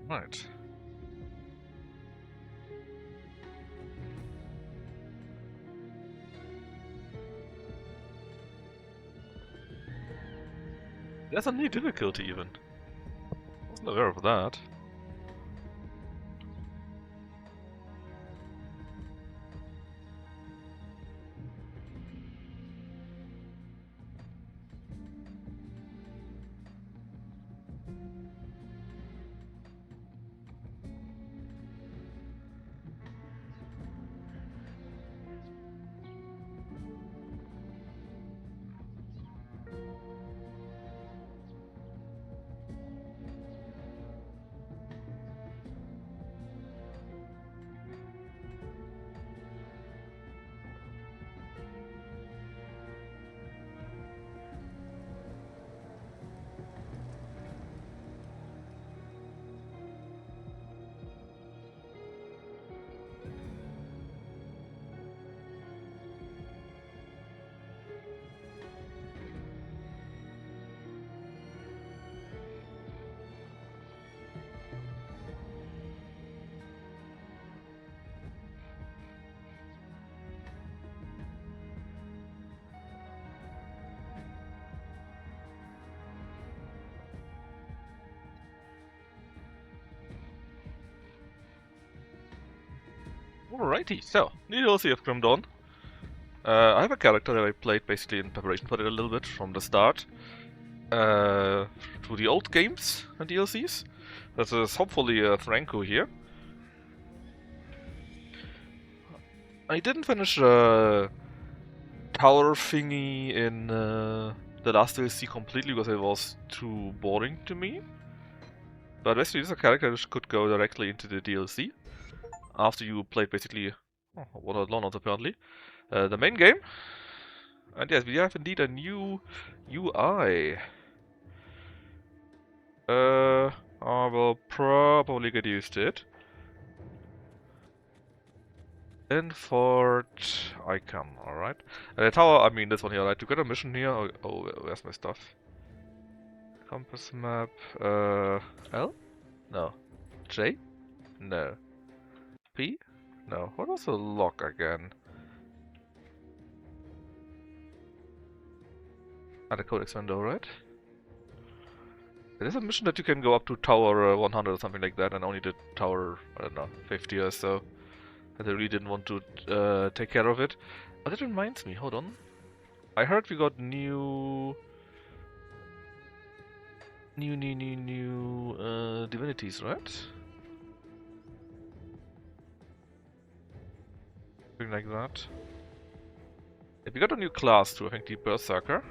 Right. There's a new difficulty even. Wasn't aware of that. Alrighty, so, new DLC of Grim Dawn. I have a character that I played basically in preparation for it a little bit from the start. Through the old games and DLCs. This is hopefully Franco here. I didn't finish tower thingy in the last DLC completely because it was too boring to me. But basically this is a character that could go directly into the DLC after you played basically, one or not apparently, the main game. And yes, we have indeed a new UI. I will probably get used to it. Infort icon, alright. And the tower, I mean this one here, right? To get a mission here. Oh, where's my stuff? Compass map. L? No. J? No. P? No. What was the lock again? The codex window, right? There's a mission that you can go up to tower 100 or something like that, and only the tower, I don't know, 50 or so. And I really didn't want to take care of it. Oh, that reminds me, hold on. I heard we got new divinities, right? Something like that. Yeah, we got a new class too, I think the Berserker.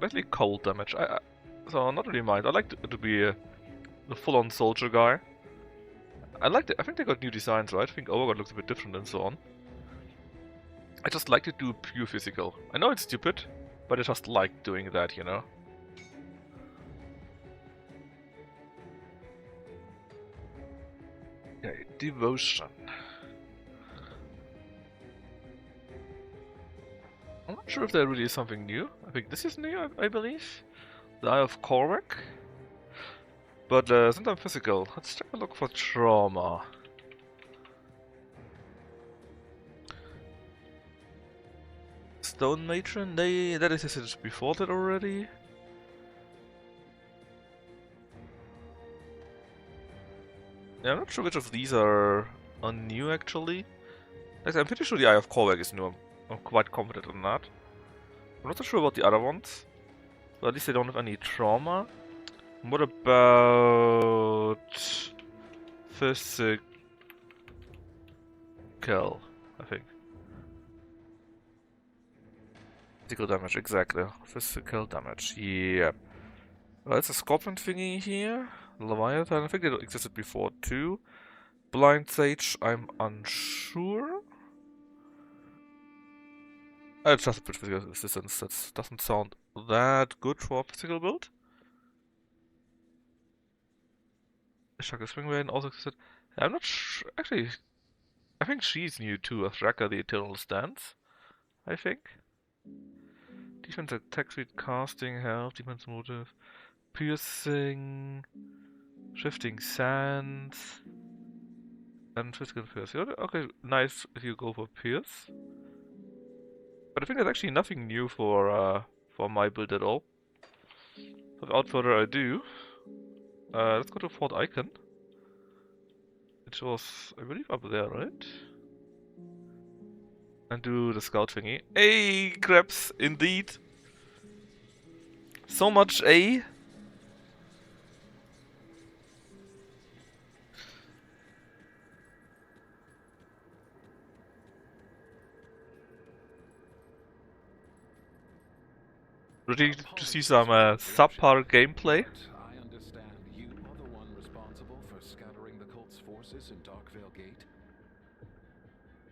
Basically cold damage. So not really mind. I like to be a full-on soldier guy. I think they got new designs, right? I think Overlord looks a bit different and so on. I just like to do pure physical. I know it's stupid, but I just like doing that, you know? Okay, devotion. I'm not sure if there really is something new. I think this is new, I believe. The Eye of Korvac. But since I'm physical, let's take a look for trauma. Stone Matron, that existed before that already. Yeah, I'm not sure which of these are new actually. I'm pretty sure the Eye of Korvac is new. I'm quite confident on that. I'm not so sure about the other ones. But at least they don't have any trauma. What about physical? I think. Physical damage, exactly. Physical damage, yeah. Well, it's a scorpion thingy here. Leviathan, I think it existed before too. Blind Sage, I'm unsure. It's just a bit physical resistance. That doesn't sound that good for a physical build. Shaka Swing Rain also existed. I'm not sure. Actually, I think she's new too, as Raka the Eternal Stance. I think. Defense, attack speed, casting, health, defense motive, piercing, shifting sands, and physical pierce. Okay, nice if you go for pierce. But I think there's actually nothing new for my build at all. So without further ado, let's go to Fort Icon. Which was, I believe, up there, right? And do the scout thingy. Hey, crabs, indeed. So much A. Ready to see some subpar gameplay? I understand you are the one responsible for scattering the cult's forces in Darkvale Gate.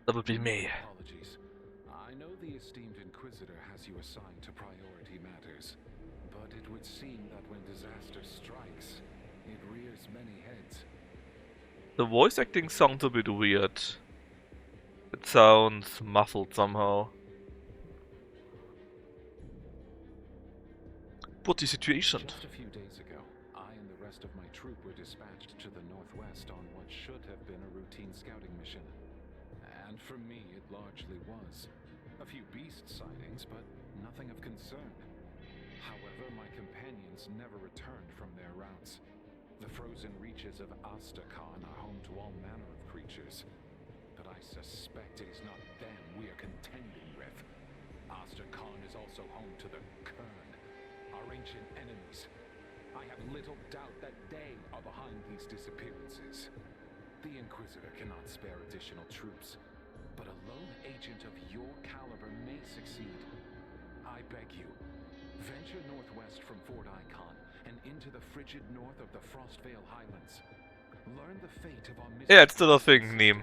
That would be me. Apologies. I know the esteemed Inquisitor has you assigned to priority matters, but it would seem that when disaster strikes, it rears many heads. The voice acting sounds a bit weird. It sounds muffled somehow. What's the situation? Just a few days ago, I and the rest of my troop were dispatched to the northwest on what should have been a routine scouting mission. And for me, it largely was. A few beast sightings, but nothing of concern. However, my companions never returned from their routes. The frozen reaches of Asterkarn are home to all manner of creatures. But I suspect it is not them we are contending with. Asterkarn is also home to the Kern, our ancient enemies. I have little doubt that they are behind these disappearances. The Inquisitor cannot spare additional troops, but a lone agent of your caliber may succeed. I beg you, venture northwest from Fort Icon and into the frigid north of the Frostvale Highlands. Learn the fate of our Yeah, it's still a thing, Neem.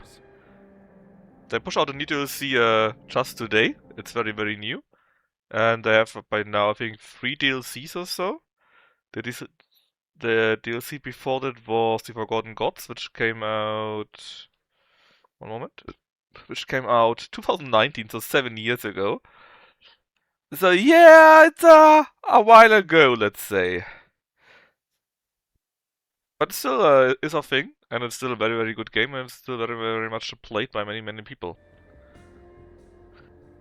They push out a new DLC just today. It's very, very new. And they have by now, I think, 3 DLCs or so. The DLC before that was The Forgotten Gods, which came out... One moment. Which came out 2019, so 7 years ago. So yeah, it's a while ago, let's say. But it still is a thing, and it's still a very, very good game, and it's still very, very much played by many, many people.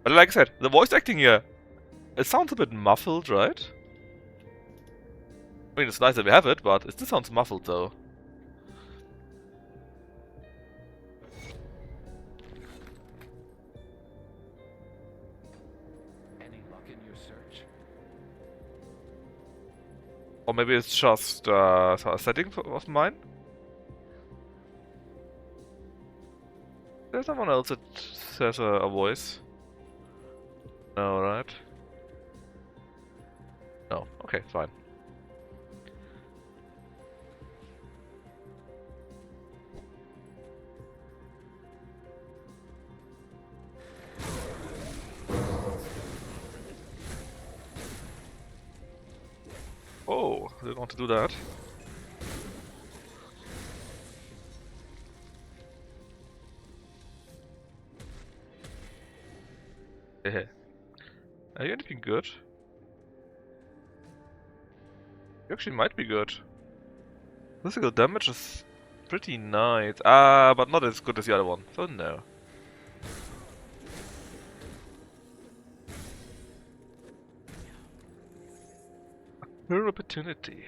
But like I said, the voice acting here, it sounds a bit muffled, right? I mean, it's nice that we have it, but it still sounds muffled, though. Any luck in your search? Or maybe it's just a setting of mine? There's someone else that says a voice. No, right? No, okay, fine. Oh, I didn't want to do that. Hehe. Are you anything good? You actually might be good. Physical damage is pretty nice. But not as good as the other one, so no. Her opportunity.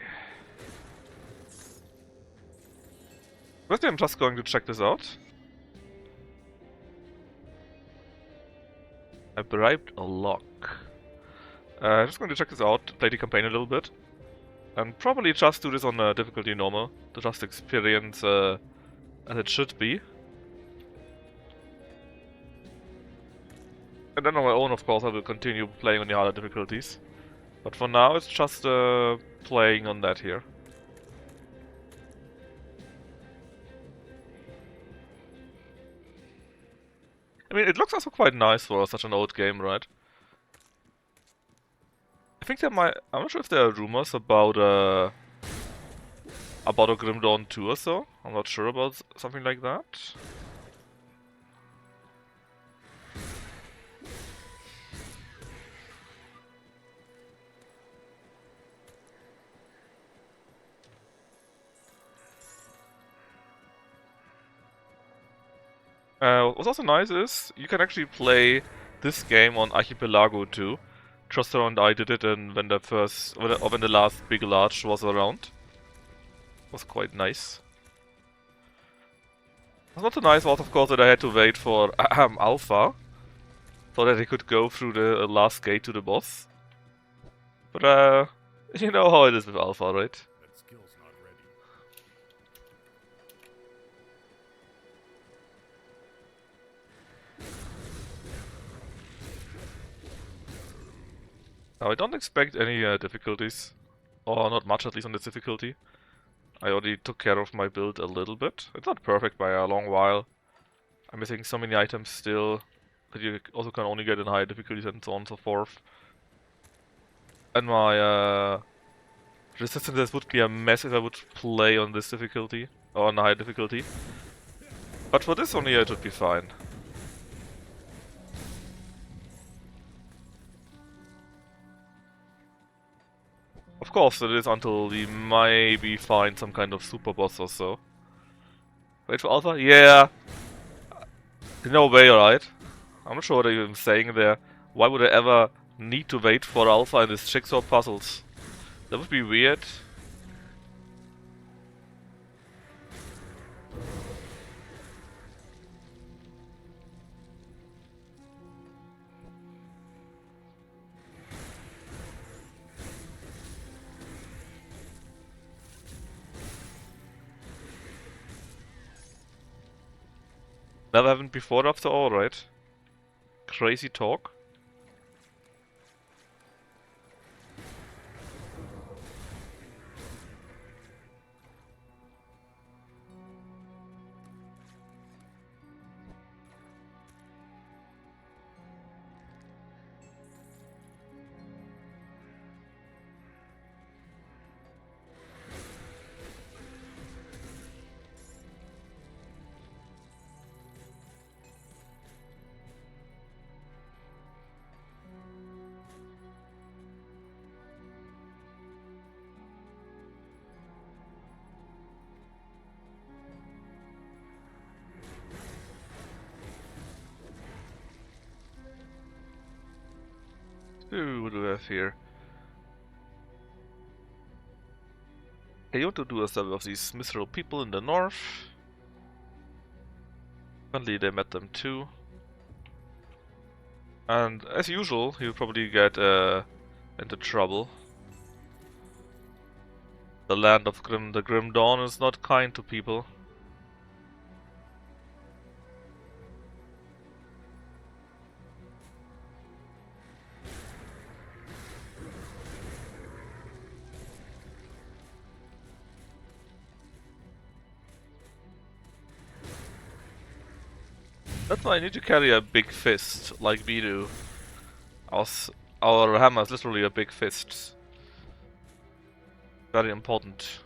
Firstly, I'm just going to check this out. I bribed a lock. I'm just going to check this out, play the campaign a little bit. And probably just do this on difficulty normal, to just experience as it should be. And then on my own, of course, I will continue playing on the harder difficulties. But for now, it's just playing on that here. I mean, it looks also quite nice for such an old game, right? I think there might... I'm not sure if there are rumors about a Grim Dawn 2 or so. I'm not sure about something like that. What's also nice is you can actually play this game on Archipelago too. Just around I did it and when the last big large was around. Was quite nice. What's not so nice was of course that I had to wait for Alpha so that I could go through the last gate to the boss. But you know how it is with Alpha, right? That skill's not ready. Now I don't expect any difficulties. Or not much, at least on this difficulty. I already took care of my build a little bit. It's not perfect by a long while. I'm missing so many items still that you also can only get in higher difficulties and so on and so forth. And my resistance would be a mess if I would play on this difficulty, or on high difficulty. But for this one here it would be fine. Of course it is until we maybe find some kind of super boss or so. Wait for Alpha? Yeah! No way, right? I'm not sure what I'm saying there. Why would I ever need to wait for Alpha in this jigsaw puzzles? That would be weird. Never happened before after all, right? Crazy talk. Ooh, what do we have here? Okay, you want to do a survey of these miserable people in the north. Apparently they met them too. And as usual, you'll probably get into trouble. The land of the Grim Dawn is not kind to people. That's why I need to carry a big fist, like we do. Our hammer is literally a big fist. Very important.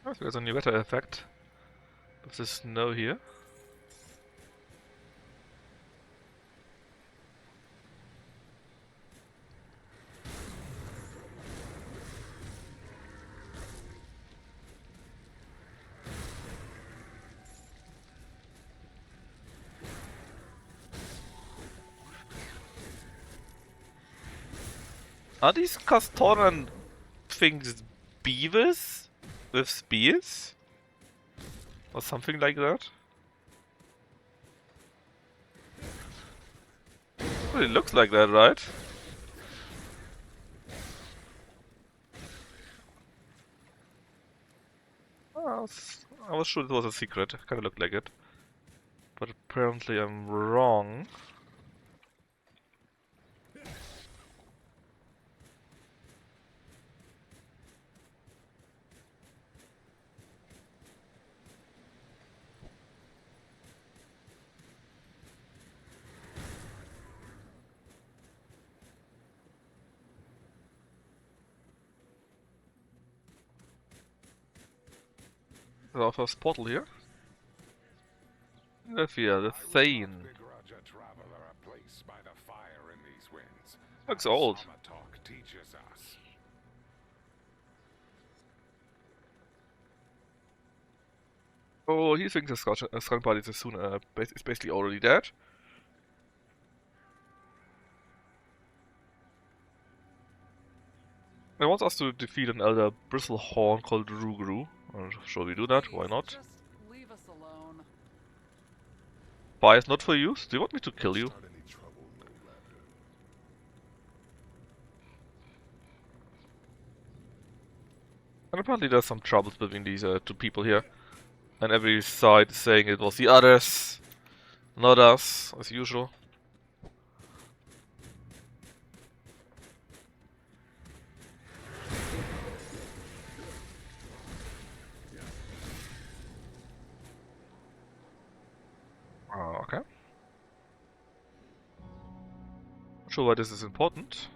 Oh, so there's a new weather effect. With the snow here. Are these Castoran things beavers? With spears? Or something like that? Well, it looks like that, right? I was sure it was a secret, kinda looked like it. But apparently I'm wrong. our first portal here. Here, the Thane. Begrudge a traveler a place by the fire in these winds. Looks as old. Summer talk teaches us. Oh, he thinks his skunk body is soon is basically already dead. He wants us to defeat an elder bristlehorn called Rugru. Shall we do that? Why not? Just leave us alone. Fire is not for use. Do you want me to kill you? Start any trouble, no raptor. And apparently there's some troubles between these two people here. And every side is saying it was the others, not us, as usual. Okay. Not sure why this is important.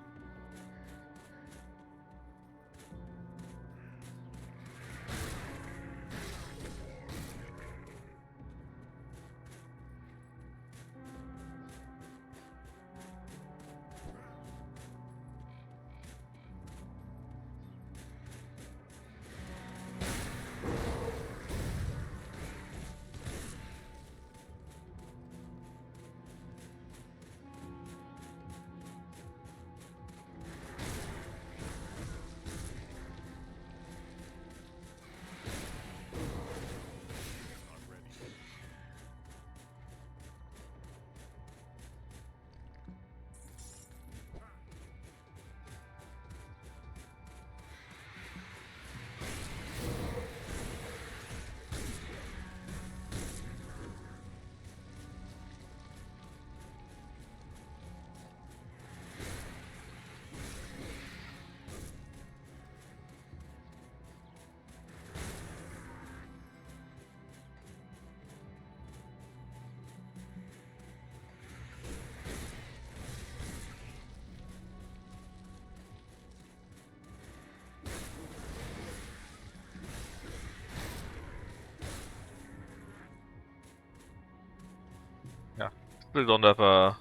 Yeah, still don't have a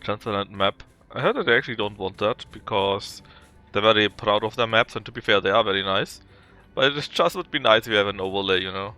transparent map. I heard that they actually don't want that because they're very proud of their maps, and to be fair, they are very nice. But it just would be nice if you have an overlay, you know.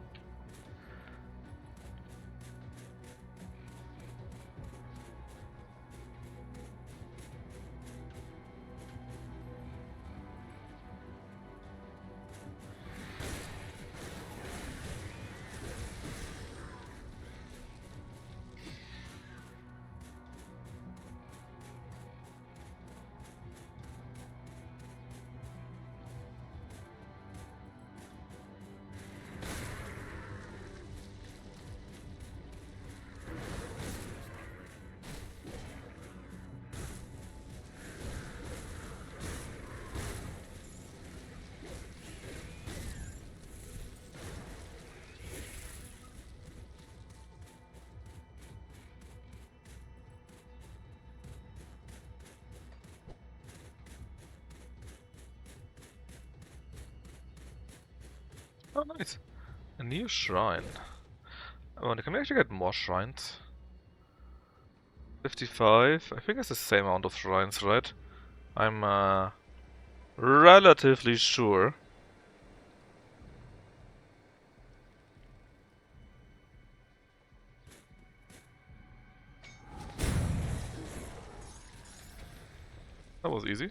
Oh, nice. A new shrine. Oh, can we actually get more shrines? 55. I think it's the same amount of shrines, right? I'm relatively sure. That was easy.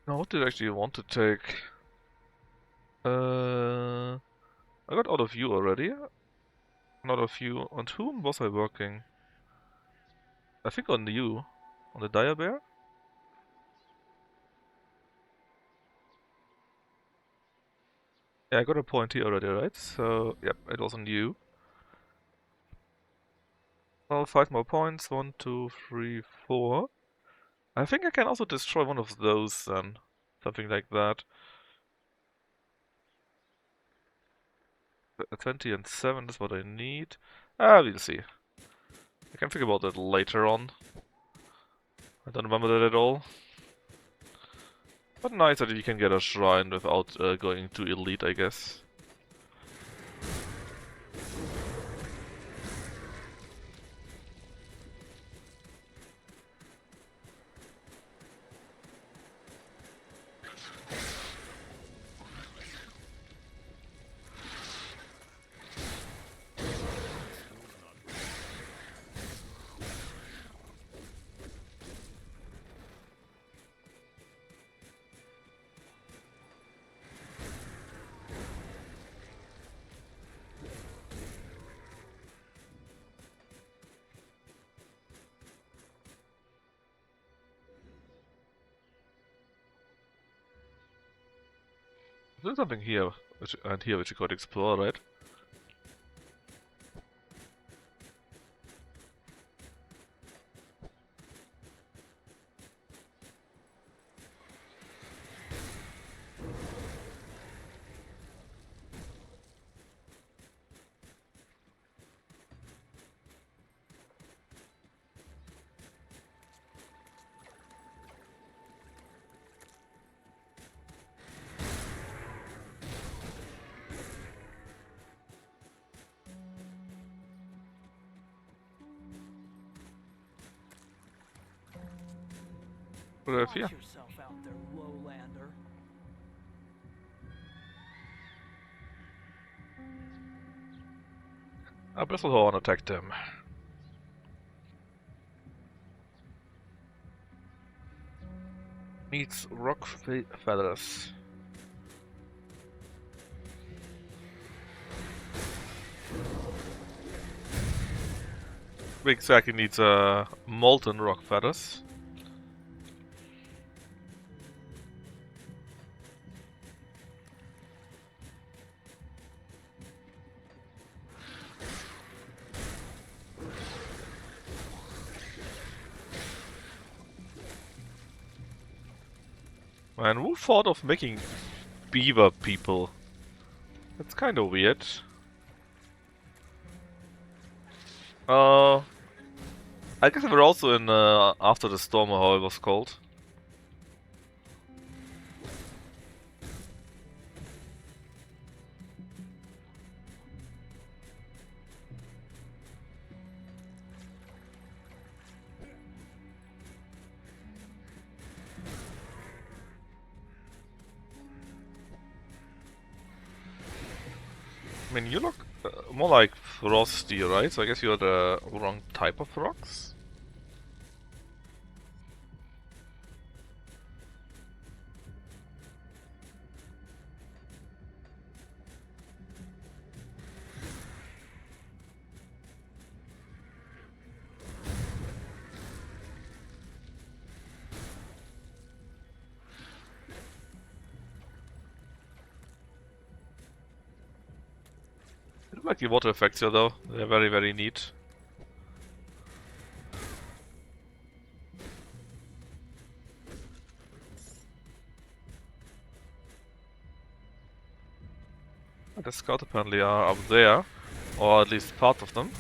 Now, what did I actually want to take? I got out of view already. Not of you. On whom was I working? I think on you. On the dire bear? Yeah, I got a point here already, right? So, yep, it was on you. Well, 5 more points. 1, 2, 3, 4. I think I can also destroy one of those then. Something like that. 20 and 7 is what I need. We'll see. I can think about that later on. I don't remember that at all. But nice that you can get a shrine without going to elite, I guess. There's something here, which you could explore, right? What do I have Watch here? yourself out there, lowlander. A Bristlehorn attacked him. Needs rock feathers. Exactly, needs molten rock feathers. Man, who thought of making beaver people? That's kind of weird. I guess they were also in After the Storm, or how it was called. I mean, you look more like frosty, right? So I guess you're the wrong type of rocks. I like the water effects here, though. They're very, very neat. The scouts apparently are up there, or at least part of them.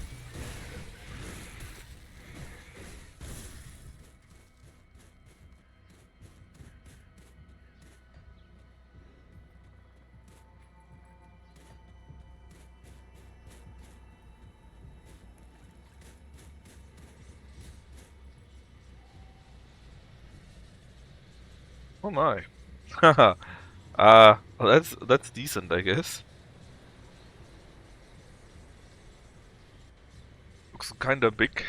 Oh my. Haha. Well, that's decent, I guess. Looks kinda big.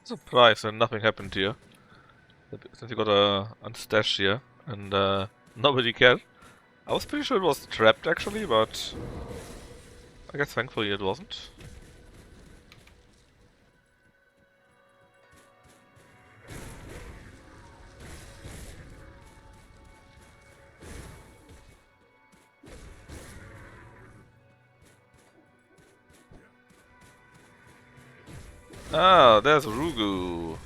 Surprised and nothing happened here. Since you got a stash here and nobody cared. I was pretty sure it was trapped actually, but I guess thankfully it wasn't. Ah, there's Rugu.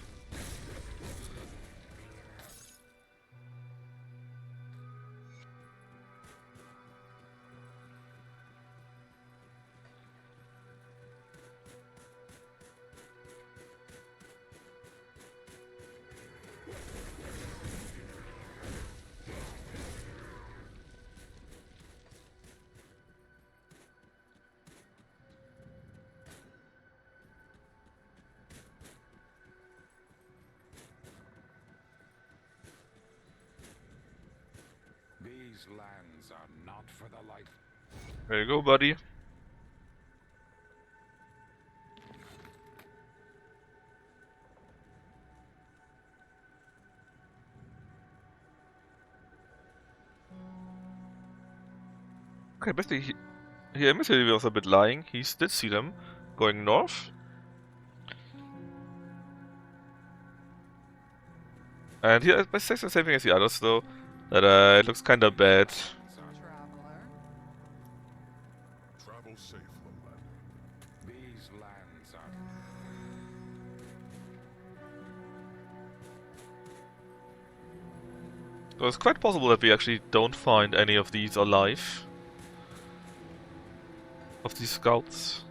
These lands are not for the light. There you go, buddy. Okay, basically, he admitted he was a bit lying. He did see them going north. And he says the same thing as the others, though, that it looks kinda bad. Traveler. Travel safe, Lowlander. These lands are. So it's quite possible that we actually don't find any of these alive. Of these scouts.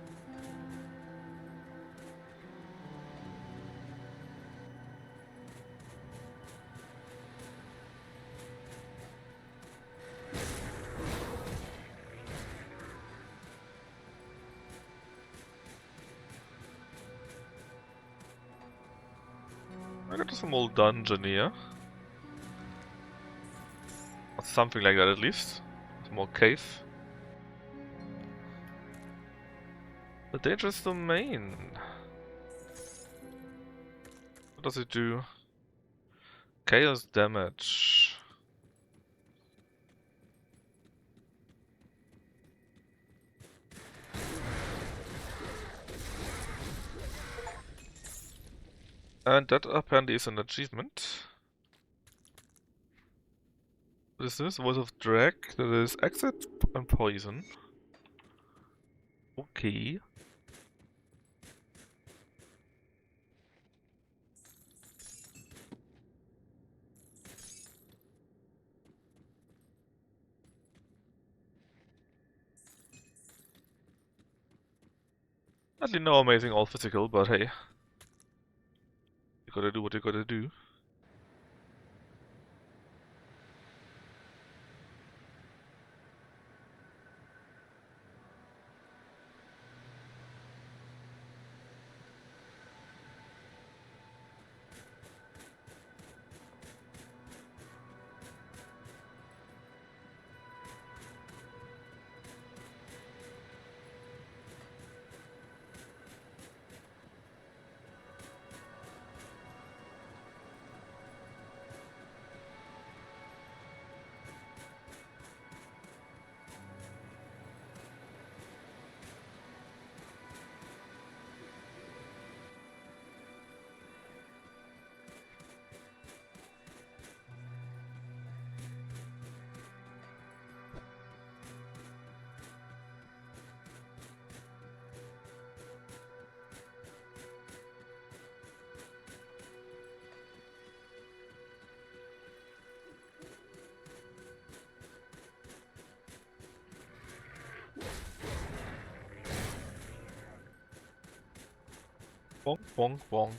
I got a small dungeon here. Or something like that at least. Small cave. The dangerous domain. What does it do? Chaos damage. And that apparently is an achievement. What is this? Voice of Drag. That is exit and poison. Okay. Sadly no amazing all physical, but hey. You gotta do what you gotta do. Bonk, bonk, bonk.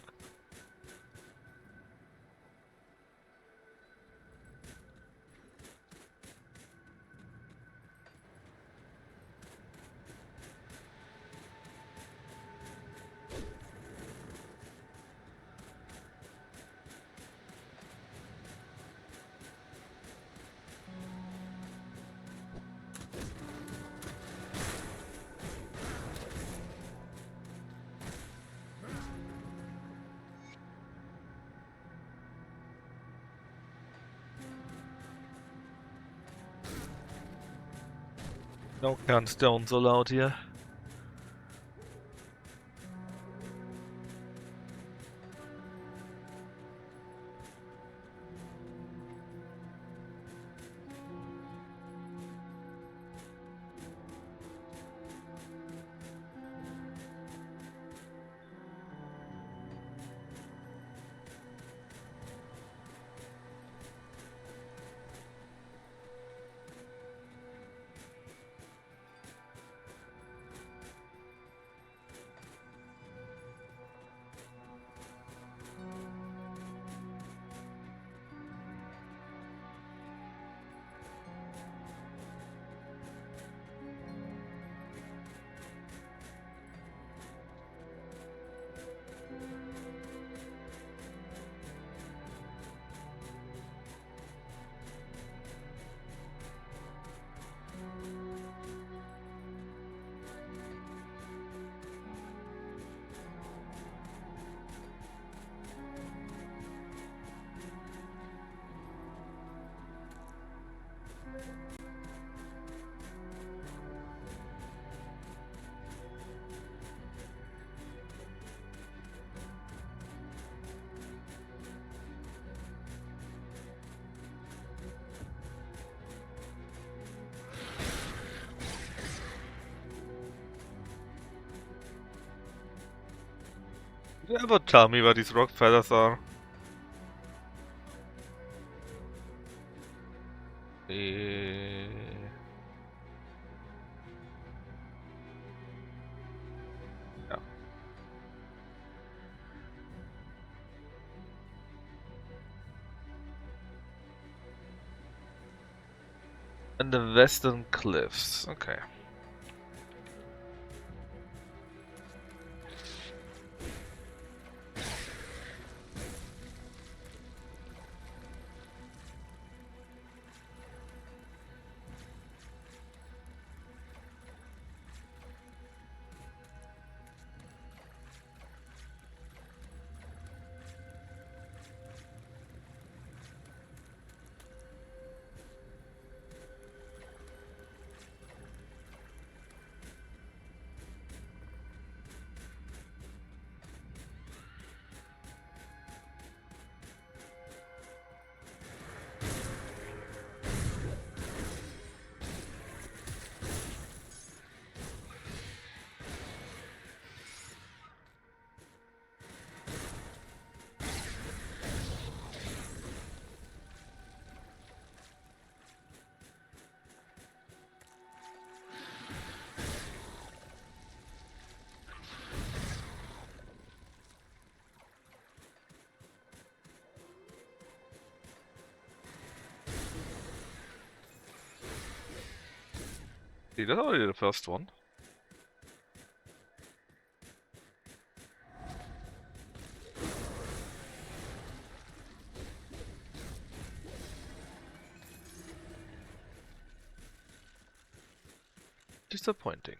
No stones allowed here. Did you ever tell me where these rock feathers are? Yeah. And the western cliffs. Okay. See, that's already the first one. Disappointing.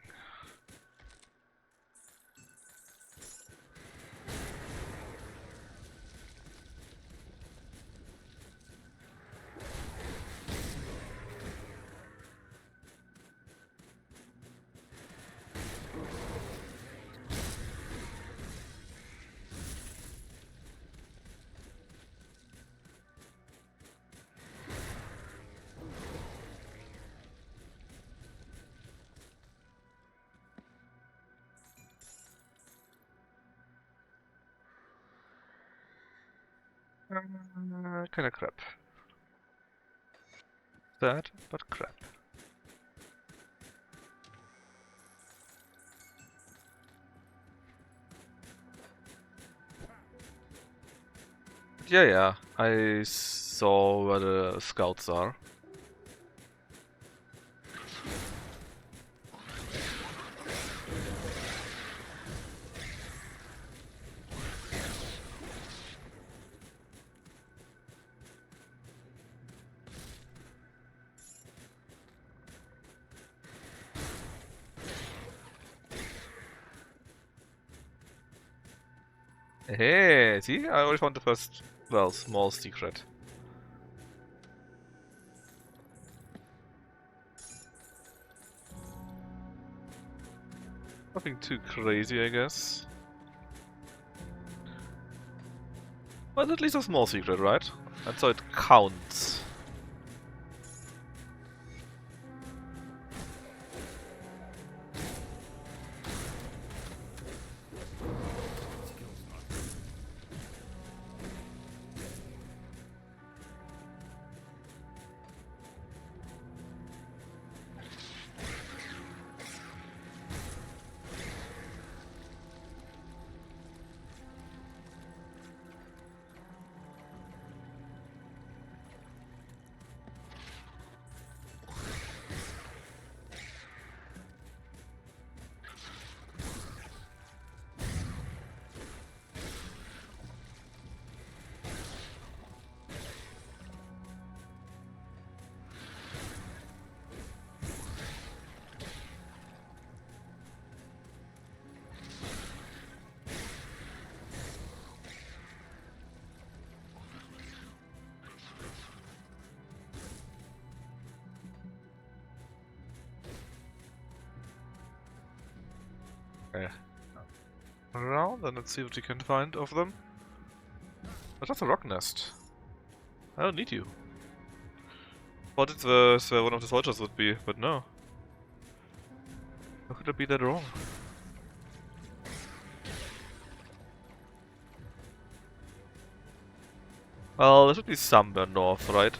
Kinda crap. Sad, but crap. Yeah, I saw where the scouts are. Hey, see? I already found the first, well, small secret. Nothing too crazy, I guess. But at least a small secret, right? And so it counts. Okay. Around and let's see what we can find of them. But that's a rock nest. I don't need you. Thought it was where one of the soldiers would be, but no. How could I be that wrong? Well, there should be somewhere north, right?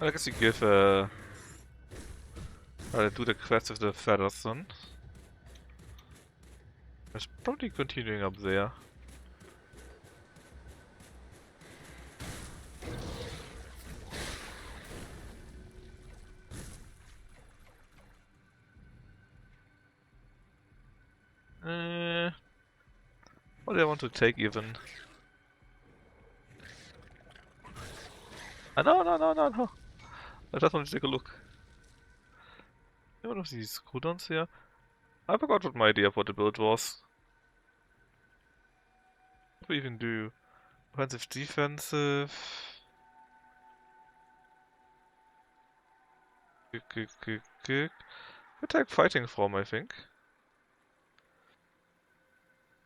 I guess you give do the quest with the feathers then. It's probably continuing up there. What do I want to take even? No. I just want to take a look. One of these cooldowns here. I forgot what my idea for the build was. What do we even do? Offensive, defensive. Kick. Attack fighting form, I think.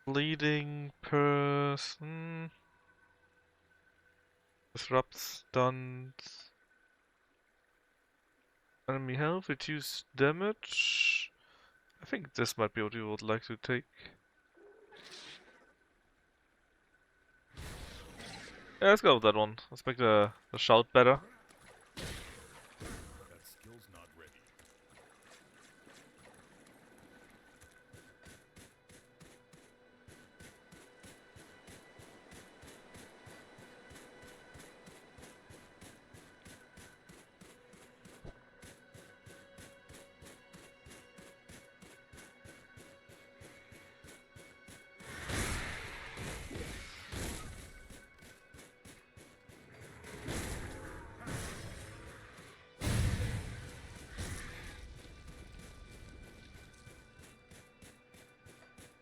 Bleeding person. Disrupt stuns. Enemy health, reduce damage. I think this might be what you would like to take. Yeah, let's go with that one. Let's make the shout better. That skill's not ready.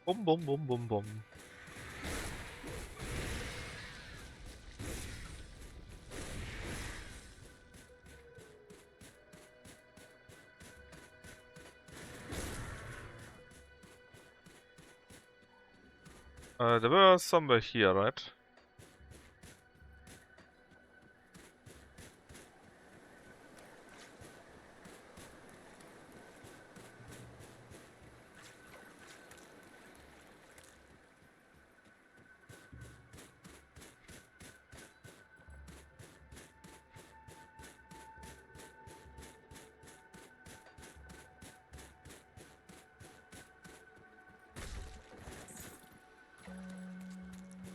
Bum. There were somewhere here, right?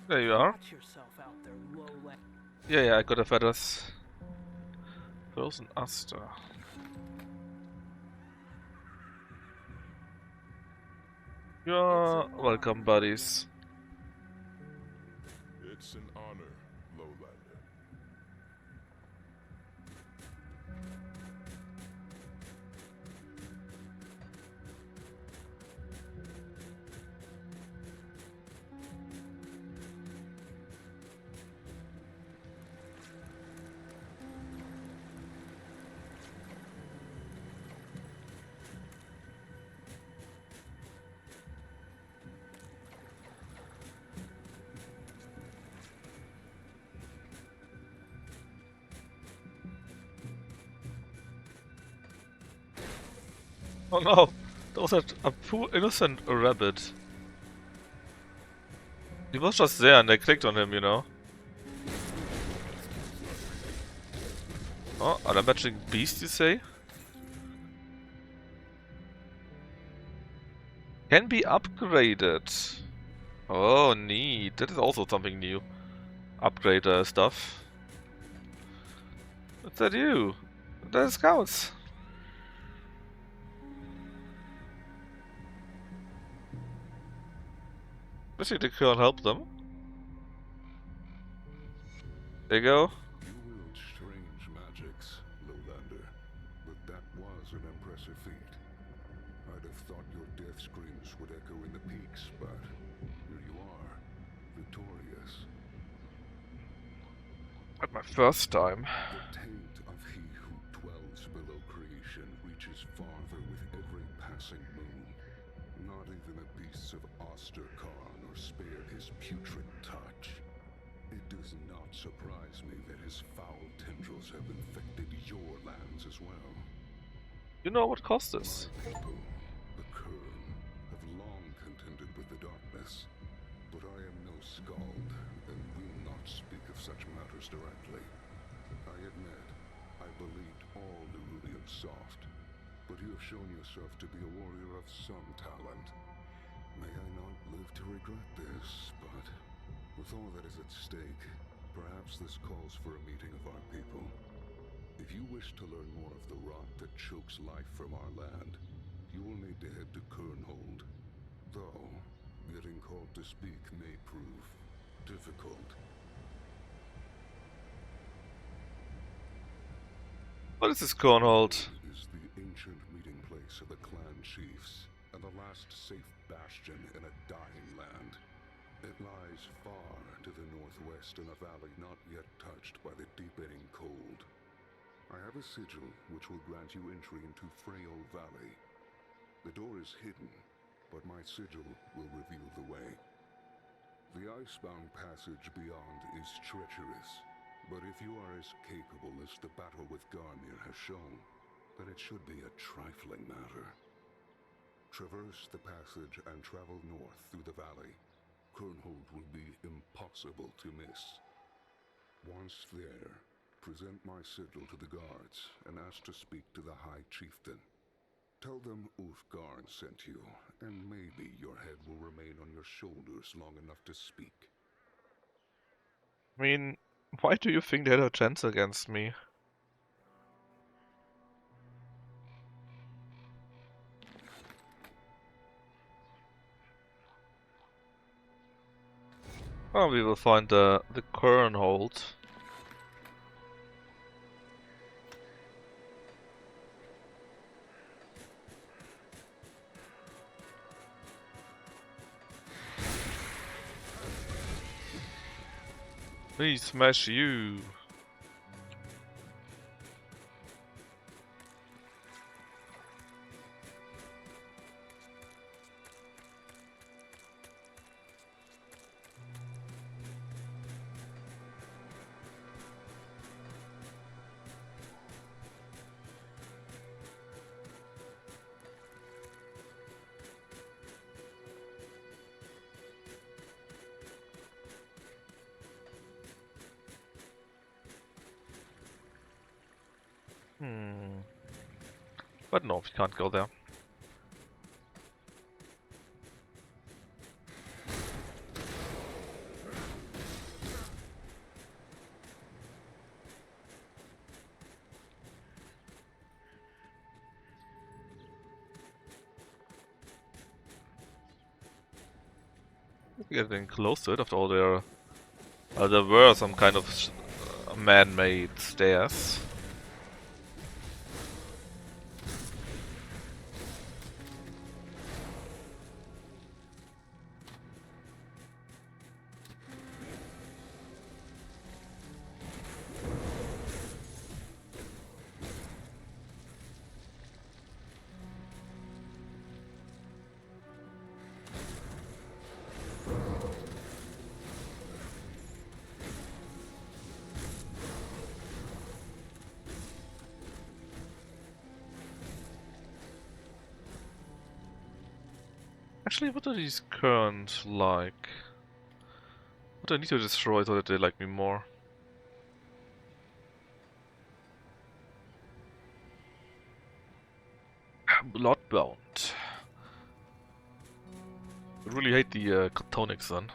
There you are. Watch yourself out there, lowland. Yeah, I got a feathers. Frozen Aster. You're welcome, buddies. It's an honor, Lowlander. Oh no! That was a poor innocent rabbit. He was just there and I clicked on him, you know. Oh, an magic beast, you say? Can be upgraded. Oh, neat. That is also something new. Upgrade stuff. What's that you? That is scouts. Basically, they can't help them. There you go. You wield strange magics, Lowlander, but that was an impressive feat. I'd have thought your death screams would echo in the peaks, but here you are, victorious. At my first time. The taint of he who dwells below creation reaches farther with every passing moon. Not even the beasts of Asterkarn are spared his putrid touch. It does not surprise me that his foul tendrils have infected your lands as well. You know what caused this? My people, the Kern, have long contended with the darkness, but I am no skald and will not speak of such matters directly. I admit, I believed all the Rudians soft, but you have shown yourself to be a warrior of some talent. May I not live to regret this, but with all that is at stake, perhaps this calls for a meeting of our people. If you wish to learn more of the rot that chokes life from our land, you will need to head to Kernhold. Though, getting called to speak may prove difficult. What is this Cornhold? It is the ancient meeting place of the clan chiefs, and the last safe bastion in a dying land. It lies far to the northwest in a valley not yet touched by the deepening cold. I have a sigil which will grant you entry into Freyol Valley. The door is hidden, but my sigil will reveal the way. The icebound passage beyond is treacherous, but if you are as capable as the battle with Garmir has shown, then it should be a trifling matter. Traverse the passage and travel north through the valley. Kernhold will be impossible to miss. Once there, present my sigil to the guards and ask to speak to the High Chieftain. Tell them Ulfgarn sent you, and maybe your head will remain on your shoulders long enough to speak. I mean, why do you think they had a chance against me? Oh, we will find the Cornhold. We smash you. But no, we can't go there. Getting close to it after all there were some kind of man-made stairs. Actually, what are these current like? What do I need to destroy so that they like me more? Bloodbound. I really hate the Cotonics then.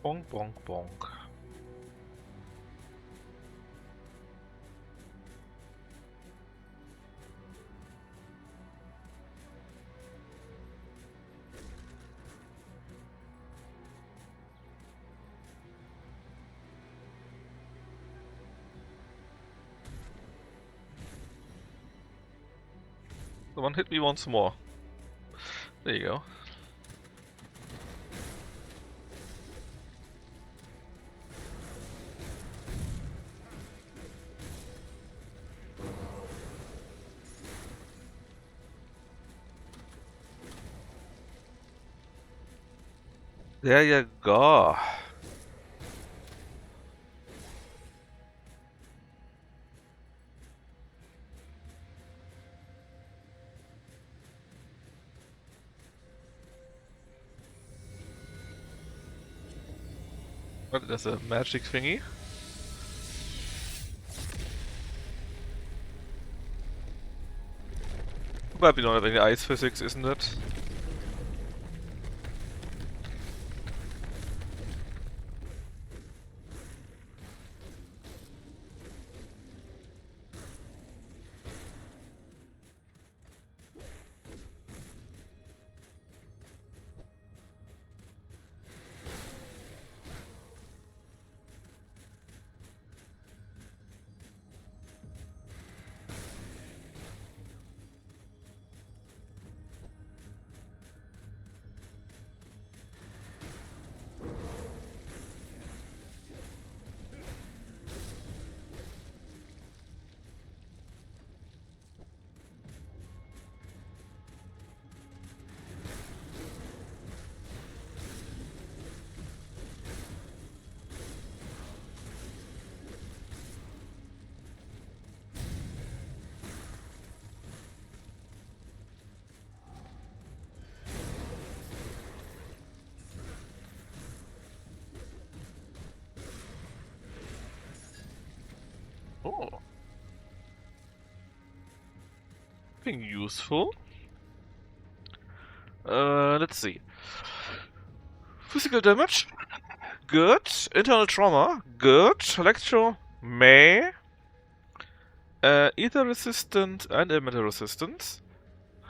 Bonk, bonk, bonk. Someone hit me once more. There you go. There you go. What, there's a magic thingy. But we don't have any ice physics, isn't it? Oh. Being useful. Let's see. Physical damage. Good. Internal trauma. Good. Electro. Meh. Ether resistant and emitter resistance.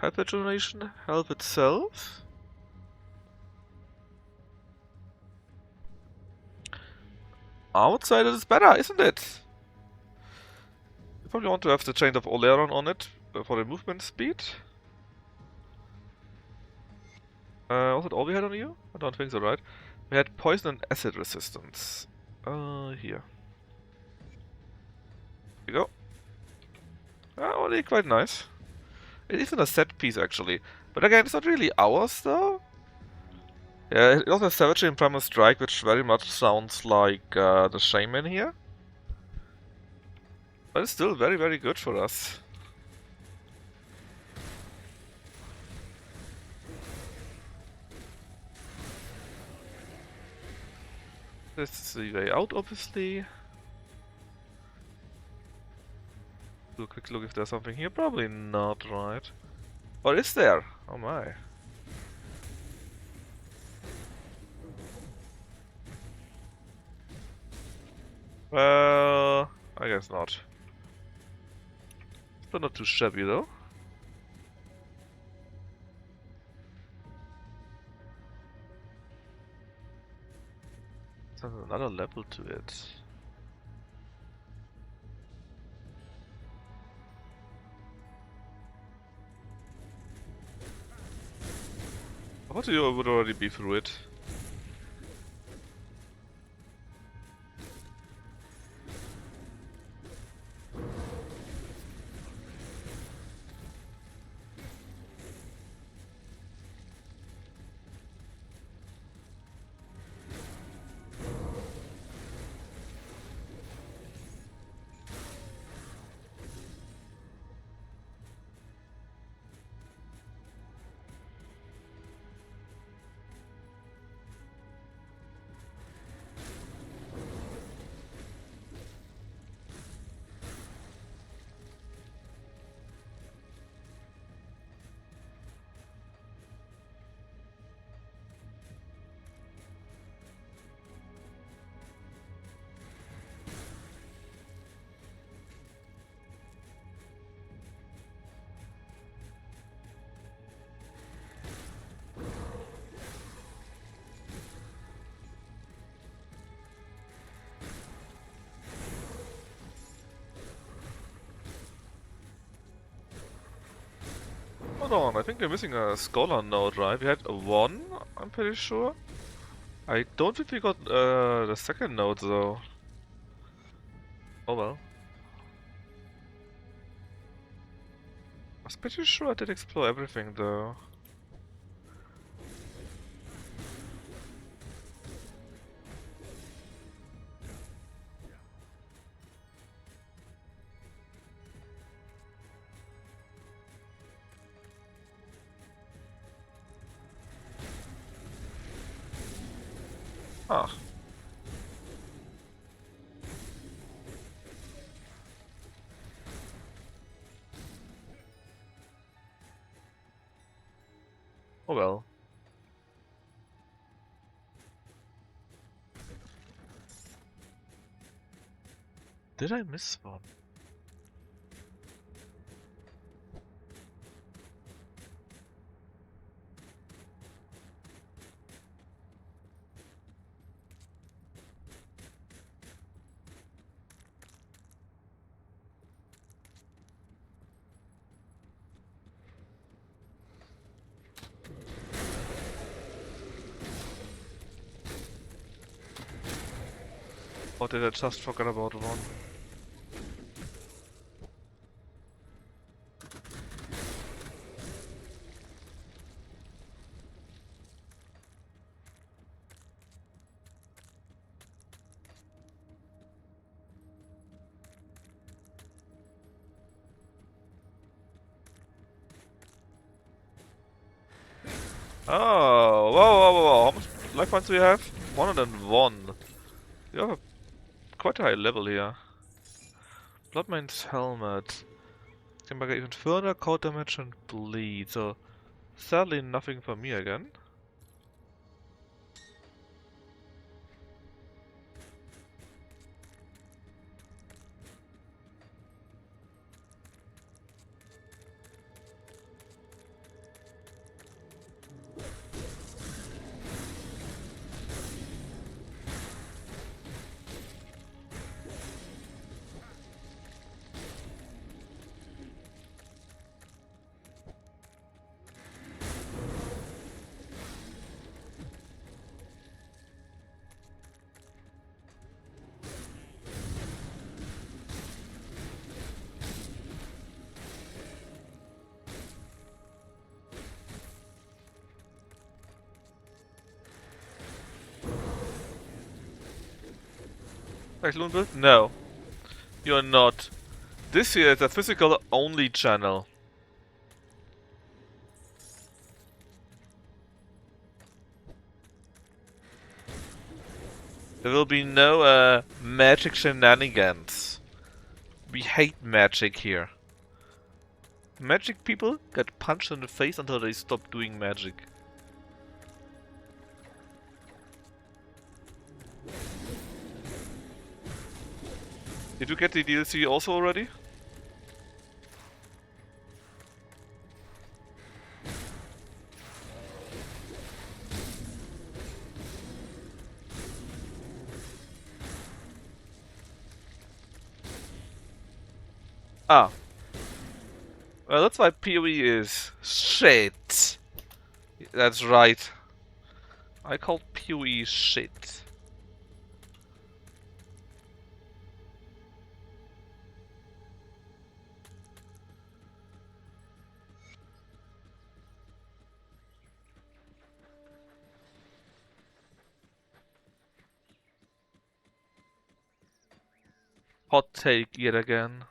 Health regeneration. Health itself. Outside it is better, isn't it? You probably want to have the chain of Oleron on it for the movement speed. Was it all we had on you? I don't think so, right? We had poison and acid resistance. Here. Here you go. Only quite nice. It isn't a set piece actually. But again, it's not really ours though. Yeah, it also has Savagery and Primal Strike, which very much sounds like the Shaman here. But it's still very, very good for us. This is the way out, obviously. Do a quick look if there's something here. Probably not, right? Or is there? Oh my. Well, I guess not. Still not too shabby though. There's another level to it. I thought you would already be through it. Hold on, I think we're missing a scholar node, right? We had a one, I'm pretty sure. I don't think we got the second node though. Oh well. I was pretty sure I did explore everything though. Ah. Oh well. Did I miss one? Or did I just forget about one? Oh, whoa, whoa, whoa, whoa. How much life points do we have? 101. We have a quite a high level here. Bloodmane's helmet. Can bugger even further, cold damage and bleed. So, sadly nothing for me again. Balloon build? No. You're not. This here is a physical only channel. There will be no magic shenanigans. We hate magic here. Magic people get punched in the face until they stop doing magic. Did you get the DLC also already? Ah. Well, that's why PoE is shit. That's right. I called PoE shit. Hot take yet again.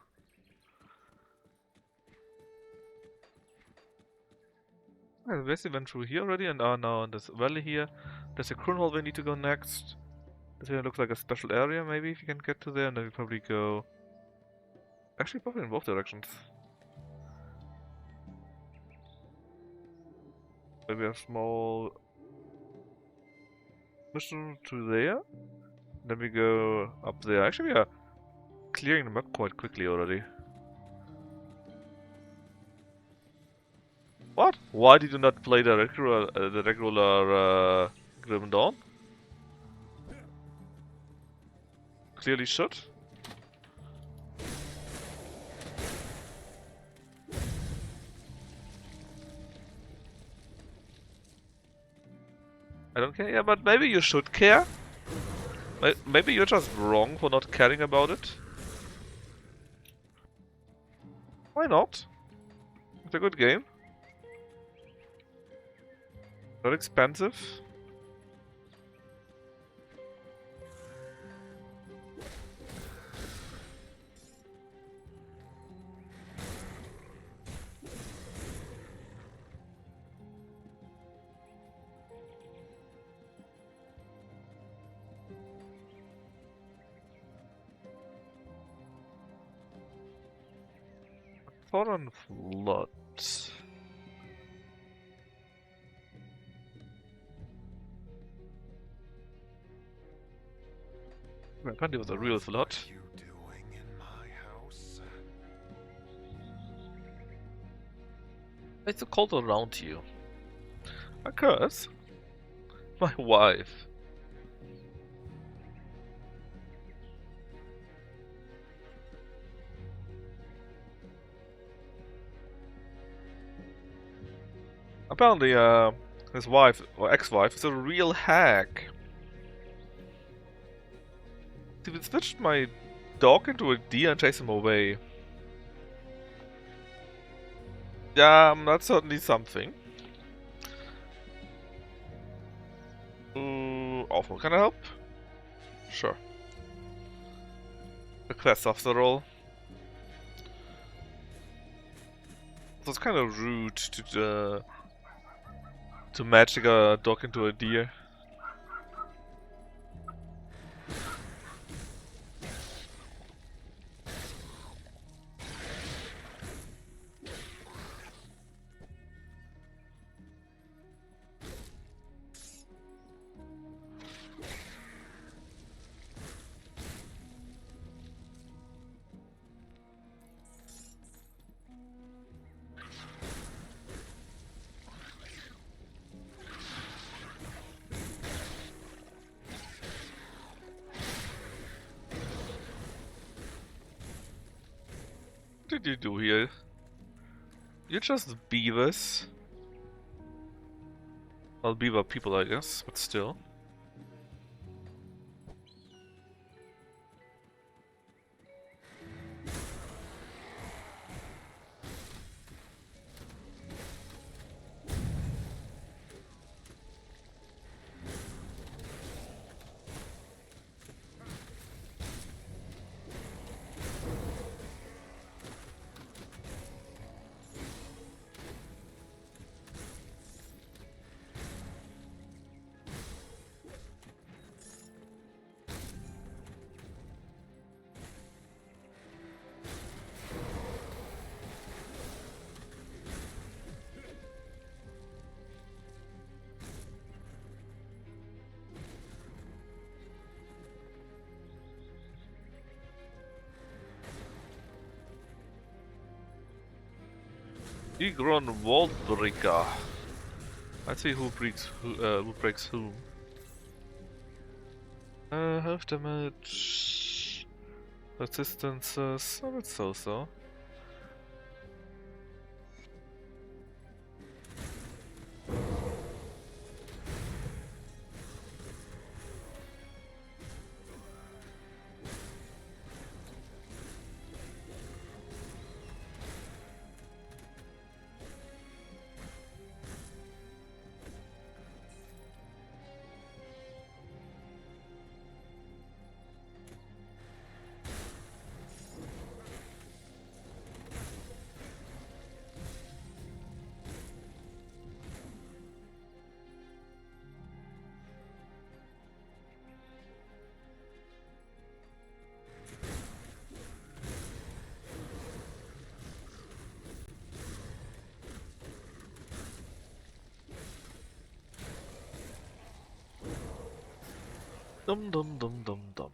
I basically went through here already and are now in this valley here. There's a Krun hole we need to go next. This here looks like a special area, maybe if you can get to there, and then we probably go... Actually, probably in both directions. Maybe a small mission to there. Then we go up there. Actually, we are clearing the map quite quickly already. What? Why did you not play the regular Grim Dawn? Clearly should. I don't care. Yeah, but maybe you should care. Maybe you're just wrong for not caring about it. Why not? It's a good game. Not expensive. Foreign flood. Apparently it was a real flood. What are you doing in my house? It's so cold around you. A curse? My wife. Apparently, his wife, or ex-wife, is a real hack. She switched my dog into a deer and chased him away. Yeah, that's certainly something. Awful, can I help? Sure. A quest after all. So it's kind of rude to magic a dog into a deer. What did you do here? You're just beavers. Well, beaver people, I guess, but still. Igron Wallbreaker. Let's see who breaks whom. Health damage, resistances. Oh, that's so. Dum dum dum dum dum.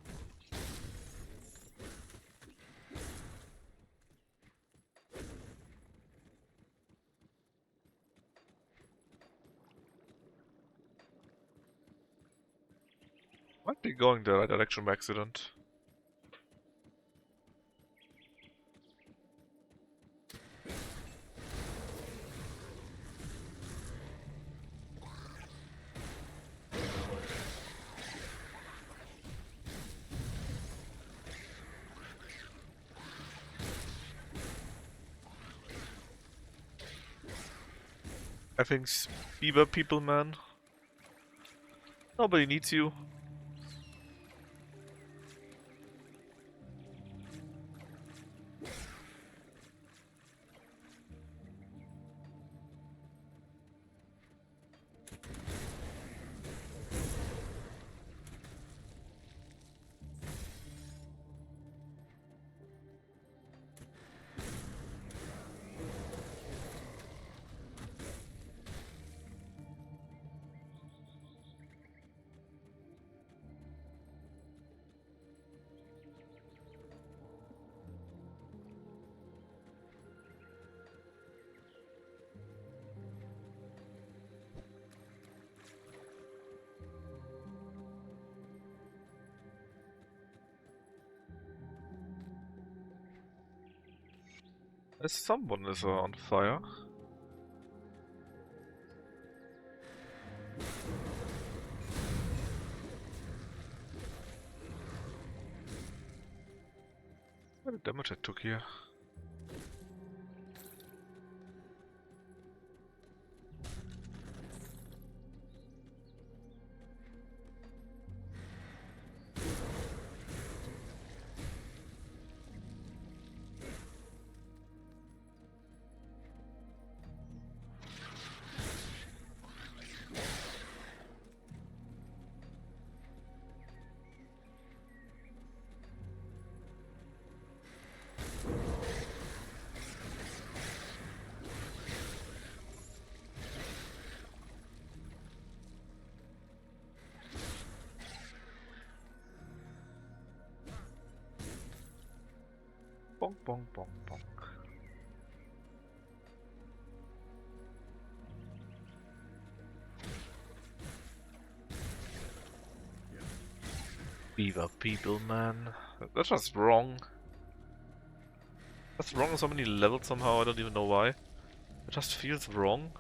Might be going the right direction by accident. I think beaver people, man. Nobody needs you. Someone is on fire. What a damage I took here. Bonk, bonk, bonk, bonk. Beaver people, man. That's just wrong. That's wrong on so many levels somehow, I don't even know why. It just feels wrong.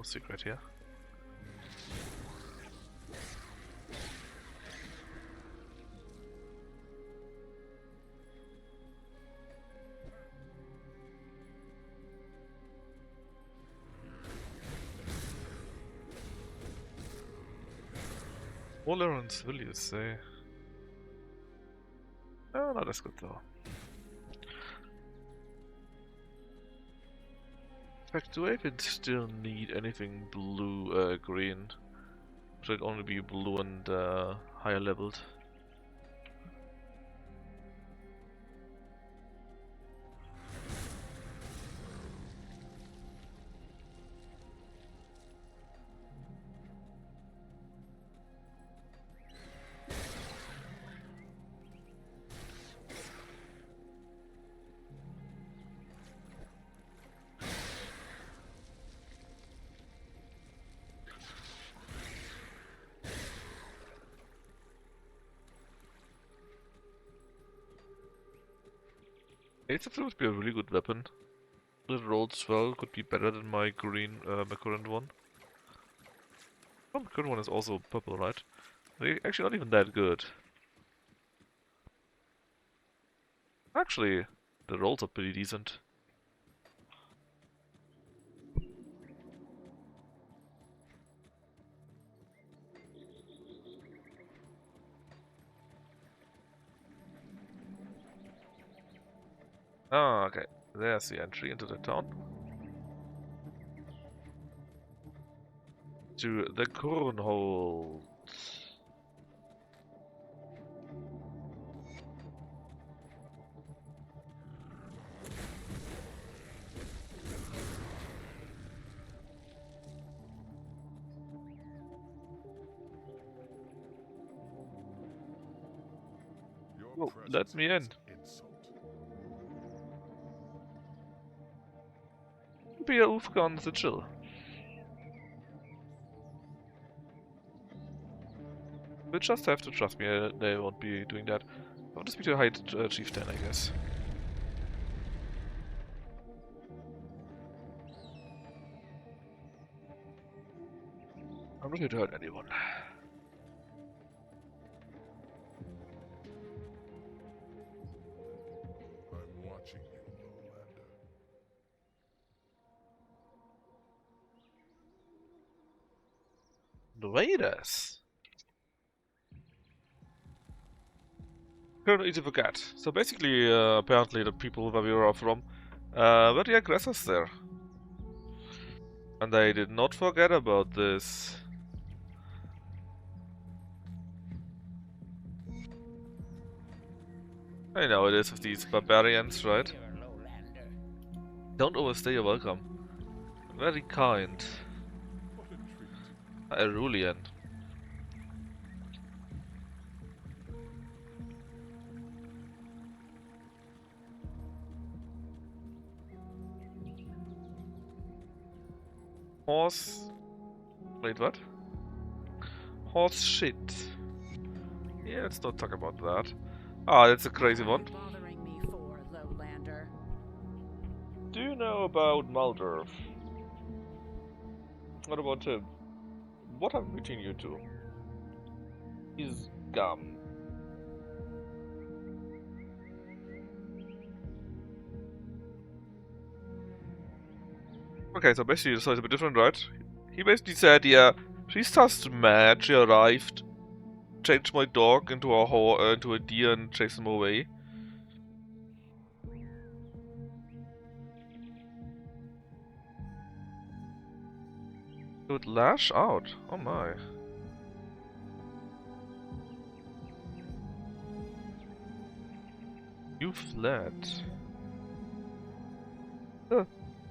secret here. Tolerance, will you say? Oh, not as good though. In fact, do I even still need anything blue, green? Should it only be blue and higher leveled? It's would be a really good weapon. It rolls well, could be better than my green, my current one. Oh, my current one is also purple, right? Actually, not even that good. Actually, the rolls are pretty decent. Ah, okay. There's the entry into the town. To the Cornhold. Oh, let me in. Be a Ufka on the chill. You just have to trust me, they won't be doing that. I'll just be to hide chieftain, I guess. I'm not here to hurt anyone. I'm watching you, Lowlander. The Raiders! Currently easy to forget. So basically, apparently the people where we are from were the aggressors there. And I did not forget about this. I know it is with these barbarians, right? Don't overstay your welcome. Very kind. What a treat. Arulian. Horse... Wait, what? Horse shit. Yeah, let's not talk about that. Ah, that's a crazy one. Bothering me for, Lowlander. Do you know about Maldorf? What about him? What happened between you two? He's gum. Okay, so basically the story is a bit different, right? He basically said, yeah, she's just mad, she arrived, changed my dog into a deer and chased him away. He would lash out, oh my. You fled.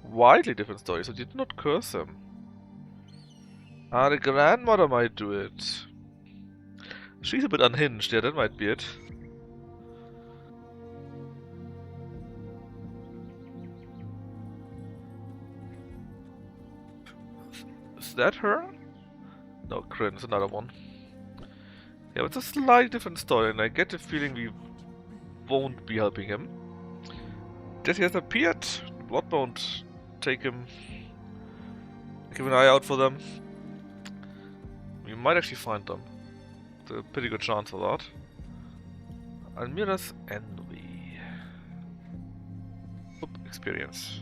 Widely different story, so you did not curse him. Ah, the grandmother might do it. She's a bit unhinged, yeah, that might be it. Is that her? No, Kryn is another one. Yeah, but it's a slightly different story, and I get the feeling we won't be helping him. That he has appeared, Blood won't take him. Keep an eye out for them. We might actually find them. There's a pretty good chance of that. Almira's Envy. Oop, experience.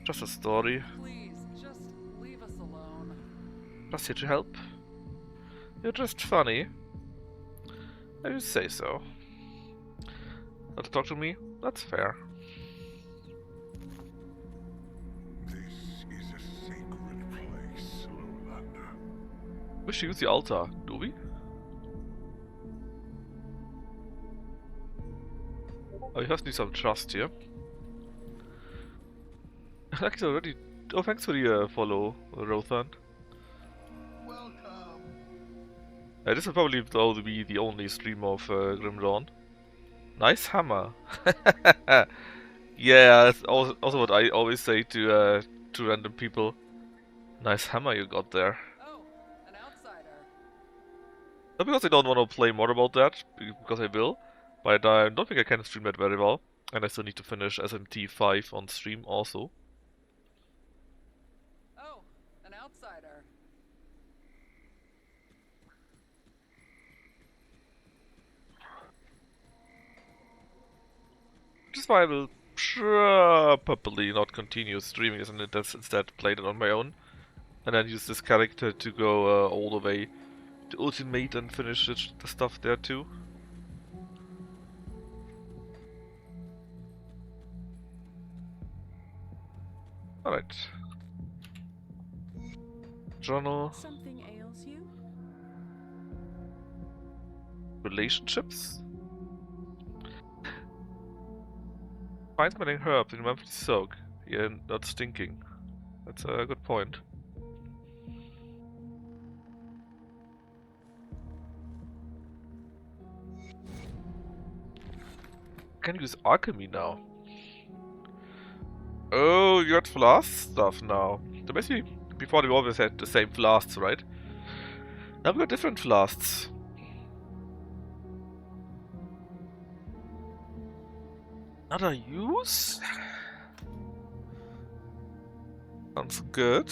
Just a story. Please, just leave us alone. Just here to help. You're just funny. I would say so. Not to talk to me? That's fair. This is a sacred place, Lowlander. We should use the altar, do we? Oh, you just need some trust here. Actually, already. Oh, thanks for the follow, Rothan. Welcome. This will probably though be the only stream of Grim Dawn. Nice hammer. Yeah, that's also what I always say to random people. Nice hammer you got there. Oh, an outsider. Not because I don't want to play more about that, because I will, but I don't think I can stream that very well, and I still need to finish SMT 5 on stream also. Oh, an outsider. Which is why I will probably not continue streaming this and instead play it on my own, and then use this character to go all the way to Ultimate and finish the stuff there too. Alright. Journal. Something ails you? Relationships? Fine smelling herbs in monthly soak. Yeah, not stinking. That's a good point. Can use alchemy now. Oh, you got flask stuff now. So basically, before we always had the same flasks, right? Now we got different flasks. Another use? Sounds good.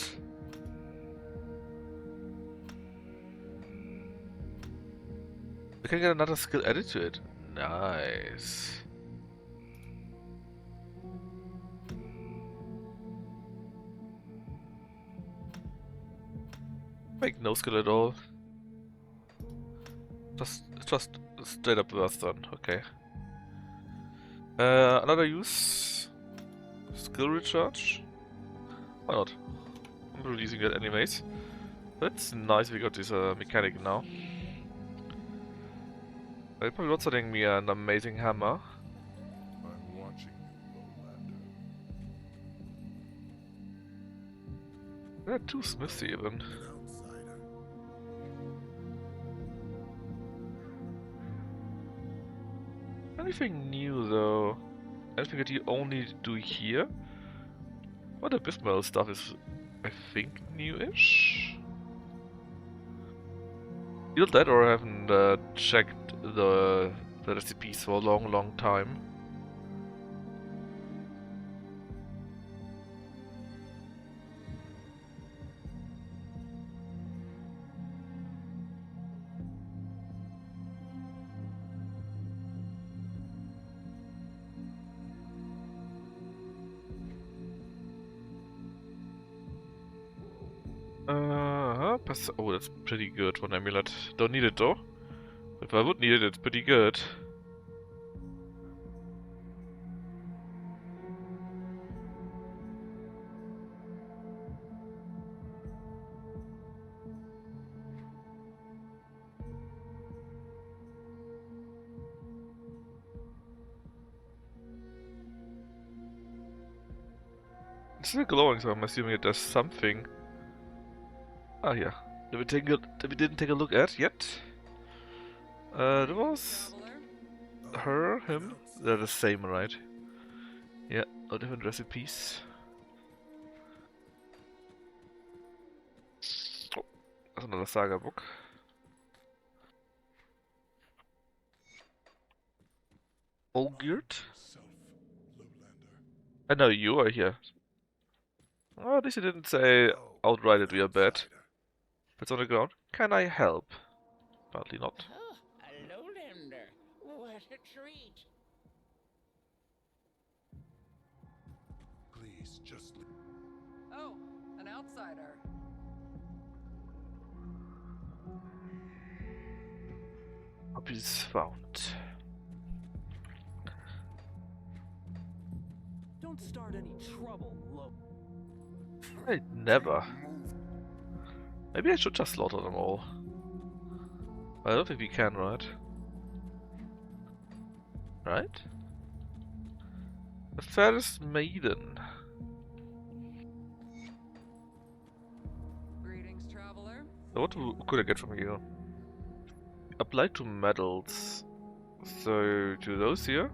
We can get another skill added to it. Nice. Make no skill at all. Just straight up worse done. Okay. Another use. Skill recharge. Why not? I'm releasing that anyways. That's nice. We got this mechanic now. They're probably not sending me an amazing hammer. I'm watching you, Lowlander. There are two smiths even. Outsider. Anything new though? Anything that you only do here? What abysmal stuff is, I think, new-ish? Either that or I haven't checked the recipes for a long time. Oh, that's pretty good, one amulet. Don't need it though. If I would need it, it's pretty good. It's still glowing, so I'm assuming it does something. Ah, yeah. That we didn't take a look at yet. There was Traveler? him. They're the same, right? Yeah, no different recipes. Oh, that's another saga book. Olgierd? Yourself, Lowlander. I know you are here. Oh, at least he didn't say outright that we are bad. Outsider. It's on the ground. Can I help? Apparently not. Oh, a lowlander. What a treat. Please, just leave. Oh, an outsider. Puppies found. Don't start any trouble, Lo. I never. Maybe I should just slaughter them all. I don't think we can, right? Right? The fairest maiden. Greetings, traveler. What could I get from you? Apply to medals. So, to those here.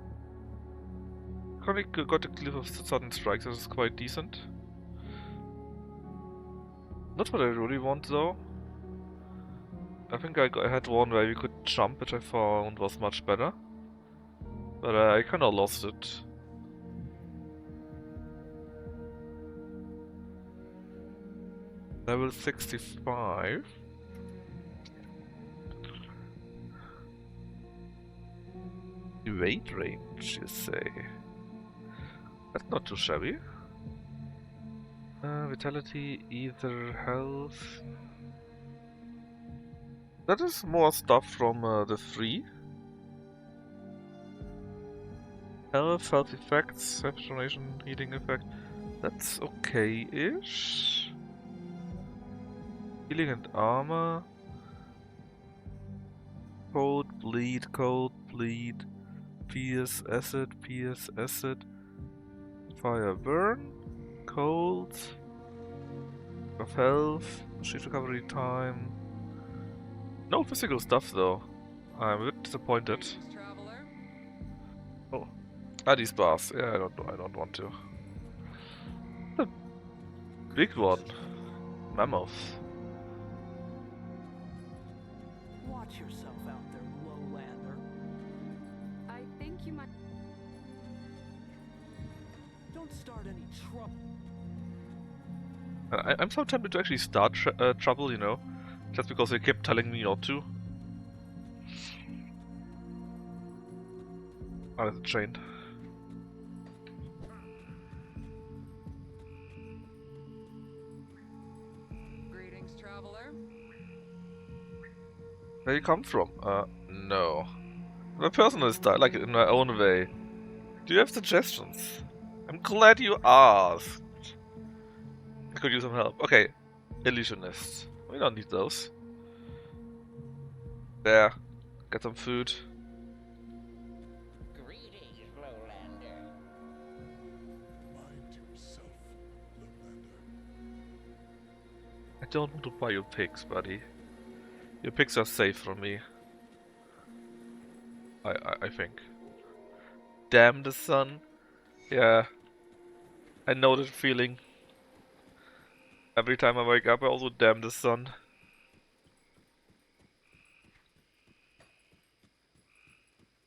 Conic got a cliff of sudden strikes, this is quite decent. Not what I really want though. I think I had one where we could jump, which I found was much better. But I kinda lost it. Level 65. Evade range, you say? That's not too shabby. Vitality, either health. That is more stuff from the 3. Health effects, saturation, healing effect. That's okay-ish. Healing and armor. Cold bleed. Pierce acid. Fire burn. Cold. Of health. Shield recovery time. No physical stuff though. I'm a bit disappointed. Greetings, traveler. Oh. These bars. Yeah, I don't want to. The big one. Mammoth. Watch yourself out there, lowlander. I think you might. Don't start any trouble. I'm so tempted to actually start trouble, you know, just because they kept telling me not to. Oh, there's a chain. Greetings, traveler. Where you come from? No. I'm a personal style, like in my own way. Do you have suggestions? I'm glad you asked. I could use some help. Okay, illusionists. We don't need those. There, get some food. Greetings, lowlander. Mind yourself, Lowlander. I don't want to buy your pigs, buddy. Your pigs are safe from me. I think. Damn the sun. Yeah. I know that feeling. Every time I wake up, I also damn the sun.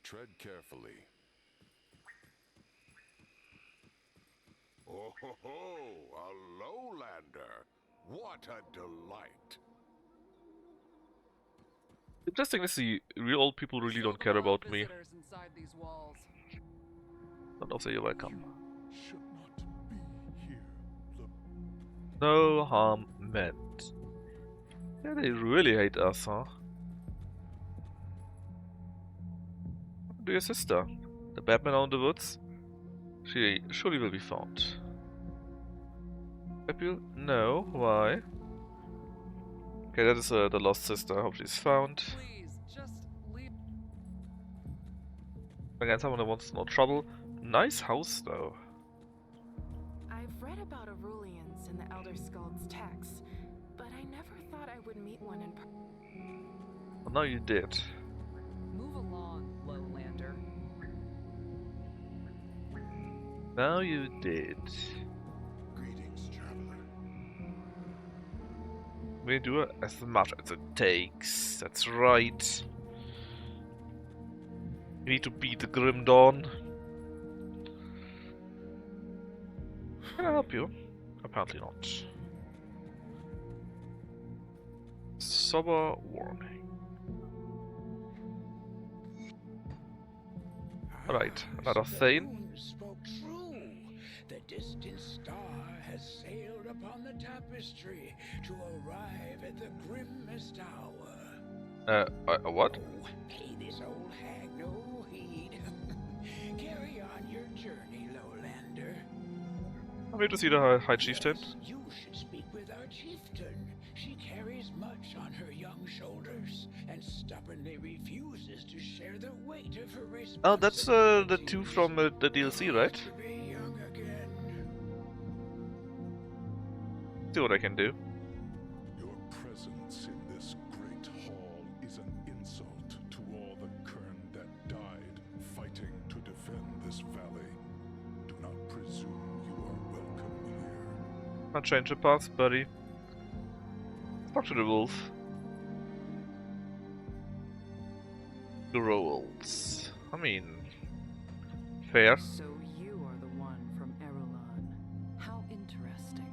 Tread carefully. Oh ho ho! A lowlander! What a delight! Interesting to see, real old people really don't care about me. Visitors inside these walls. But also you're welcome. Should not be here, No harm meant. Yeah, they really hate us, huh? What to your sister? The Batman out in the woods? She surely will be found. Happy? No, why? Okay, that is the lost sister. I hope she's found. Please, just leave. Again, someone that wants no trouble. Nice house, though. I've read about Arulians in the Elder Scrolls texts, but I never thought I would meet one in person. Well, now you did. Move along, lowlander. Now you did. Greetings, traveler. We do as much as it takes. That's right. We need to beat the Grim Dawn. Can I help you? Apparently not. Sober warning. Alright, another So the Thane. moon spoke true. The distant star has sailed upon the tapestry to arrive at the grimmest hour. What? Oh, pay this old hag no heed. Carry on your journey, Lowlander. I'm here to see the High Chieftain. Yes, you should speak with our chieftain. She carries much on her young shoulders and stubbornly refuses to share the weight of her responsibilities. Oh, that's the two from the DLC, right? To be young again. See what I can do. Your presence in this great hall is an insult to all the Kern that died fighting to defend this valley. Do not presume you are welcome here. Can't change the path, buddy. Talk to the wolf. The rolls. I mean, fair. So you are the one from Erulon. How interesting.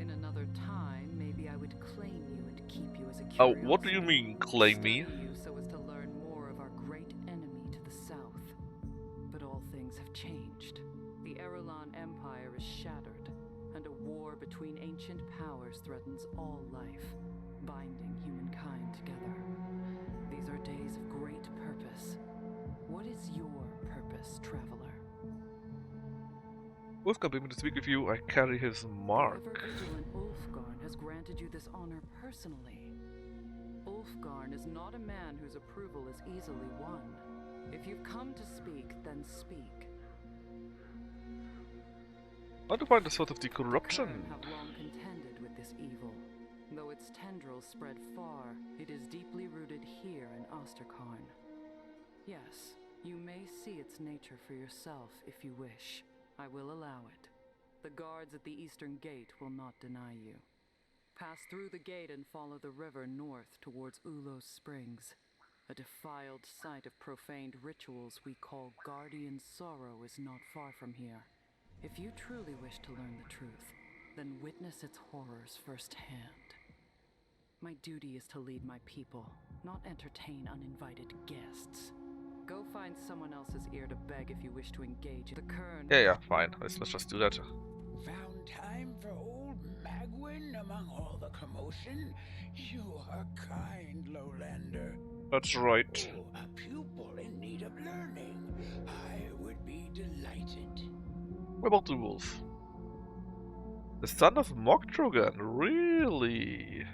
In another time, maybe I would claim you and keep you as a Oh, curiosity. what do you mean, claim me? Study you so as to learn more of our great enemy to the south. But all things have changed. The Erulon Empire is shattered, and a war between ancient powers threatens all life, binding humankind together. These are days of great purpose. What is your purpose, traveler? Wolfgar bid me to speak with you. I carry his mark. The ever-vigilant Ulfgarn has granted you this honor personally. Ulfgarn is not a man whose approval is easily won. If you've come to speak, then speak. I want to find the sort of the corruption. The Kern have long contended with this evil. Though its tendrils spread far, it is deeply rooted here in Asterkarn. Yes, you may see its nature for yourself if you wish. I will allow it. The guards at the eastern gate will not deny you. Pass through the gate and follow the river north towards Ulos Springs. A defiled site of profaned rituals we call Guardian Sorrow is not far from here. If you truly wish to learn the truth, then witness its horrors firsthand. My duty is to lead my people, not entertain uninvited guests. Go find someone else's ear to beg if you wish to engage the Kern. Yeah, fine. Let's just do that. Found time for old Magwin among all the commotion? You are kind, Lowlander. That's right. Oh, a pupil in need of learning. I would be delighted. What about the wolf? The son of Moktrogan, really?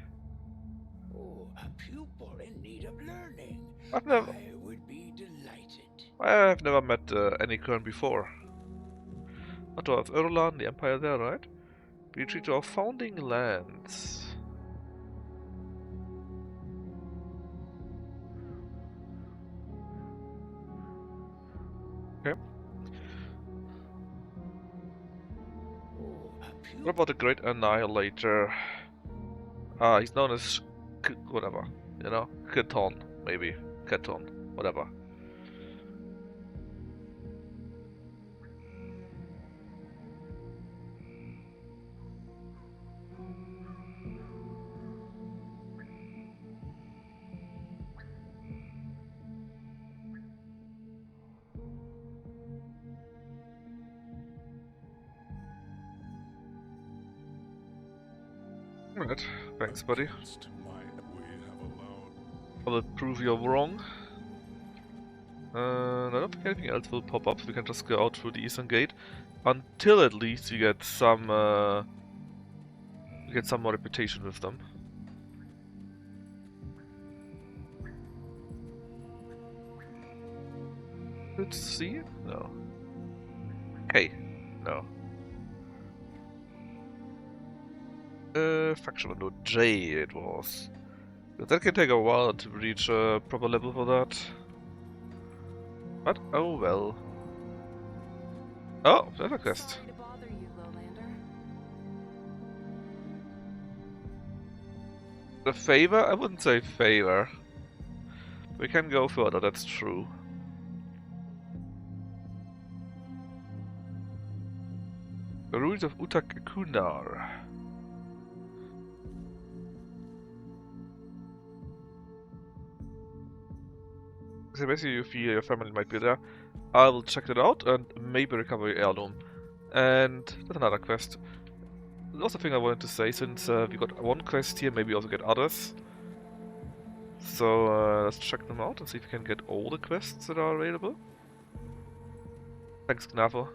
Oh, a pupil in need of learning. I've never, I would be delighted. I've never met any Kern before. But to have Erlan, the empire there, right? We retreat to our founding lands. Okay. Oh, a pupil. What about the Great Annihilator? He's known as whatever, you know? Keton, maybe. Keton, whatever. Alright, thanks buddy. Against my we have allowed I will prove you're wrong. I don't think anything else will pop up, so we can just go out through the eastern gate. Until at least we get some more reputation with them. Let's see. No. K. No. Faction window J it was. But that can take a while to reach a proper level for that. But oh well. Oh, there's a quest. Sorry to bother you, Lowlander. A favor? I wouldn't say favor. We can go further, that's true. The ruin ruins of Utak-Kunar. So basically you feel your family might be there. I will check it out and maybe recover your heirloom. And that's another quest. There's also a thing I wanted to say, since we got one quest here, maybe also get others. So let's check them out and see if we can get all the quests that are available. Thanks, Knafer.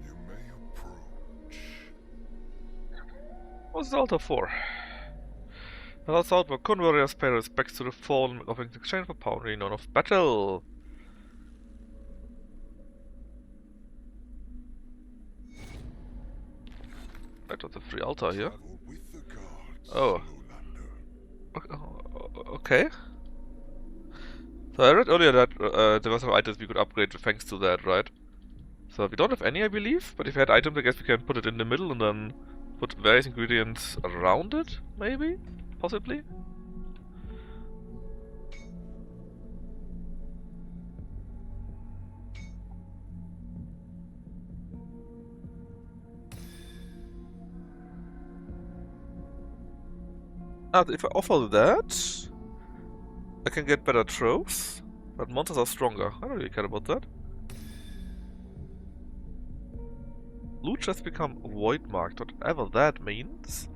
You may approach. What's the altar for? The last out where conwarriors pay respects to the fallen, offering in exchange for power renown of battle. That was a free altar here. Travel with the gods, Oh. Lowlander. Okay. So I read earlier that there were some items we could upgrade thanks to that, right? So we don't have any, I believe, but if we had items, I guess we can put it in the middle and then put various ingredients around it, maybe? Possibly? Ah, if I offer that, I can get better tropes, but monsters are stronger. I don't really care about that. Loot just become void marked, whatever that means.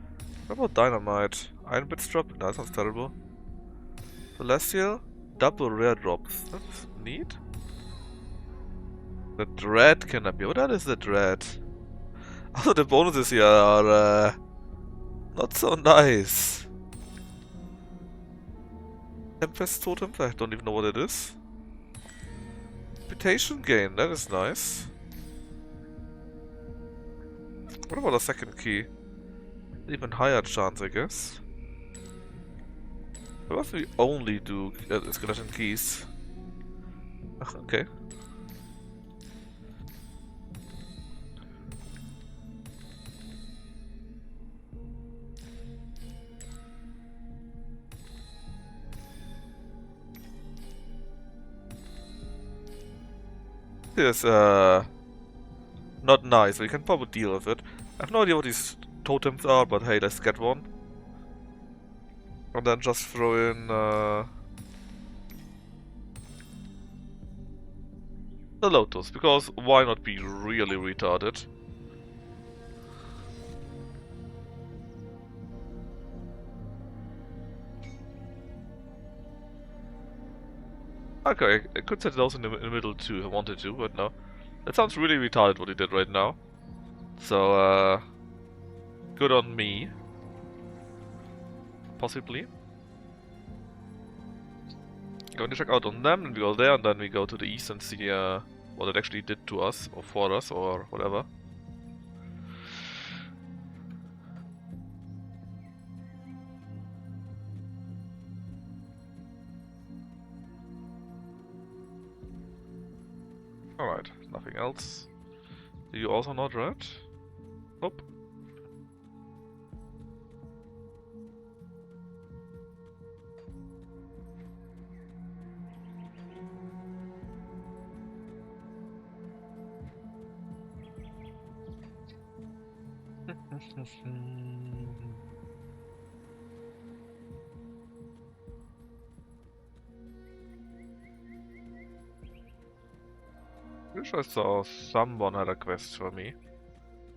What about dynamite? Iron bits drop? No, that sounds terrible. Celestial? Double rare drops. That's neat. The dread can appear. What the hell is the dread? Also, the bonuses here are not so nice. Tempest Totem? I don't even know what it is. Reputation gain, that is nice. What about a second key? Even higher chance, I guess. What if we only do skeleton keys? Okay. This not nice, we can probably deal with it. I have no idea what these totems are, but hey, let's get one. And then just throw in the Lotus, because why not be really retarded? Okay, I could set those in the middle too if I wanted to, but no. That sounds really retarded what he did right now. So, good on me. Possibly. Going to check out on them, and we go there, and then we go to the east and see what it actually did to us, or for us, or whatever. Alright, nothing else. Do you also not red? Nope. Pretty sure I saw someone had a quest for me.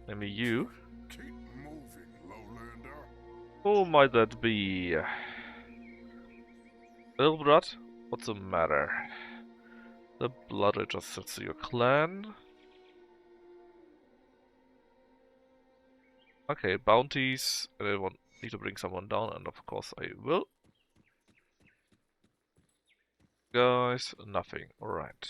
Maybe you. Keep moving, Lowlander. Who might that be? Little blood? What's the matter? The blood adjusted to your clan. Okay, bounties. And I need to bring someone down, and of course I will. Guys, nothing. Alright.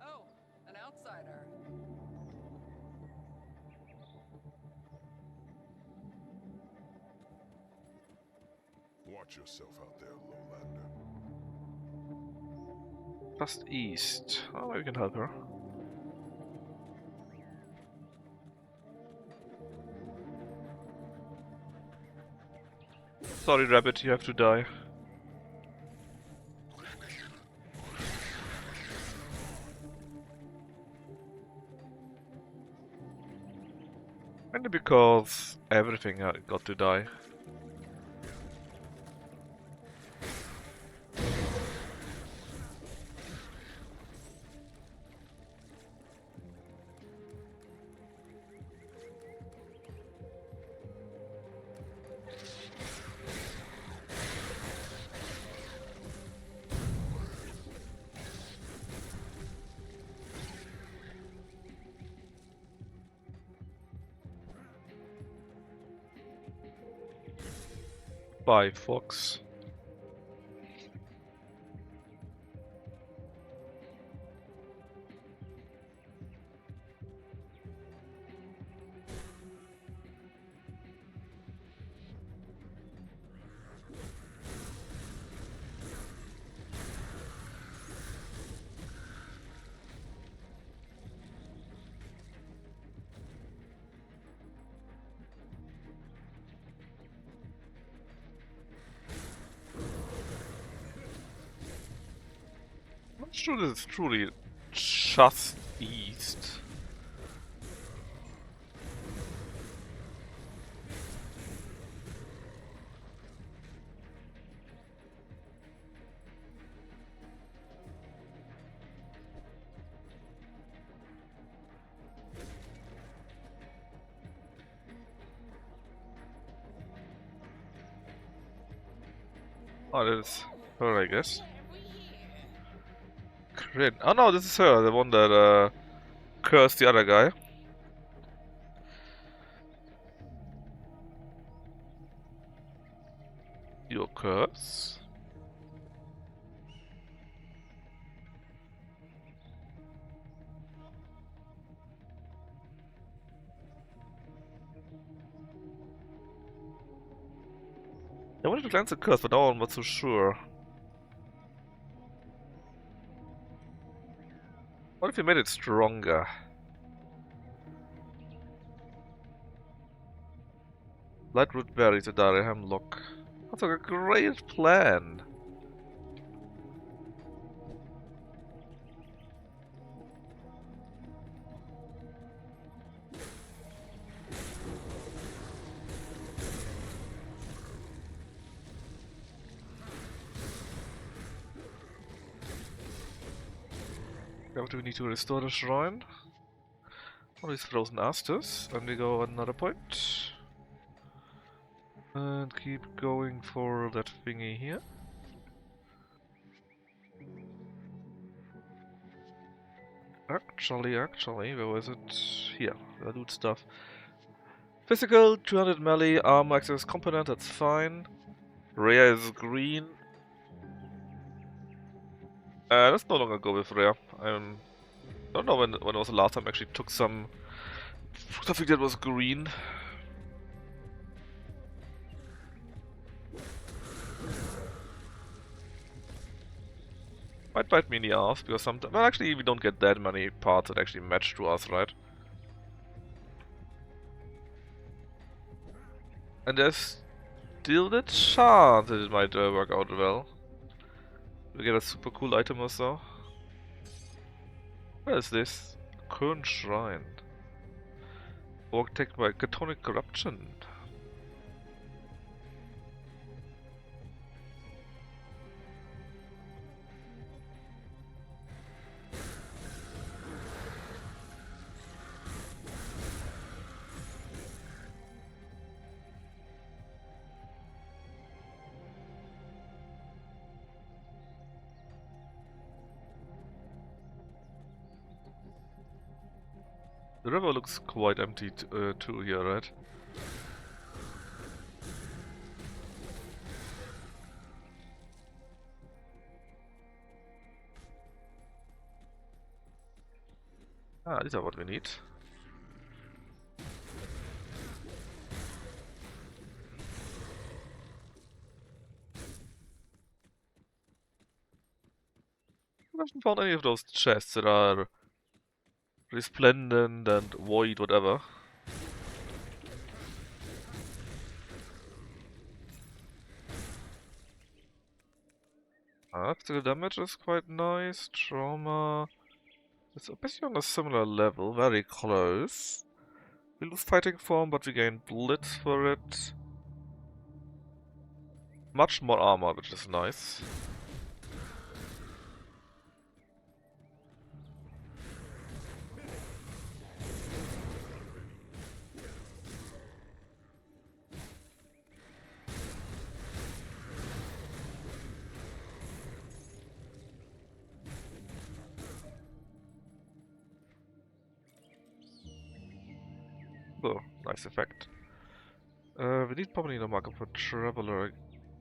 Oh, an outsider. Watch yourself out there, Lowlander. Just east. Oh, maybe we can help her. Sorry, rabbit, you have to die. Mainly because everything got to die. Bye, Fox. I'm not sure this is truly just east. Oh, that is her, I guess. Crin. Oh no, this is her, the one that cursed the other guy. Your curse? I wanted to glance the curse, but no one was so sure. What if we made it stronger? Lightroot berries, a dire hemlock. That's like a great plan. Now do we need to restore the shrine? All these frozen asters, and we go another point. And keep going for that thingy here. Actually, where was it? Here, the loot stuff. Physical, 200 melee, armor access component, that's fine. Rare is green. Let's no longer go with rare. I don't know when was the last time I actually took something that was green. Might bite me in the ass because sometimes, well, actually we don't get that many parts that actually match to us, right? And there's still the chance that it might work out well. We get a super cool item or so. What is this? Current shrine. Overtaken by Catonic corruption. The river looks quite empty too here, right? Ah, these are what we need. I haven't found any of those chests that are resplendent and void, whatever. Physical damage is quite nice. Trauma. It's basically on a similar level, very close. We lose fighting form, but we gain blitz for it. Much more armor, which is nice. Oh, nice effect. We need probably a marker for Traveler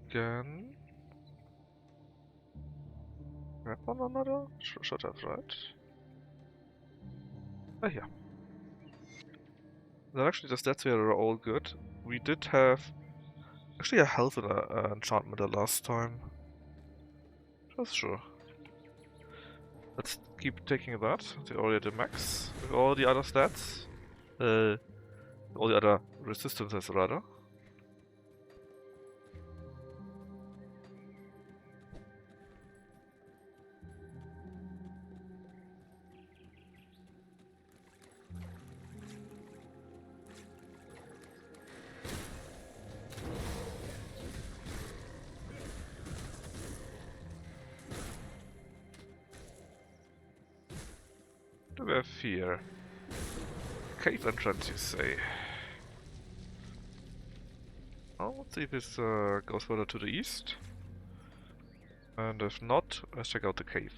again. Grab one another? Should have, right? Oh, yeah. Then actually the stats here are all good. We did have actually a health enchantment the last time. That's sure. Let's keep taking that. They already max with all the other stats. All the other resistances rather. Do we have here? Cave entrance, you say? Oh, let's see if this goes further to the east. And if not, let's check out the cave.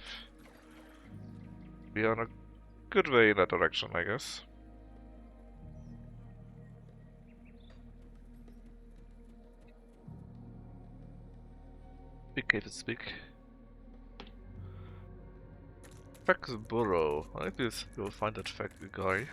We are on a good way in that direction, I guess. Big cave is big. Fangs burrow. I think we'll find that Fang guy.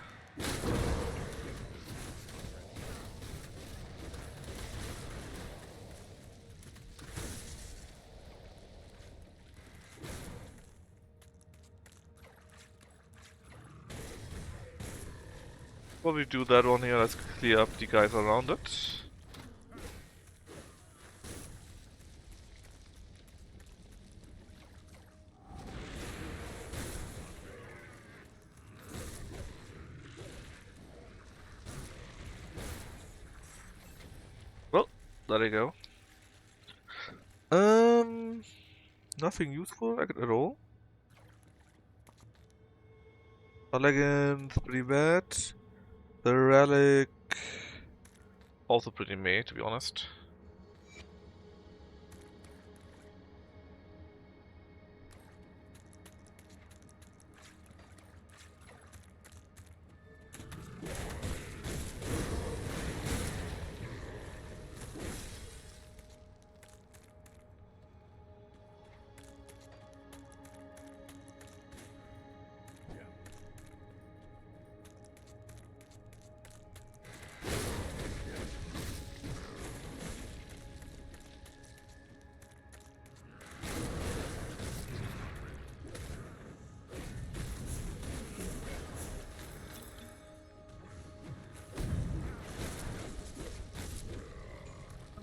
While we do that one here, let's clear up the guys around it. Well, there you go. Nothing useful at all. Elegance, pretty bad. The relic, also pretty meh, to be honest.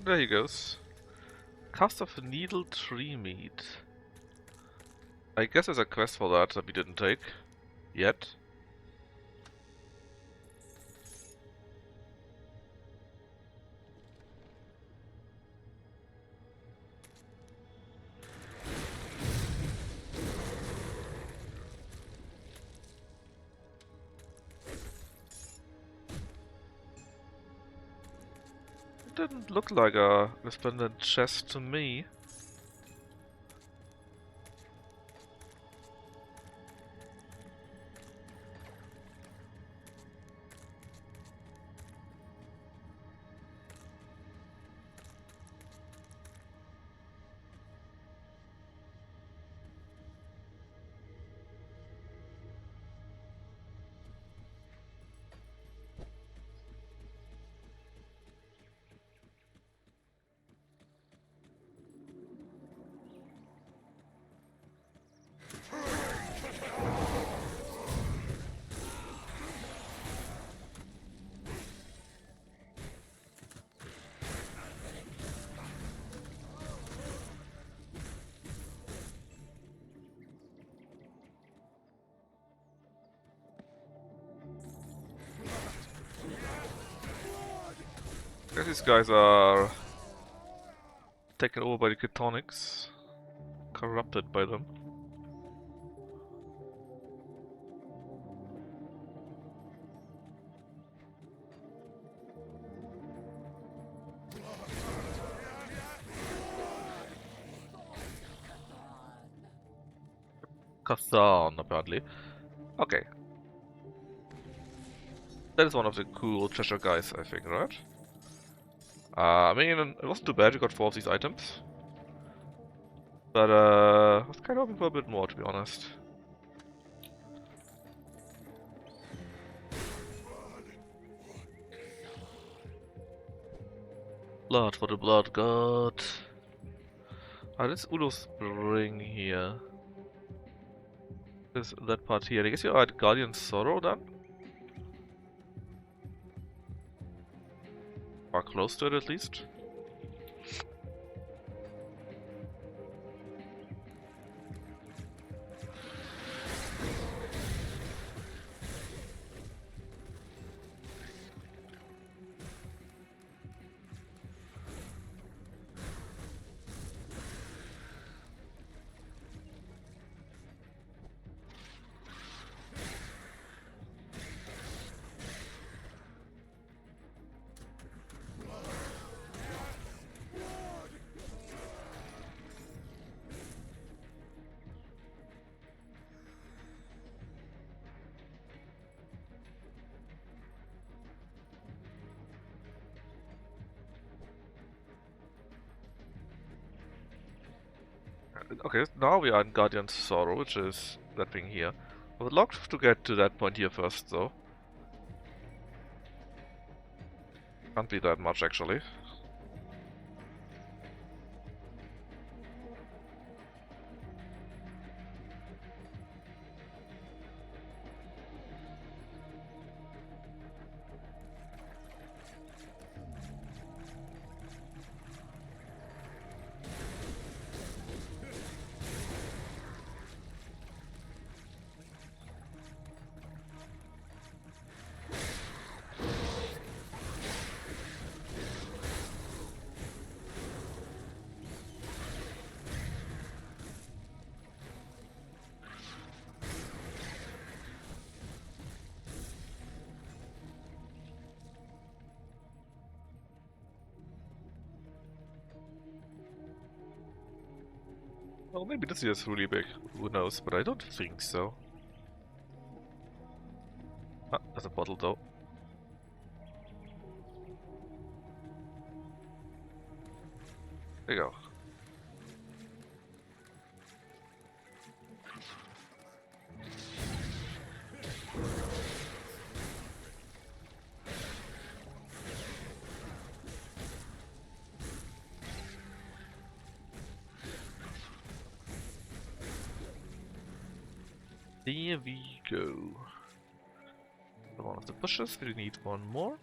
There he goes. Cast of Needle Tree Meat. I guess there's a quest for that we didn't take yet. It didn't look like a resplendent chest to me. guess these guys are taken over by the Ketonics, corrupted by them. Kazan, apparently. Okay. That is one of the cool treasure guys, I think, right? I mean, it wasn't too bad, we got 4 of these items. But, I was kind of hoping for a bit more, to be honest. Blood for the blood god. Ah, this Udo Spring here. Is that part here. I guess you're at Guardian Sorrow then? Or close to it at least. Okay, now we are in Guardian Sorrow, which is that thing here. I would love to get to that point here first, though. Can't be that much, actually. Well, maybe this is really big. Who knows? But I don't think so. Ah, there's a bottle though. There you go. There we go. One of the bushes, we need one more.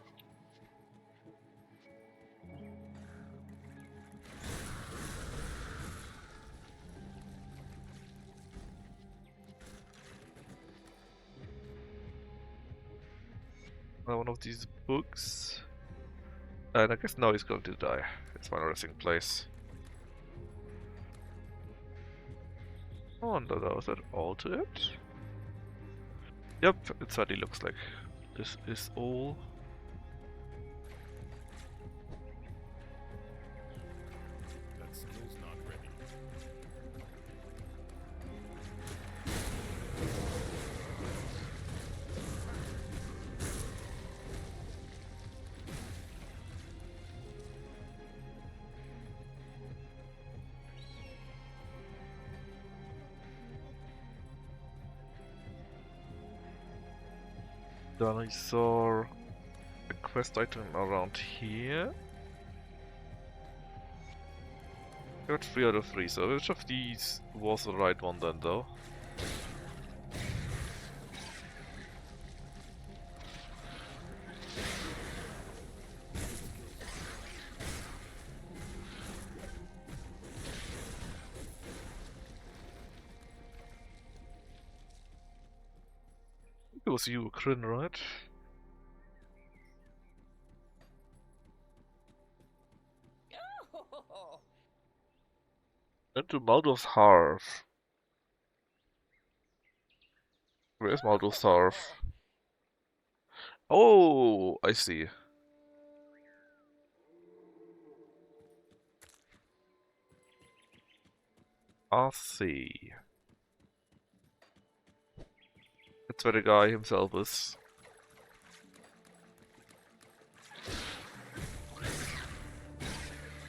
One of these books. And I guess now he's going to die. It's my resting place. I wonder though, is that all to it? Yep, it certainly looks like this is all. That skill's not ready. Then I saw a quest item around here. I got 3 out of 3, so which of these was the right one then though? It was you, Kryn, right? Into Maldor's Hearth. Where is Maldor's Hearth? Oh, I see. I see. That's where the guy himself is.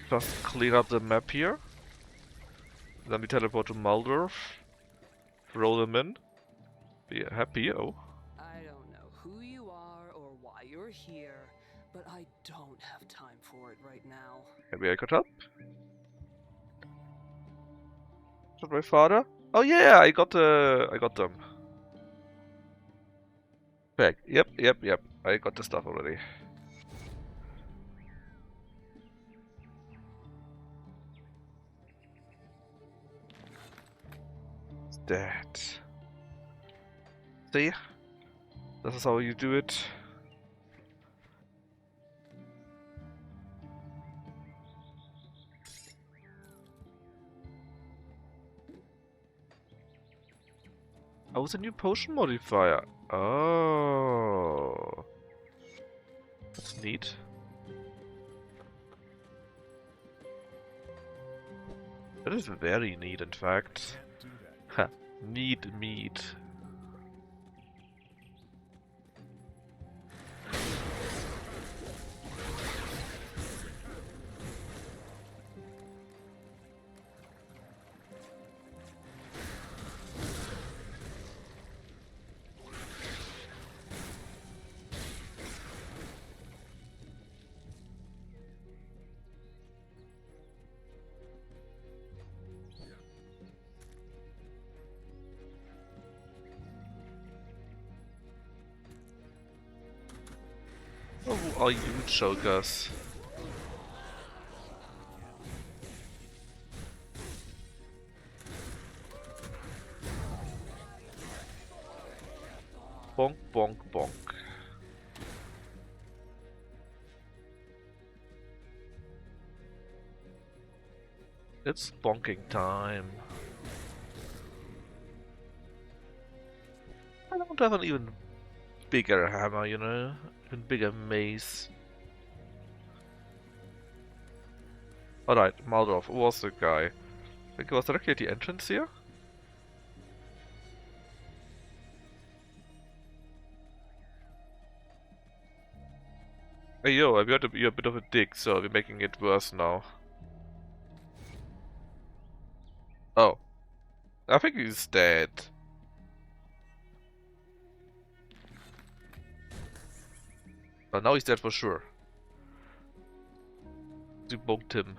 Just clean up the map here. Then we teleport to Maldorf. Throw them in. Be happy, oh. I don't know who you are or why you're here, but I don't have time for it right now. Maybe I could help? Is that my father? Oh yeah, I got them. Back. Yep. I got the stuff already. It's dead. See? This is how you do it. Oh, it's a new potion modifier. Oh. That's neat. That is very neat, in fact. Can't do that. Ha. Need meat. Oh, who are you, chokers? Bonk, bonk, bonk. It's bonking time. I don't have an even bigger hammer, you know? Even bigger mace. Alright, Maldorf, who was the guy? I think it was directly at the entrance here? Hey yo, I've got to be a bit of a dick, so we're making it worse now. Oh. I think he's dead. Oh, now he's dead for sure. You bonked him.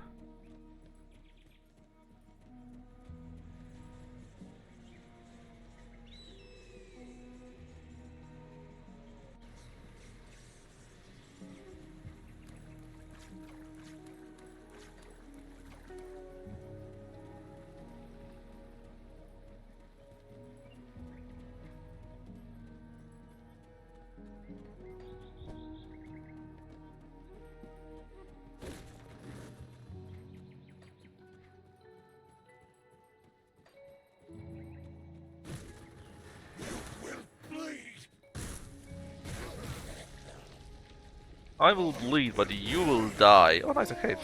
I will bleed, but you will die. Oh, nice, a cave.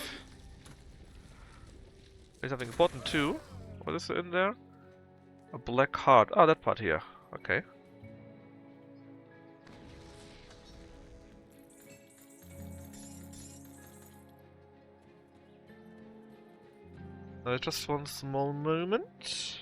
There's something important too. What is in there? A black heart. Ah, that part here. Okay. Just one small moment.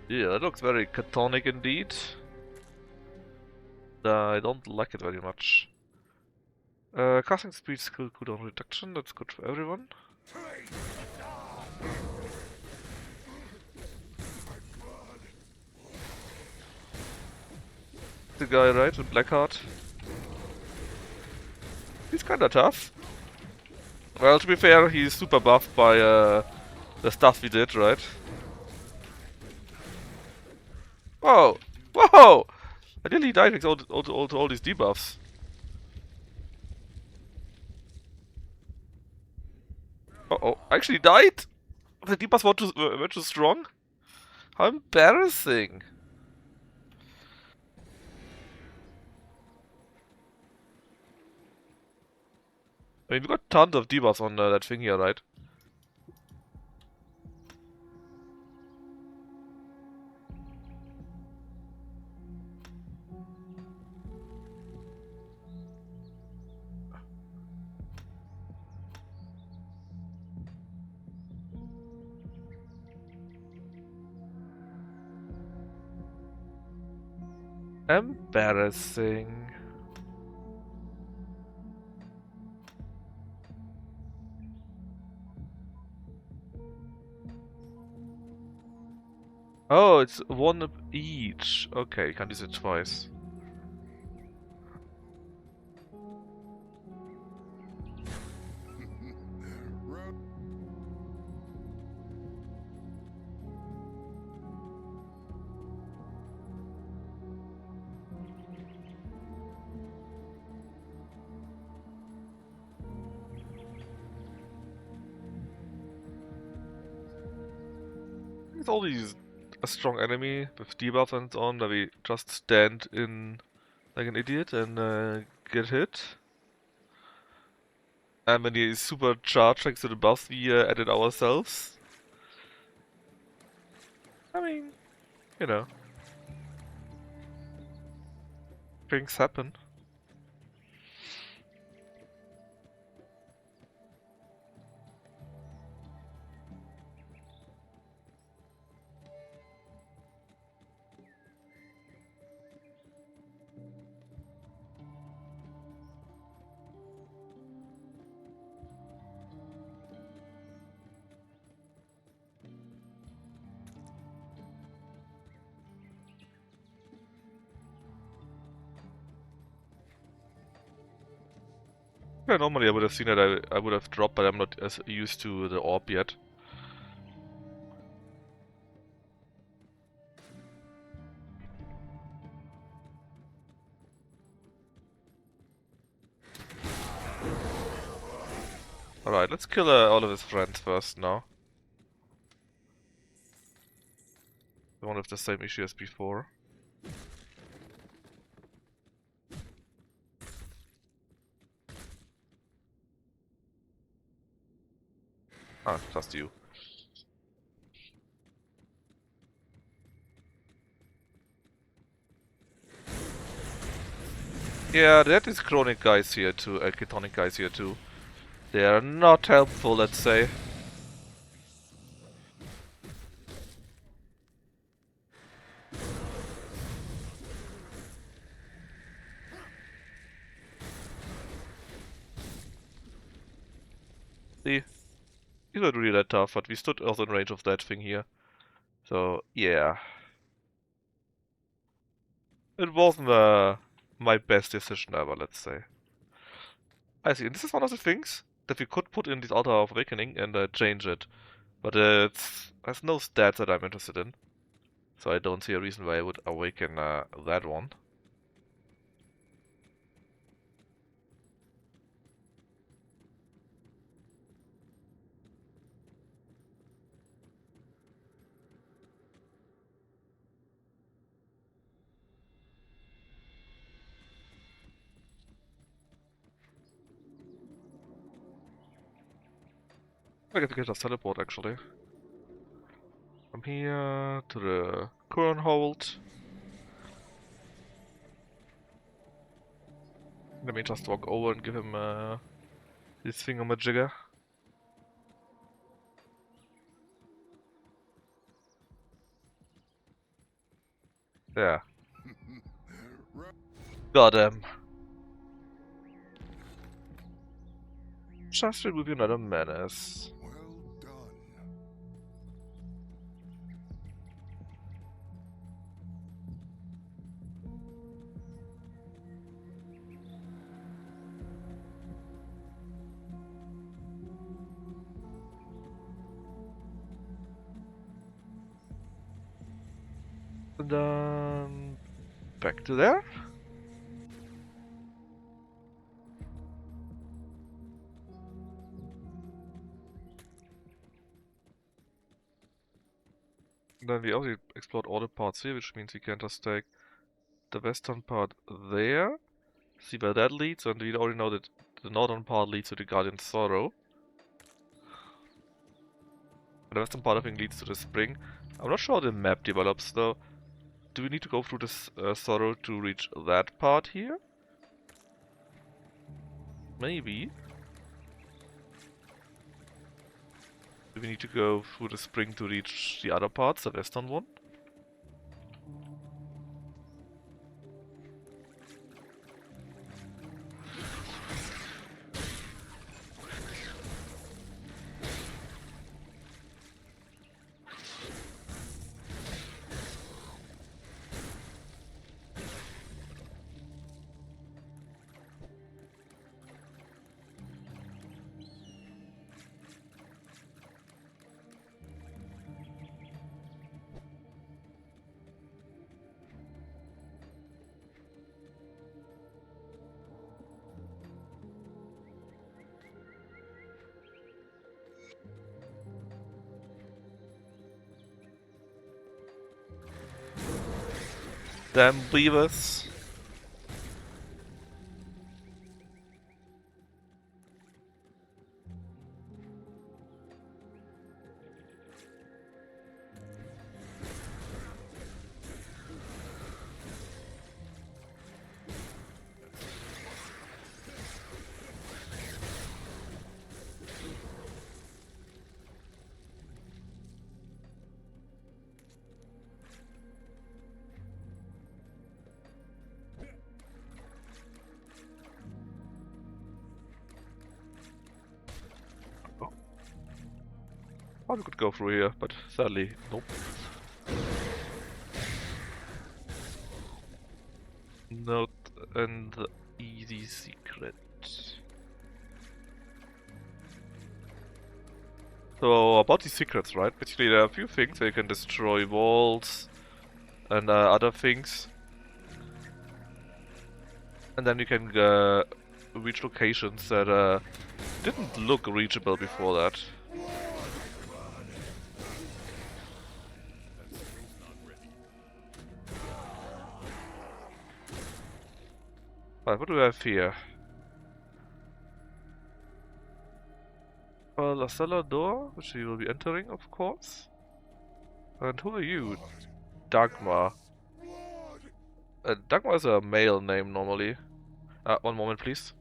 Yeah, that looks very catonic indeed. I don't like it very much. Casting speed skill cooldown reduction, that's good for everyone. the guy, right? The Blackheart. He's kinda tough. Well, to be fair, he's super buffed by the stuff we did, right? Whoa! Whoa! I nearly died thanks to all these debuffs. Uh-oh, I actually died? The debuffs were too strong? How embarrassing! I mean, we got tons of debuffs on that thing here, right? Embarrassing. Oh, it's one each. Okay, you can't use it twice. It's always a strong enemy with debuffs and so on that we just stand in like an idiot and get hit. And when he is super charged thanks to the buffs we added ourselves. I mean, you know. Things happen. Yeah, normally I would have seen that I would have dropped, but I'm not as used to the orb yet. Alright, let's kill all of his friends first now. The one with the same issue as before. Ah, just you. Yeah, that is chronic guys here too, ketonic guys here too. They are not helpful, let's say. See? He's not really that tough, but we stood also in range of that thing here. So, yeah. It wasn't my best decision ever, let's say. I see, and this is one of the things that we could put in this Altar of Awakening and change it. But has no stats that I'm interested in. So I don't see a reason why I would awaken that one. I guess we can just teleport actually. From here to the current hold. Let me just walk over and give him his thingamajigger. Yeah. Got him. Just remove another menace. Well done. Then back to there. Then we also explored all the parts here, which means we can just take the western part there, see where that leads, and we already know that the northern part leads to the Guardian's Sorrow. And the western part I think leads to the spring. I'm not sure how the map develops though. Do we need to go through this Sorrow to reach that part here? Maybe. Do we need to go through the spring to reach the other parts, the western one? Damn beavers. Oh, we could go through here, but sadly, nope. Not an easy secret. So, about these secrets, right? Basically, there are a few things where you can destroy walls and other things. And then you can reach locations that didn't look reachable before that. Alright, what do we have here? A cellar door, which we will be entering, of course. And who are you? Dagmar. Dagmar is a male name normally. One moment, please.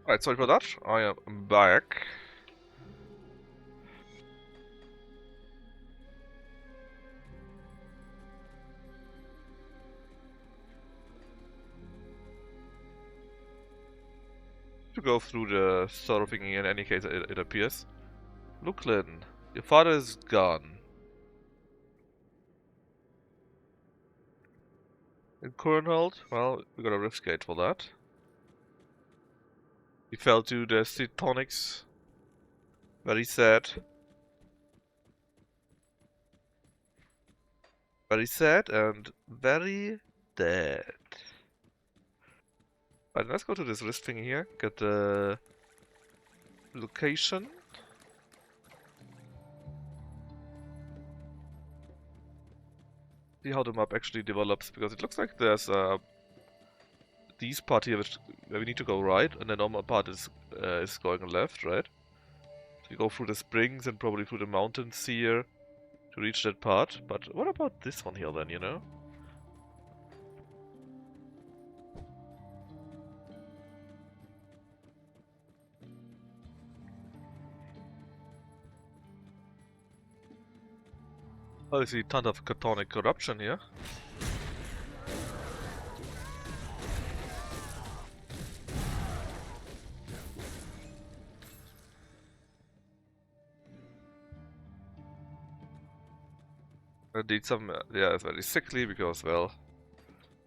Alright, sorry for that. I am back. To go through the sort of thingy in any case, it appears. Luklin, your father is gone. In Kurnhold, well, we got a Riftgate for that. He fell to the Cetonics. Very sad. Very sad and very dead. Right, let's go to this wrist thing here, get the location. See how the map actually develops, because it looks like there's this part here where we need to go right, and the normal part is going left, right? So we go through the springs and probably through the mountains here to reach that part. But what about this one here then, you know? Oh, I see tons of chthonic corruption here. Indeed, some yeah, it's very sickly because, well,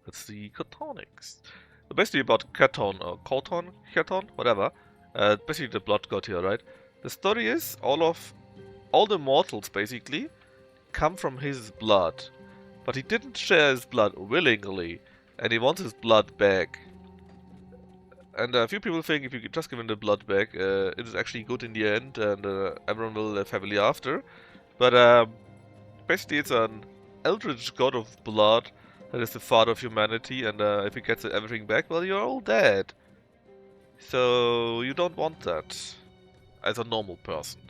it's the chthonics. So basically about Katon or Katon, whatever. Basically the blood god here, right? The story is all the mortals basically come from his blood, but he didn't share his blood willingly, and he wants his blood back. And a few people think if you just give him the blood back, it is actually good in the end, and everyone will live happily after. But basically, it's an eldritch god of blood that is the father of humanity, and if he gets everything back, well, you're all dead. So you don't want that as a normal person.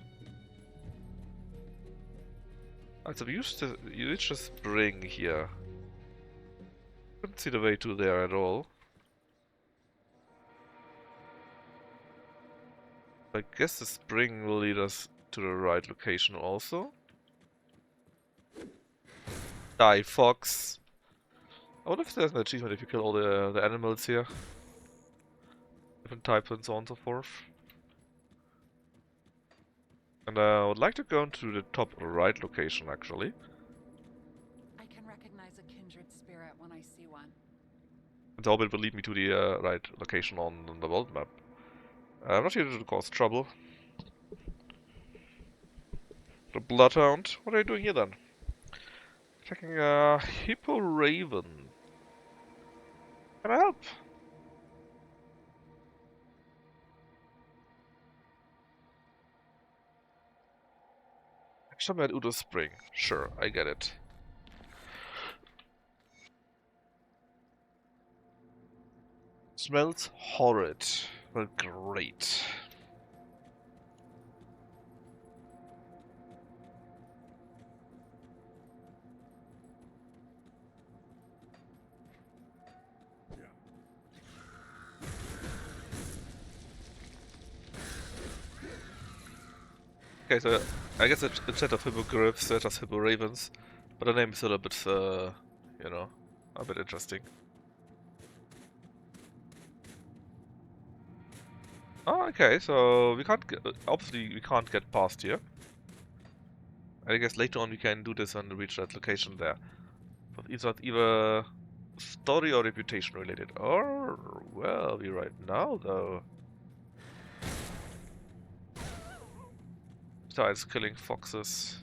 Alright, so you reach the spring here. Couldn't see the way to there at all. I guess the spring will lead us to the right location also. Die, fox. I wonder if there's an achievement if you kill all the animals here. Different types and so on and so forth. And I would like to go into the top right location actually. I can recognize a kindred spirit when I see one. And I hope it will lead me to the right location on the world map. I'm not here to cause trouble. The Bloodhound. What are you doing here then? Checking a Hippo Raven. Can I help? Somewhere at Udo Spring. Sure, I get it. Smells horrid. Well, great. Okay, so I guess instead of hippogriffs, they're just hippo ravens, but the name is a little bit, you know, a bit interesting. Oh, okay, so we can't get, obviously we can't get past here. I guess later on we can do this and reach that location there. But is that either story or reputation related? Or, well, we right now though. Besides killing foxes.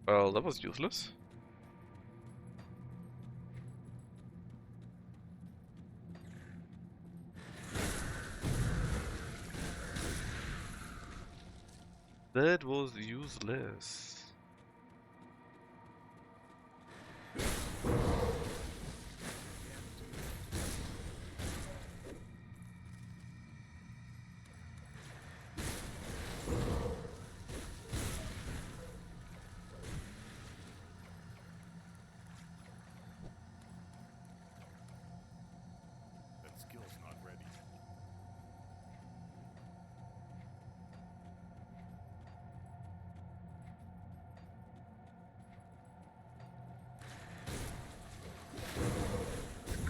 Well, that was useless. That was useless. That skill's not ready.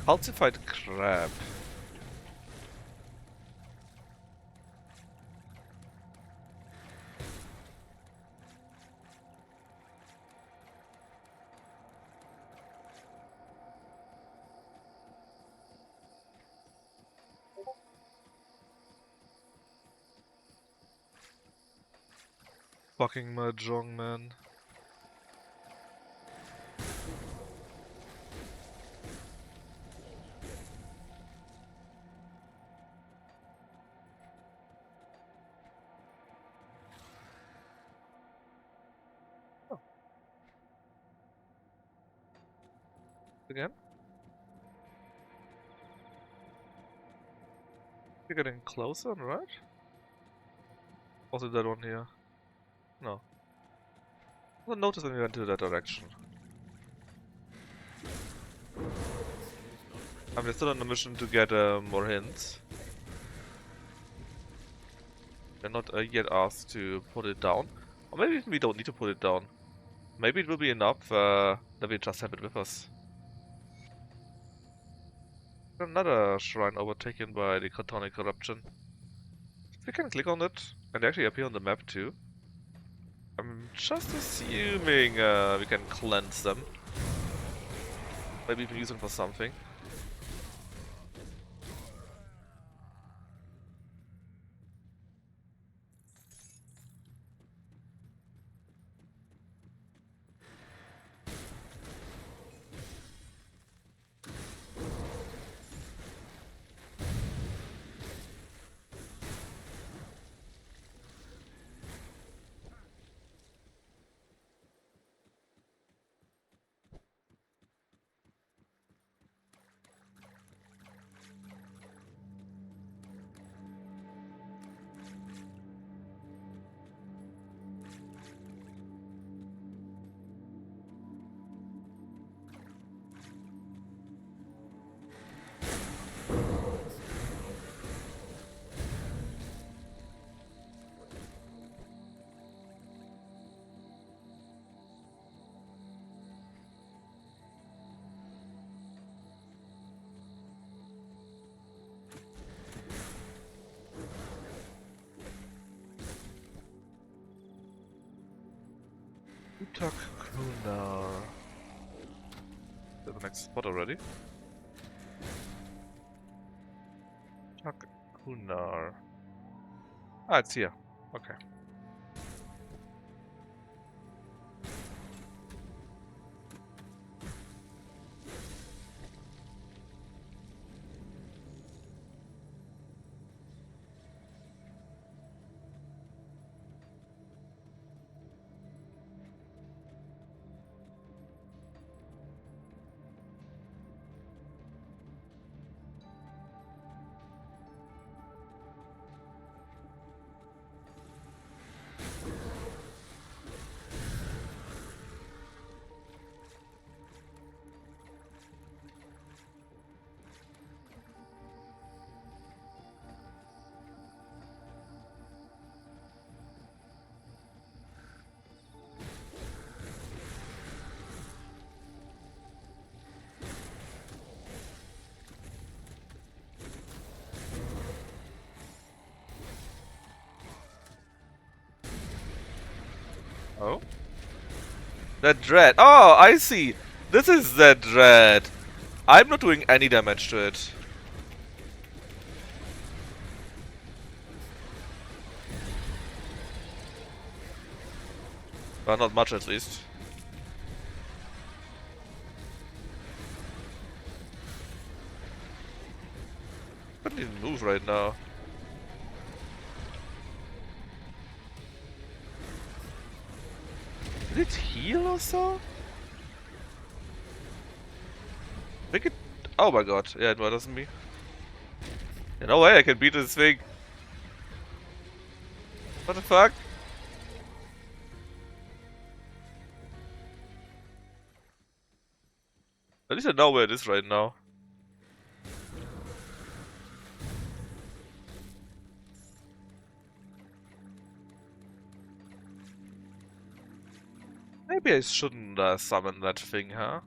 Calcified crab. Fucking mahjong, man. again. You're getting closer, right? Also that one here. No. I didn't notice when we went to that direction. And we're still on a mission to get more hints. We're not yet asked to put it down. Or maybe we don't need to put it down. Maybe it will be enough that we just have it with us. Another shrine overtaken by the Cotonic Corruption. We can click on it and they actually appear on the map too. I'm just assuming we can cleanse them. Maybe even use them for something. Asterkarn. The next spot already. Asterkarn. Ah, it's here. Okay. Oh? That dread. Oh, I see. This is that dread. I'm not doing any damage to it. Well, not much at least. I can't even move right now. Did it heal or so? Make it. Oh my god. Yeah, it murders me. Yeah, no way I can beat this thing. What the fuck? At least I know where it is right now. Maybe I shouldn't summon that thing, huh?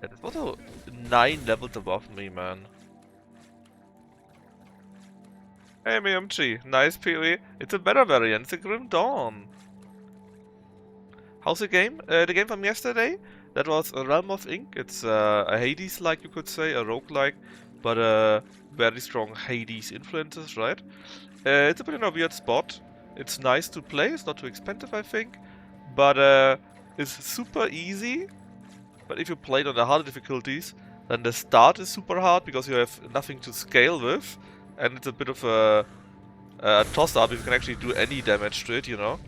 Yeah, it was also 9 levels above me, man. Hey MMG, nice PoE. It's a better variant, it's a Grim Dawn. How's the game? The game from yesterday? That was a Realm of Ink. It's a Hades-like, you could say, a roguelike, but very strong Hades influences, right? It's a bit in a weird spot. It's nice to play, it's not too expensive, I think, but it's super easy. But if you play it on the harder difficulties, then the start is super hard because you have nothing to scale with, and it's a bit of a toss up if you can actually do any damage to it, you know.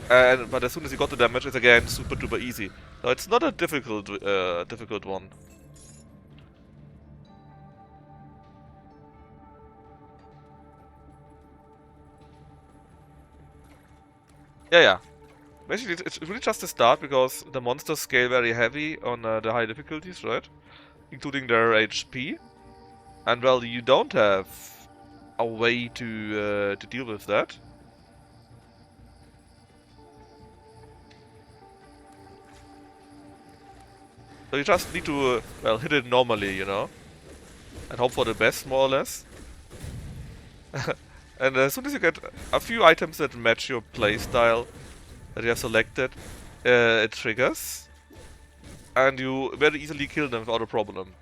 But as soon as you got the damage, it's again super duper easy. So it's not a difficult one. Yeah. Basically, it's really just a start because the monsters scale very heavy on the high difficulties, right? Including their HP. And well, you don't have a way to deal with that. So you just need to, well, hit it normally, you know? And hope for the best, more or less. And as soon as you get a few items that match your playstyle that you have selected, it triggers. And you very easily kill them without a problem.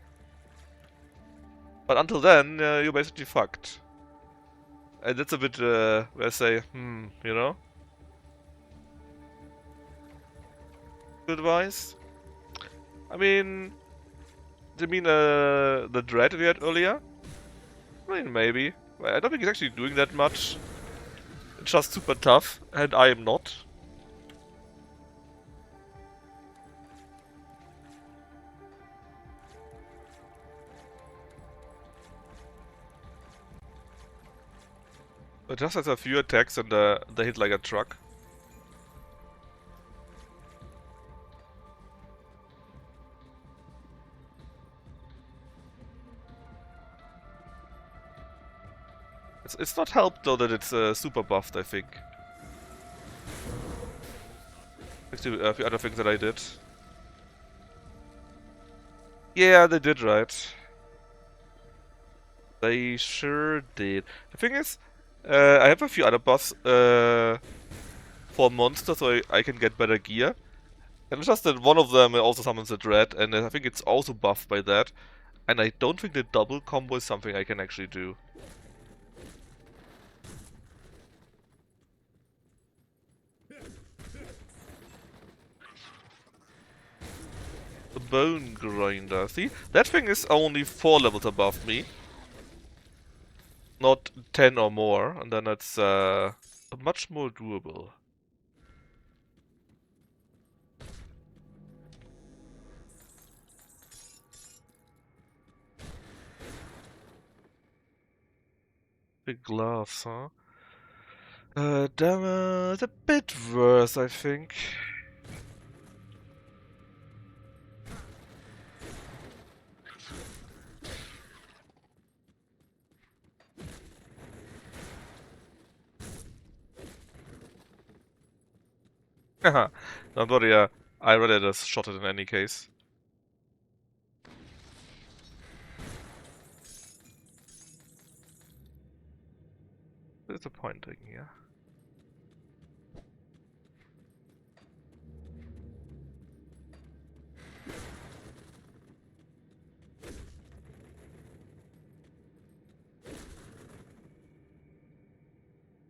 But until then, you're basically fucked. And that's a bit, where I say, you know? Good advice? I mean... Do you mean the dread we had earlier? I mean, maybe. Well, I don't think he's actually doing that much. It's just super tough, and I am not. It just has a few attacks and they hit like a truck. It's not helped though that it's super buffed, I think. Thanks to a few other things that I did. Yeah, they did right. They sure did. The thing is, I have a few other buffs for monsters so I can get better gear. And it's just that one of them also summons a dread, and I think it's also buffed by that. And I don't think the double combo is something I can actually do. The Bone Grinder. See? That thing is only 4 levels above me. Not 10 or more, and then it's much more doable. Big gloves, huh? Damn, a bit worse, I think. Haha, don't worry, I read it as shot it in any case. Disappointing, yeah.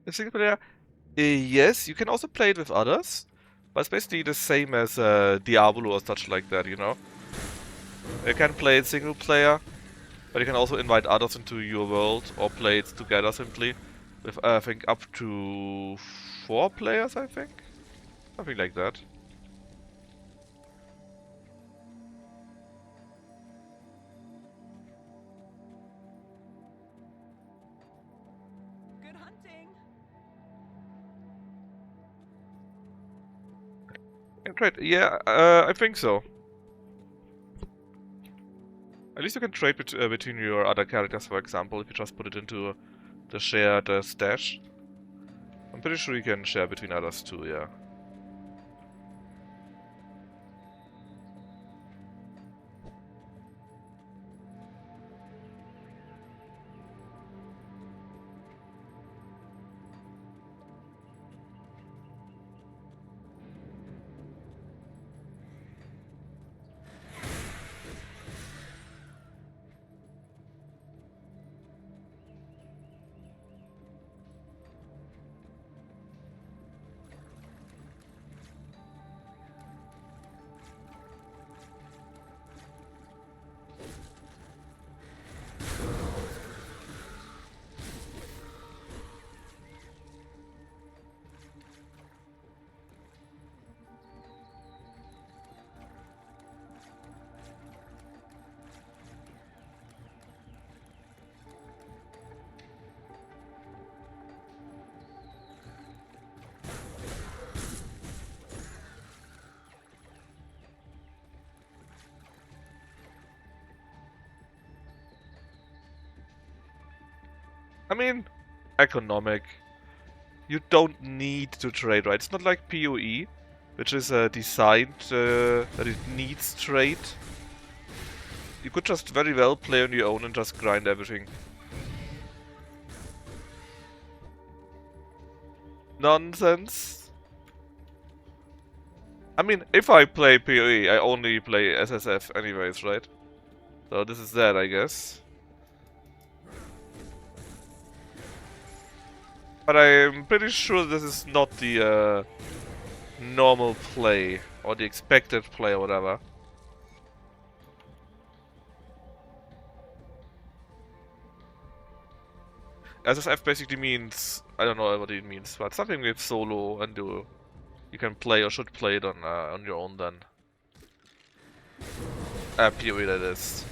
The single player, yes, you can also play it with others, but it's basically the same as Diablo or such like that, you know? You can play it single player, but you can also invite others into your world or play it together simply. With, I think, up to 4 players, I think? Something like that. Good hunting. Trade? Yeah, I think so. At least you can trade between your other characters, for example, if you just put it into the shared stash. I'm pretty sure you can share between others too, yeah. I mean, economic. You don't need to trade, right? It's not like PoE, which is designed that it needs trade. You could just very well play on your own and just grind everything. Nonsense. I mean, if I play PoE, I only play SSF anyways, right? So this is that, I guess. But I'm pretty sure this is not the normal play, or the expected play, or whatever. SSF basically means, I don't know what it means, but something with solo and duo. You can play or should play it on your own then. PoE that is.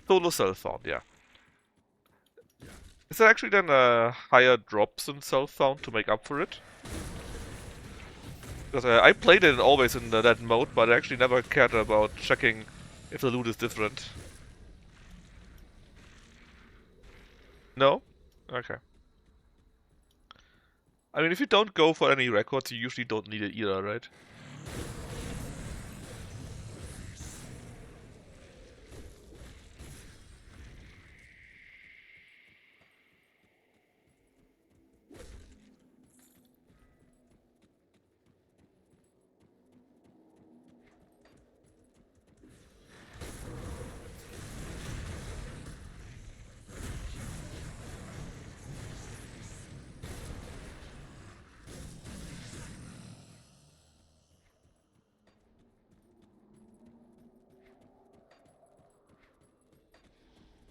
Solo self-found, yeah. Is there actually then higher drops in self-found to make up for it? Because I played it always in that mode, but I actually never cared about checking if the loot is different. No? Okay. I mean, if you don't go for any records, you usually don't need it either, right?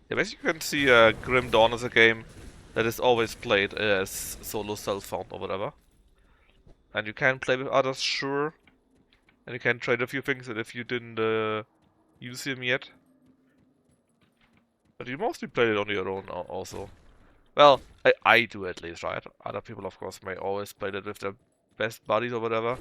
Yeah, basically you can see Grim Dawn is a game that is always played as solo self-found or whatever. And you can play with others, sure. And you can trade a few things if you didn't use him yet. But you mostly play it on your own also. Well, I do at least, right? Other people, of course, may always play that with their best buddies or whatever.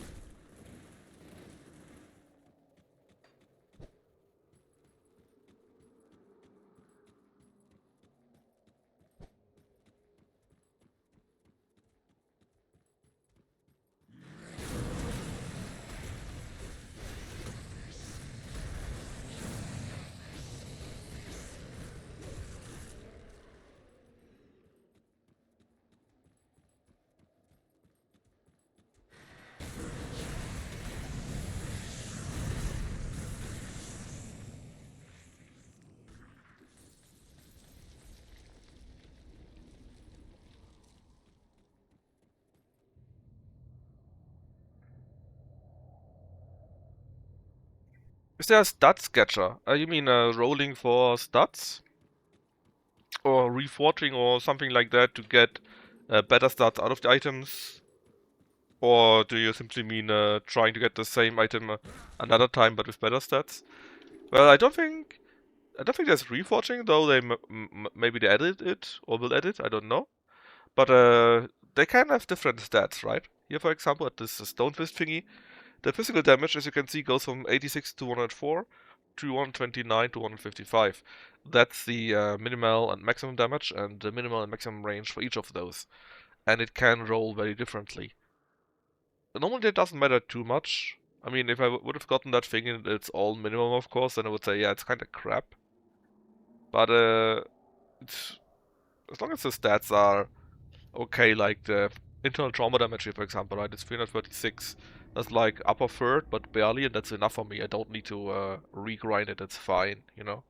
Is there a stats sketcher? You mean rolling for stats? Or reforging or something like that to get better stats out of the items? Or do you simply mean trying to get the same item another time but with better stats? Well, I don't think there's reforging, though they maybe they added it or will add it, I don't know. But they can have different stats, right? Here, for example, at this stone fist thingy, the physical damage, as you can see, goes from 86 to 104 to 129 to 155. That's the minimal and maximum damage and the minimal and maximum range for each of those. And it can roll very differently. Normally that doesn't matter too much. I mean, if I would have gotten that thing and it's all minimum, of course, then I would say, yeah, it's kind of crap. But it's, as long as the stats are okay, like the internal trauma damage here, for example, right? It's 336. That's like upper third, but barely, and that's enough for me. I don't need to regrind it, that's fine, you know?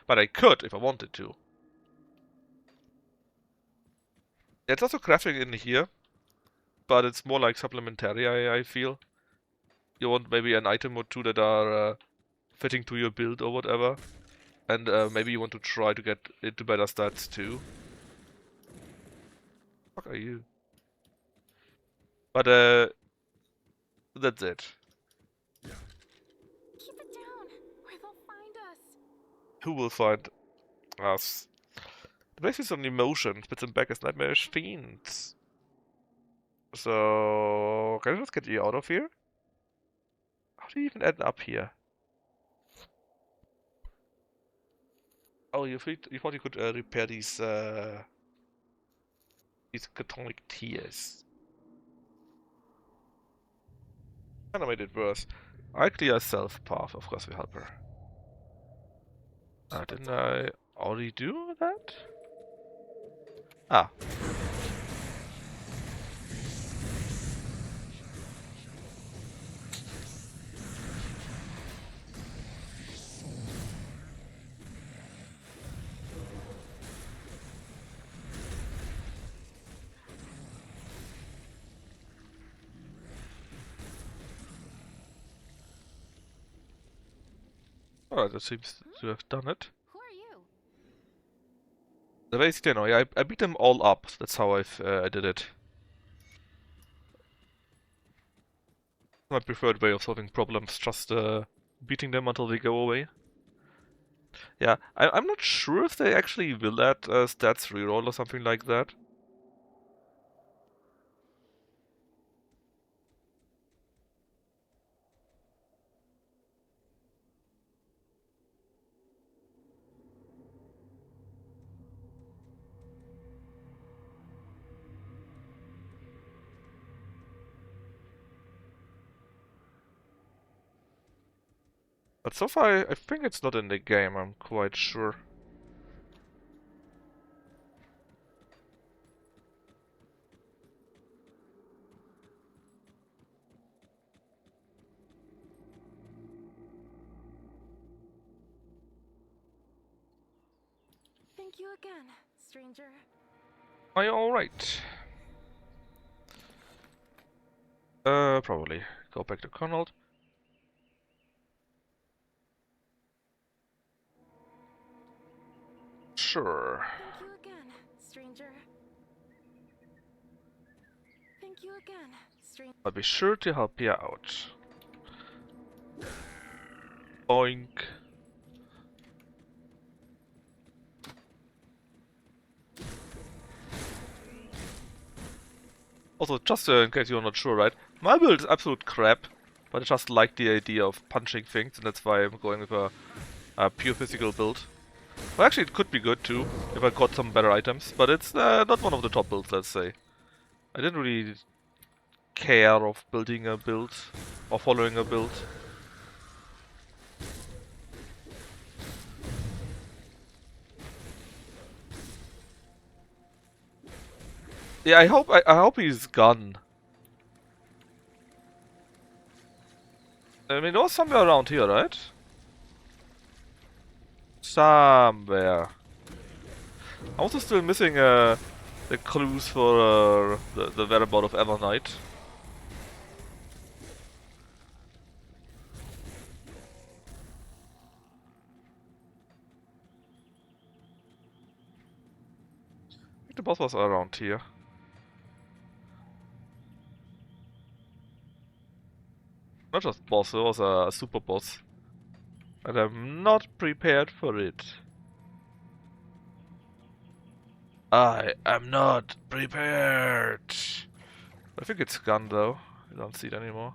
But I could if I wanted to. It's also crafting in here, but it's more like supplementary, I feel. You want maybe an item or two that are fitting to your build or whatever. And maybe you want to try to get into better stats too. Fuck are you? But that's it. Keep it down, or they'll find us. Who will find us? Basis on emotion, spits them back as nightmarish fiends. So can I just get you out of here? How do you even end up here? Oh, you thought you could repair these catonic tears. Kinda made it worse. I clear a self path, of course we help her. Didn't I already do that? Ah. Alright, that seems to have done it. Who are you? Basically, no, yeah, I beat them all up. That's how I did it. My preferred way of solving problems, just beating them until they go away. Yeah, I'm not sure if they actually will add stats reroll or something like that. But so far, I think it's not in the game, I'm quite sure. Thank you again, stranger. Are you alright? Probably. Go back to Colonel. Sure. Thank you again, stranger. Thank you again, stranger. I'll be sure to help you out. Boink. Also, just in case you're not sure, right? My build is absolute crap, but I just like the idea of punching things, and that's why I'm going with a pure physical build. Well, actually, it could be good too, if I got some better items, but it's not one of the top builds, let's say. I didn't really care of building a build, or following a build. Yeah, I hope he's gone. I mean, there was somewhere around here, right? Somewhere. I'm also still missing the clues for the whereabout of Evernight. I think the boss was around here. Not just boss, it was a super boss. And I'm not prepared for it. I am not prepared. I think it's gone though. I don't see it anymore.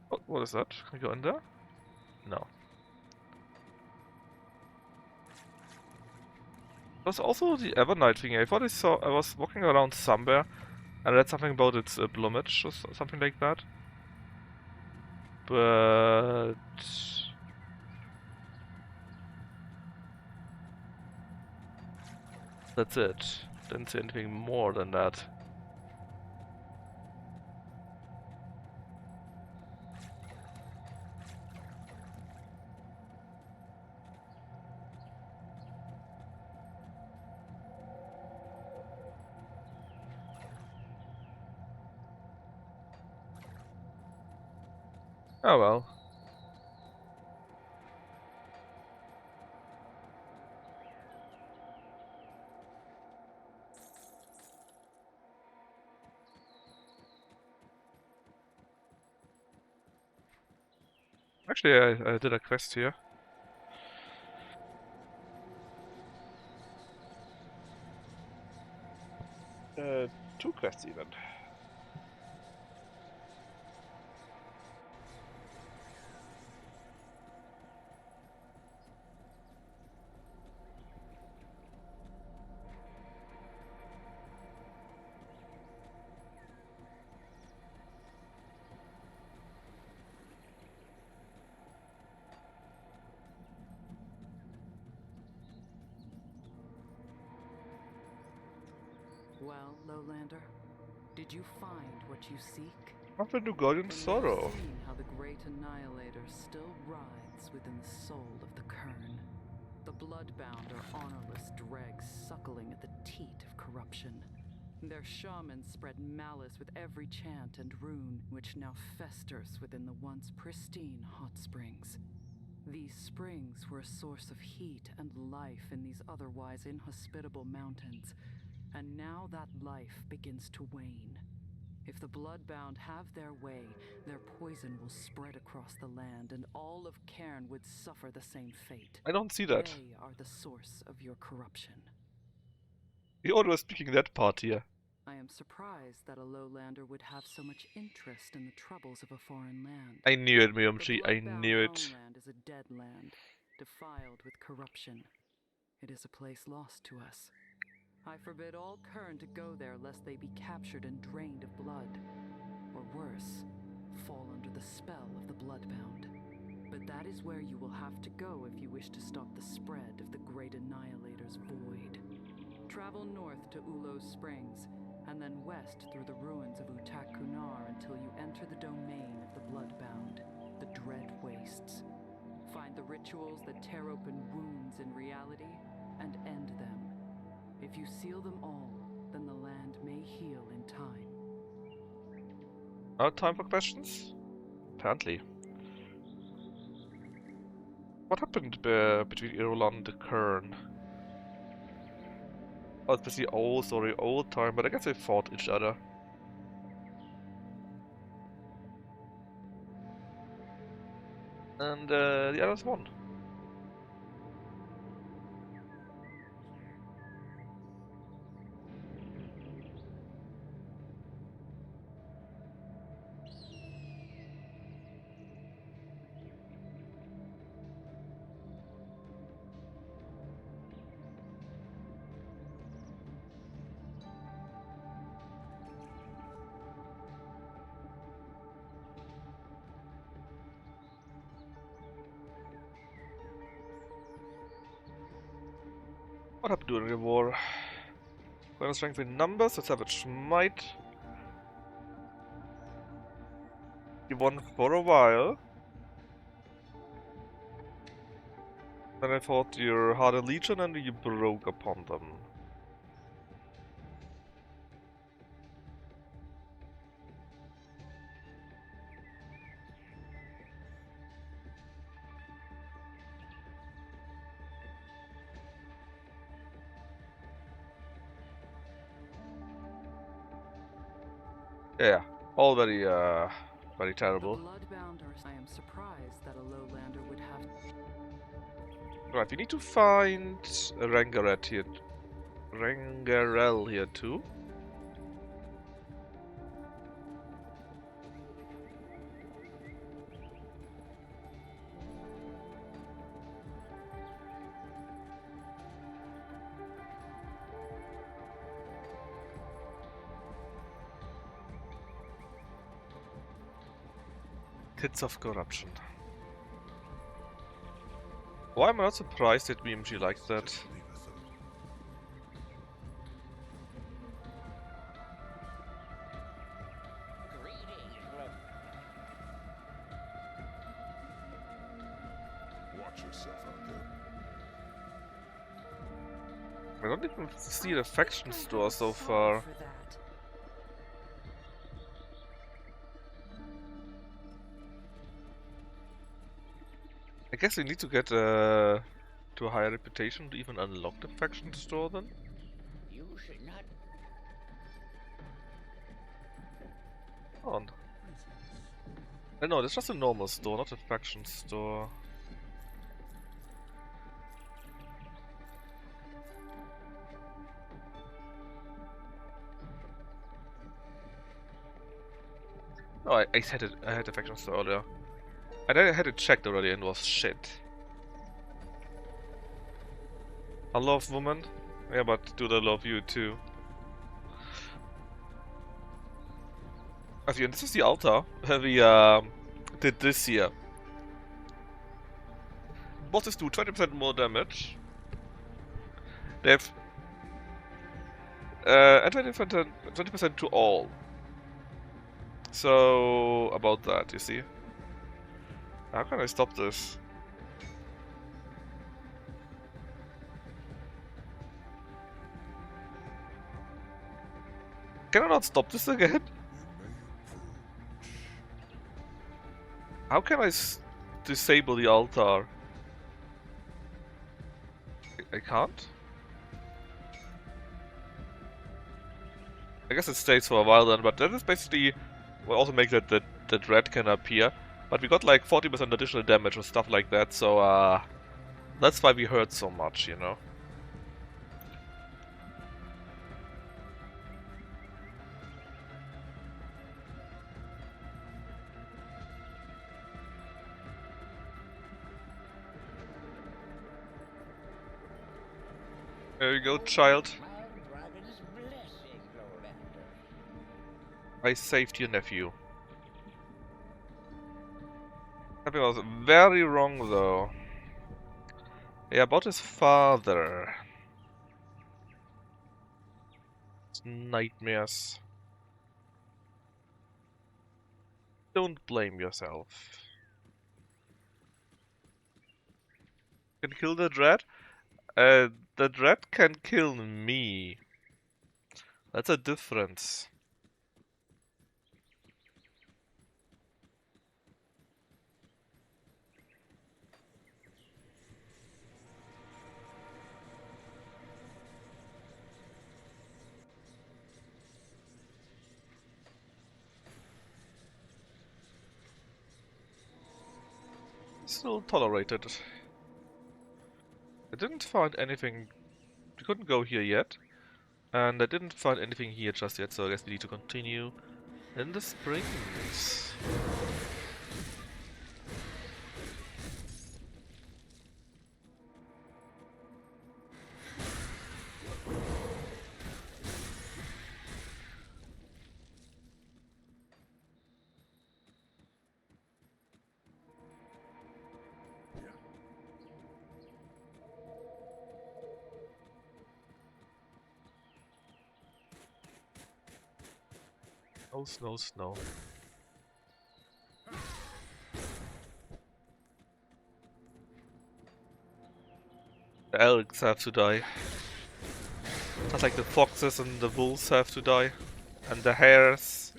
Oh, what is that? Can we go in there? No. There's also the Evernight thing. I thought I was walking around somewhere and I read something about its plumage or something like that. But that's it. Didn't see anything more than that. Oh well. Actually, I did a quest here. Two quests even. Well, Lowlander, did you find what you seek? Nothing to Guardian Then Sorrow. you've seen how the great annihilator still rides within the soul of the Kern. The bloodbound are honorless dregs suckling at the teat of corruption. Their shamans spread malice with every chant and rune, which now festers within the once pristine hot springs. These springs were a source of heat and life in these otherwise inhospitable mountains, and now that life begins to wane. If the bloodbound have their way, their poison will spread across the land, and all of Cairn would suffer the same fate. I don't see that. They are the source of your corruption. We always speaking that part here. I am surprised that a Lowlander would have so much interest in the troubles of a foreign land. I knew it, The Miyamchi. I bloodbound knew it. homeland is a dead land, defiled with corruption. It is a place lost to us. I forbid all Kern to go there lest they be captured and drained of blood. Or worse, fall under the spell of the bloodbound. But that is where you will have to go if you wish to stop the spread of the great annihilator's void. Travel north to Ulo's Springs, and then west through the ruins of Utak Kunar until you enter the domain of the bloodbound, the Dread Wastes. Find the rituals that tear open wounds in reality, and end them. If you seal them all, then the land may heal in time. Now time for questions? Apparently. What happened between Irulan and the Kern? Oh, it's basically old time, but I guess they fought each other. And the others won. What happened during the war? Final strength in numbers, let's have a smite. You won for a while. Then I fought your Hardened Legion and you broke upon them. Yeah, all very terrible. I am surprised that a Lowlander would have. Right, we need to find a Rangaret here. Rangarel here too. Tits of corruption. Why am I not surprised that BMG likes that? Watch yourself out there. I don't even see the faction store so far. I guess we need to get to a higher reputation to even unlock the faction store then? You should not. On. No, that's just a normal store, not a faction store. No, I said it. I had a faction store earlier. And I had it checked already and it was shit. I love women. Yeah, but do they love you too? Actually, and this is the altar where we did this here. Bosses do 20% more damage. They have and 20% to all. So about that, you see. How can I stop this? Can I not stop this again? How can I disable the altar? I can't? I guess it stays for a while then, but that is basically what also makes that that red can appear. But we got like 40% additional damage or stuff like that, so that's why we hurt so much, you know. There you go, child. I saved your nephew. I think I was very wrong though. Yeah, about his father. It's nightmares. Don't blame yourself. Can kill the dread? The dread can kill me. That's a difference. Still tolerated. I didn't find anything. We couldn't go here yet. And I didn't find anything here just yet, so I guess we need to continue in the springs. No snow, snow. The elks have to die. Just like the foxes and the wolves have to die. And the hares.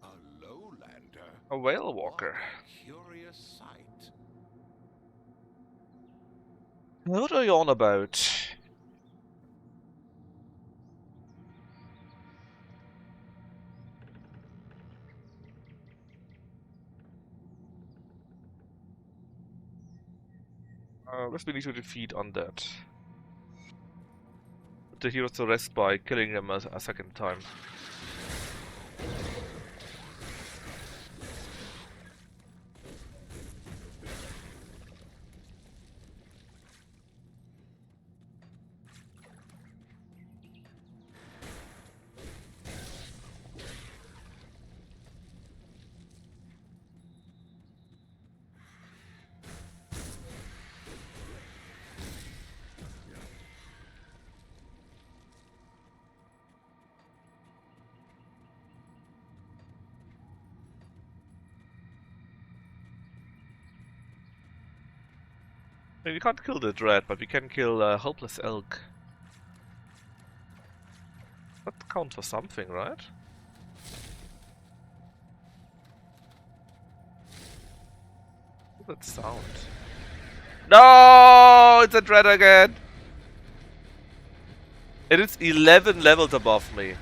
A lowlander? A whale walker. Curious sight. What are you on about? Guess we need to defeat undead. Put the heroes to rest by killing them a second time. I mean, we can't kill the dread, but we can kill a helpless elk. That counts for something, right? What's that sound? No! It's a dread again! It is 11 levels above me.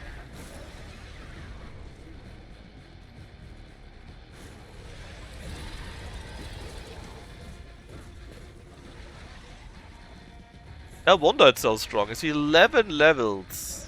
No wonder it's so strong. It's 11 levels.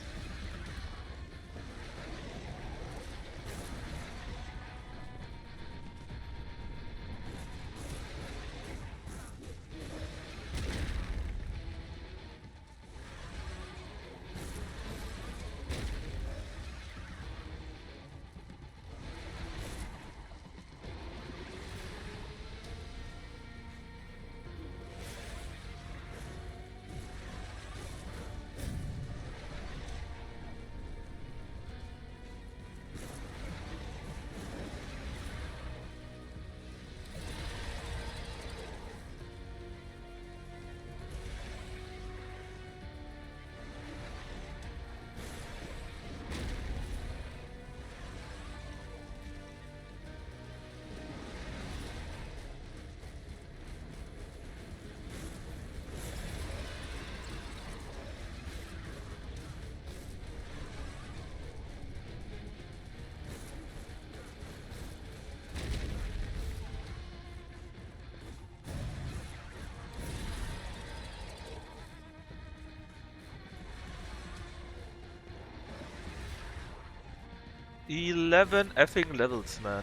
Eleven effing levels, man.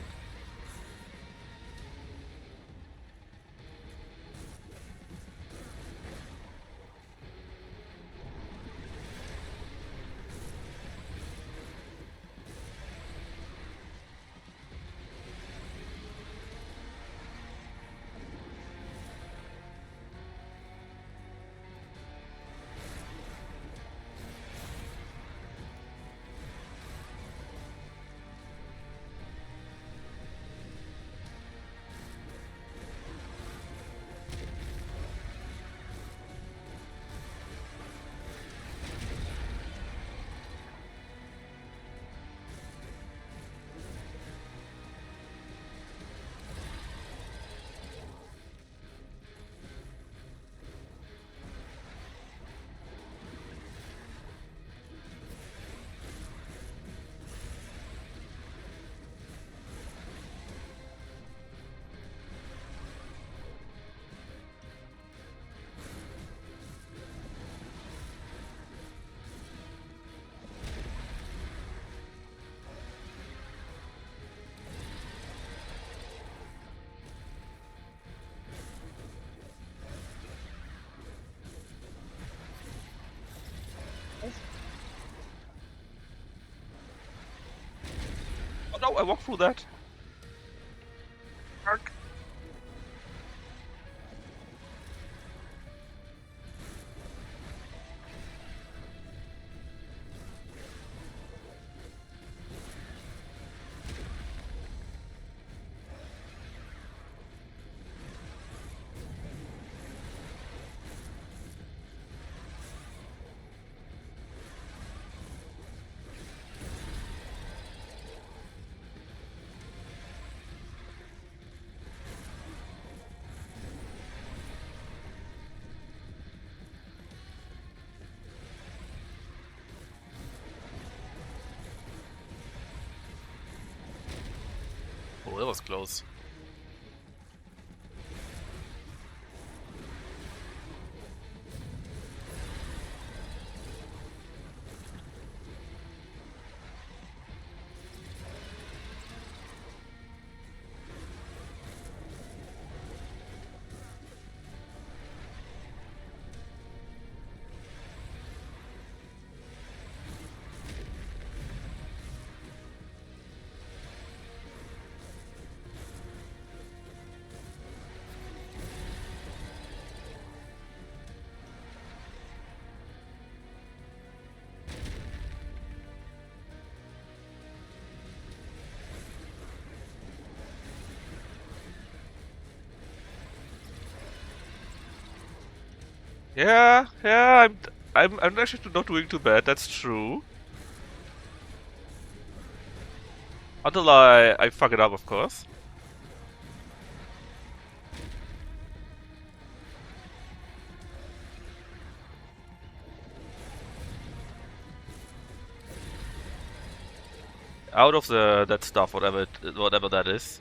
Oh no, I walked through that. Ark. Oh, that was close. Yeah, I'm actually not doing too bad. That's true. Until I fuck it up, of course. out of that stuff, whatever that is.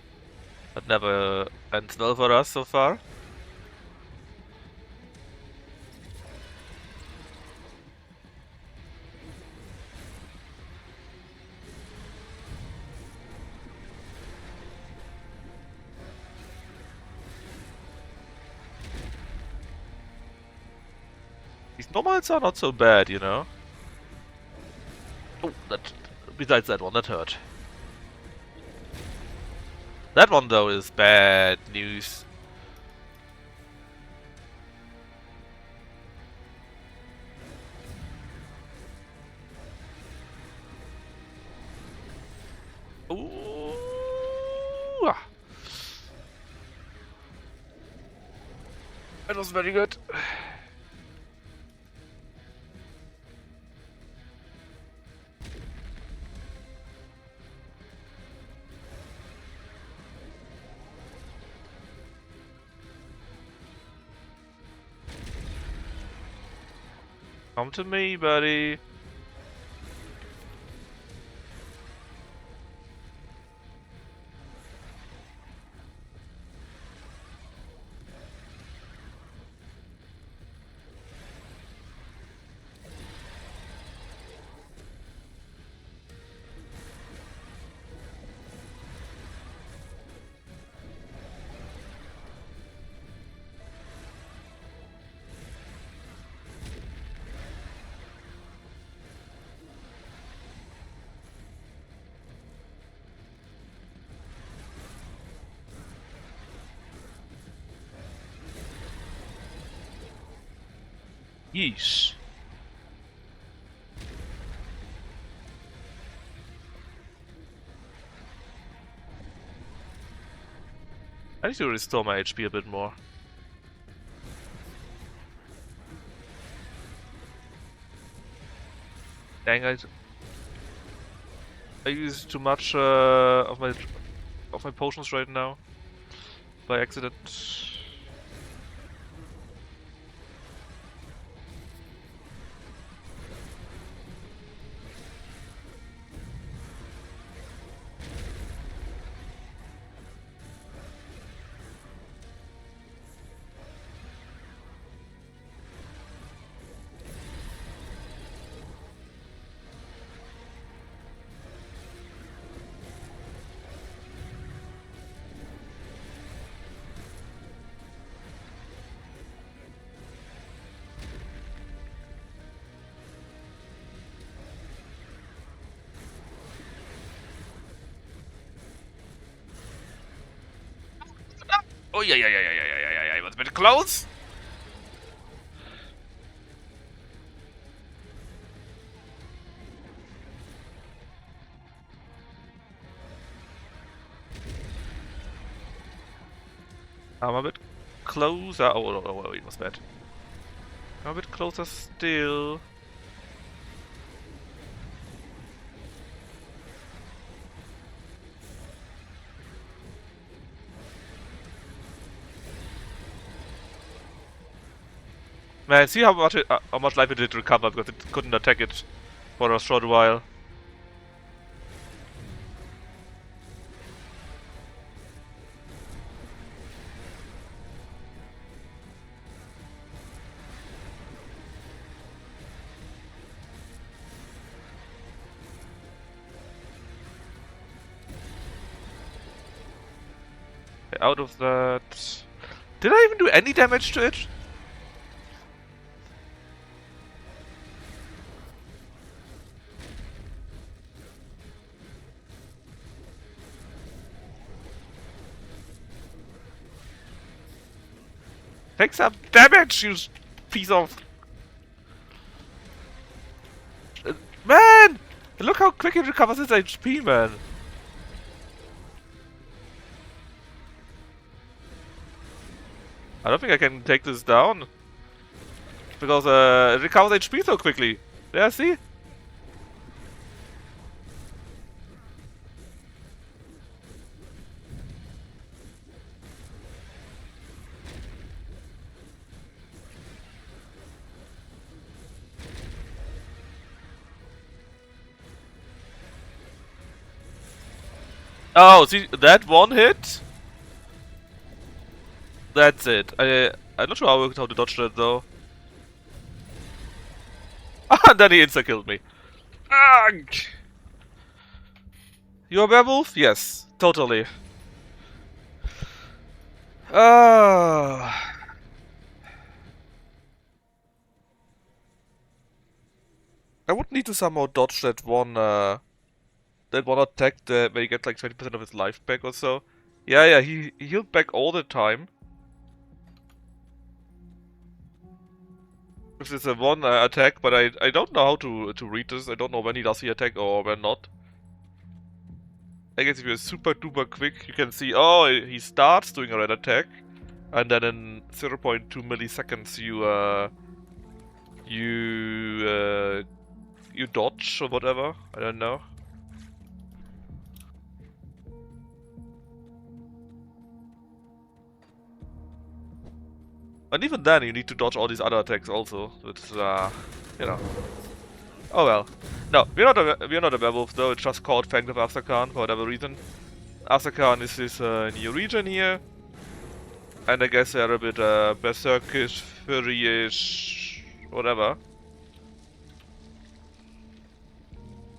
That never ends well for us so far. These normals are not so bad, you know. Oh, besides that one, that hurt. That one though is bad news. Ooh. That was very good. Come to me, buddy. Yeesh. I need to restore my HP a bit more. Dang it. I use too much of my potions right now. By accident. Oh yeah, it was a bit close. I'm a bit closer. Oh, no, it was bad. I'm a bit closer still. Man, see how much life it did recover because it couldn't attack it for a short while. Out of that... Did I even do any damage to it? Take some damage, you piece of... Man! Look how quick it recovers its HP, man. I don't think I can take this down. Because it recovers HP so quickly. Yeah, see? Oh, see, that one hit? That's it. I'm not sure how to dodge that though. And then he insta-killed me. Ugh! You a werewolf? Yes, totally. I would need to somehow dodge that one attack where you get like 20% of his life back or so. Yeah, he healed back all the time. This is a one attack, but I don't know how to read this. I don't know when he does the attack or when not. I guess if you're super duper quick, you can see, oh, he starts doing a red attack, and then in 0.2 milliseconds you dodge or whatever. I don't know. And even then, you need to dodge all these other attacks also. It's you know. Oh well. No, we're not a werewolf though. It's just called Fangs of Asterkarn for whatever reason. Asterkarn is this new region here, and I guess they're a bit berserkish, furry-ish, whatever.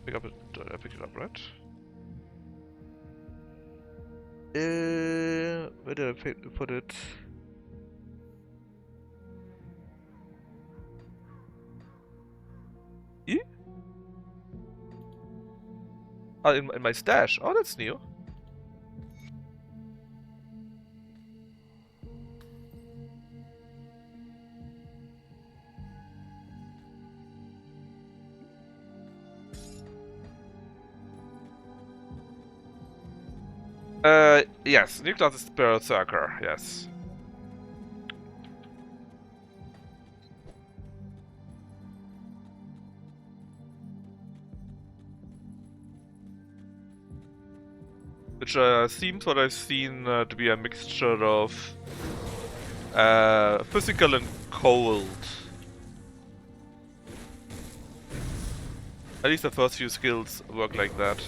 Pick up it. I picked it up, right? Where did I put it? E? Oh, in my stash. Oh, that's new. Yes, new class is Berserker, yes. Which seems what I've seen to be a mixture of physical and cold. At least the first few skills work like that.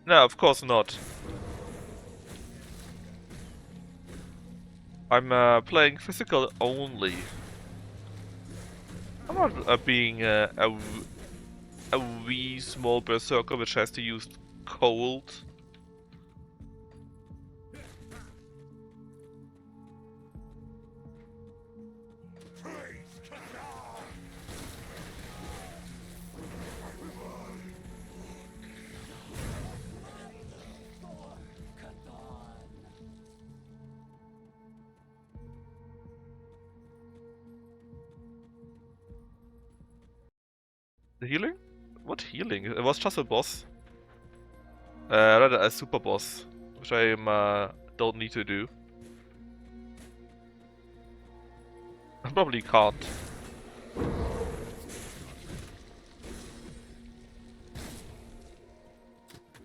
No, of course not. I'm playing physical only. I'm not being a wee small berserker which has to use cold. The healing? What healing? It was just a boss. Rather a super boss, which I don't need to do. I probably can't.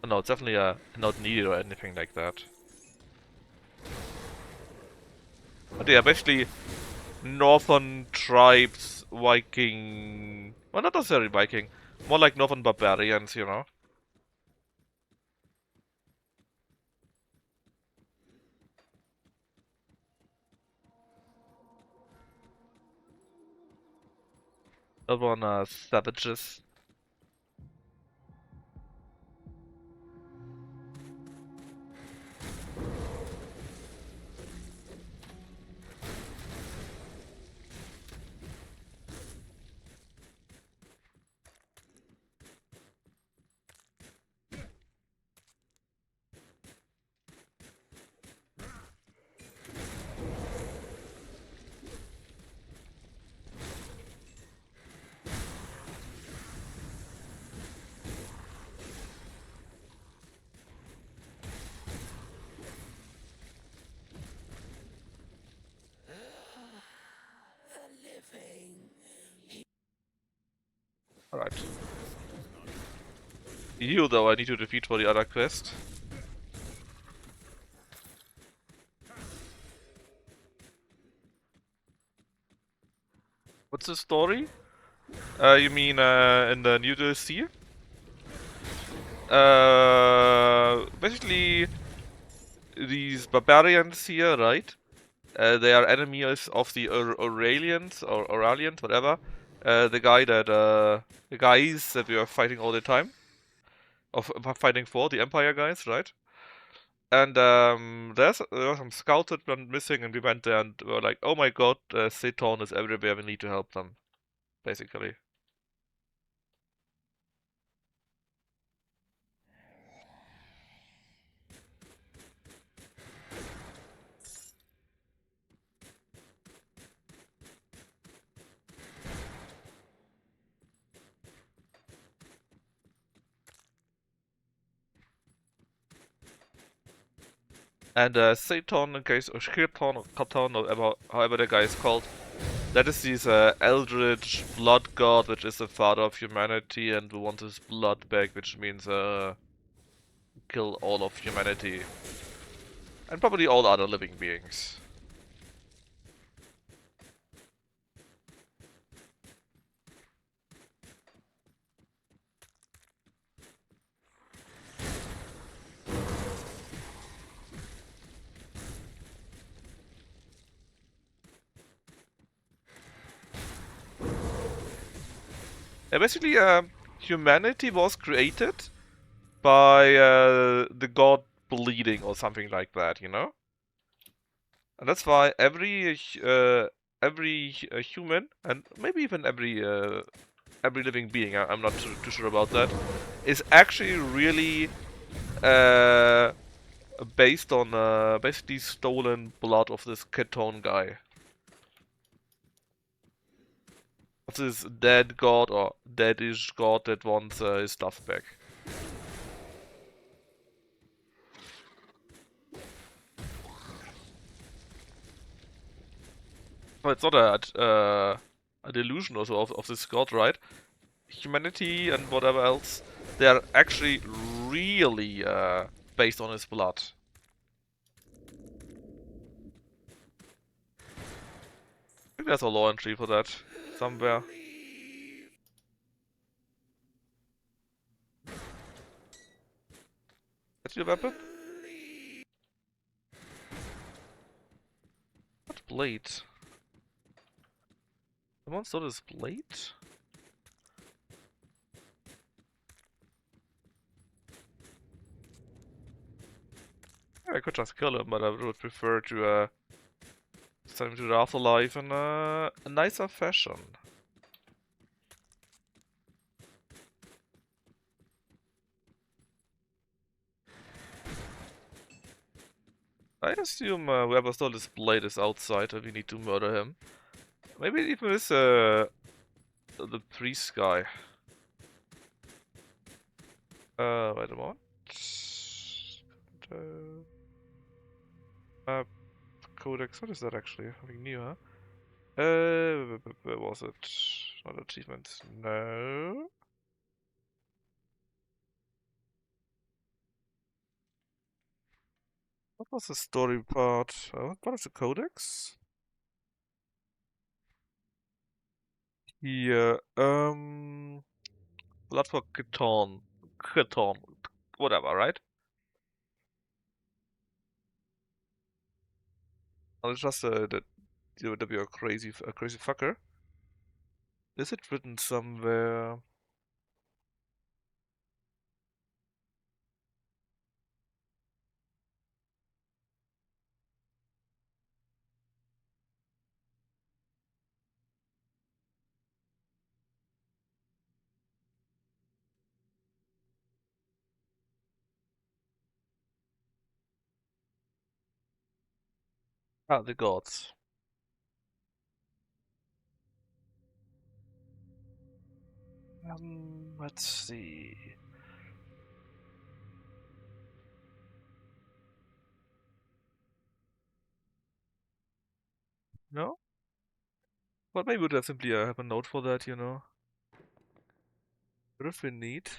No, it's definitely not needed or anything like that. But yeah, basically northern tribes, Viking... Well, not necessarily Viking. More like northern barbarians, you know. Northern savages. Alright. You, though, I need to defeat for the other quest. What's the story? You mean in the new DLC? Basically, these barbarians here, right? They are enemies of the Aurelians or Auralians, whatever. The guys that we are fighting all the time, fighting for the Empire guys, right? And there were some scouts that went missing, and we went there and were like, "Oh my God, Satan is everywhere. We need to help them." Basically. And Satan, in case, or Shirton, or Katan, or however the guy is called, that is this eldritch blood god, which is the father of humanity, and who wants his blood back, which means kill all of humanity. And probably all other living beings. Basically, humanity was created by the god bleeding or something like that, you know? And that's why every human, and maybe even every living being, I'm not too sure about that, is actually really based on basically stolen blood of this Ketone guy. Of this dead god or deadish god that wants his stuff back. But it's not a delusion also of this god, right? Humanity and whatever else, they are actually really based on his blood. I think there's a law entry for that somewhere. That's your weapon? What blade? Someone stole his blade? Yeah, I could just kill him, but I would prefer to send him to the afterlife in a nicer fashion. I assume whoever stole this blade is outside and we need to murder him. Maybe it even is the priest guy. Wait a moment. Codex, what is that actually? Something new, huh? Where was it? Not achievements, no. What was the story part? What is the codex? Here, Blood for Keton, whatever, right? Oh, it's just that you would be a crazy fucker. Is it written somewhere? Ah, the gods. Let's see. No? But maybe we'll simply have a note for that, you know. What if we need?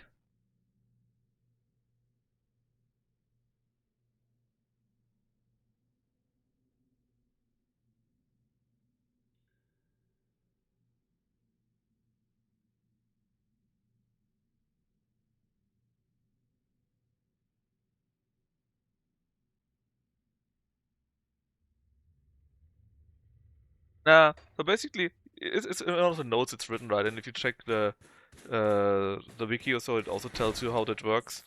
So basically, it's in all the notes it's written, right? And if you check the wiki or so, it also tells you how that works.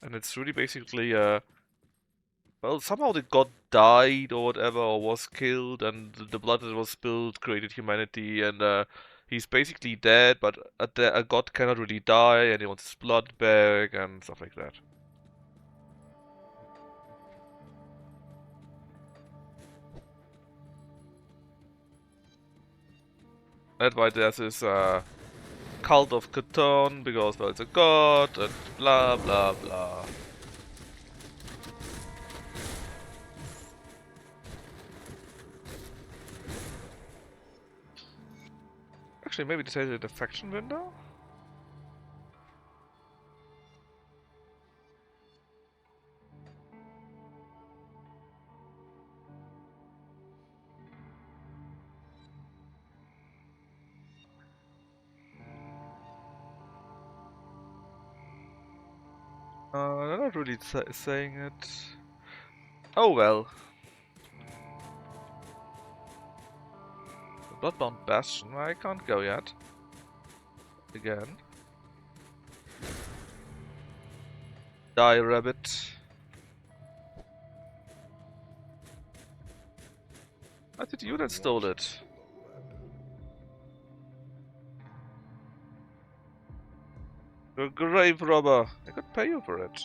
And it's really basically, well, somehow the god died or whatever, or was killed, and the blood that was spilled created humanity, and he's basically dead, but a god cannot really die, and he wants his blood back, and stuff like that. That's why there's this cult of Cthulhu, because, well, it's a god, and blah blah blah. Actually, maybe this is the faction window? They're not really saying it. Oh well. Bloodbound Bastion, I can't go yet. Again. Die, rabbit. I did you that stole it? You're a grave robber. I could pay you for it.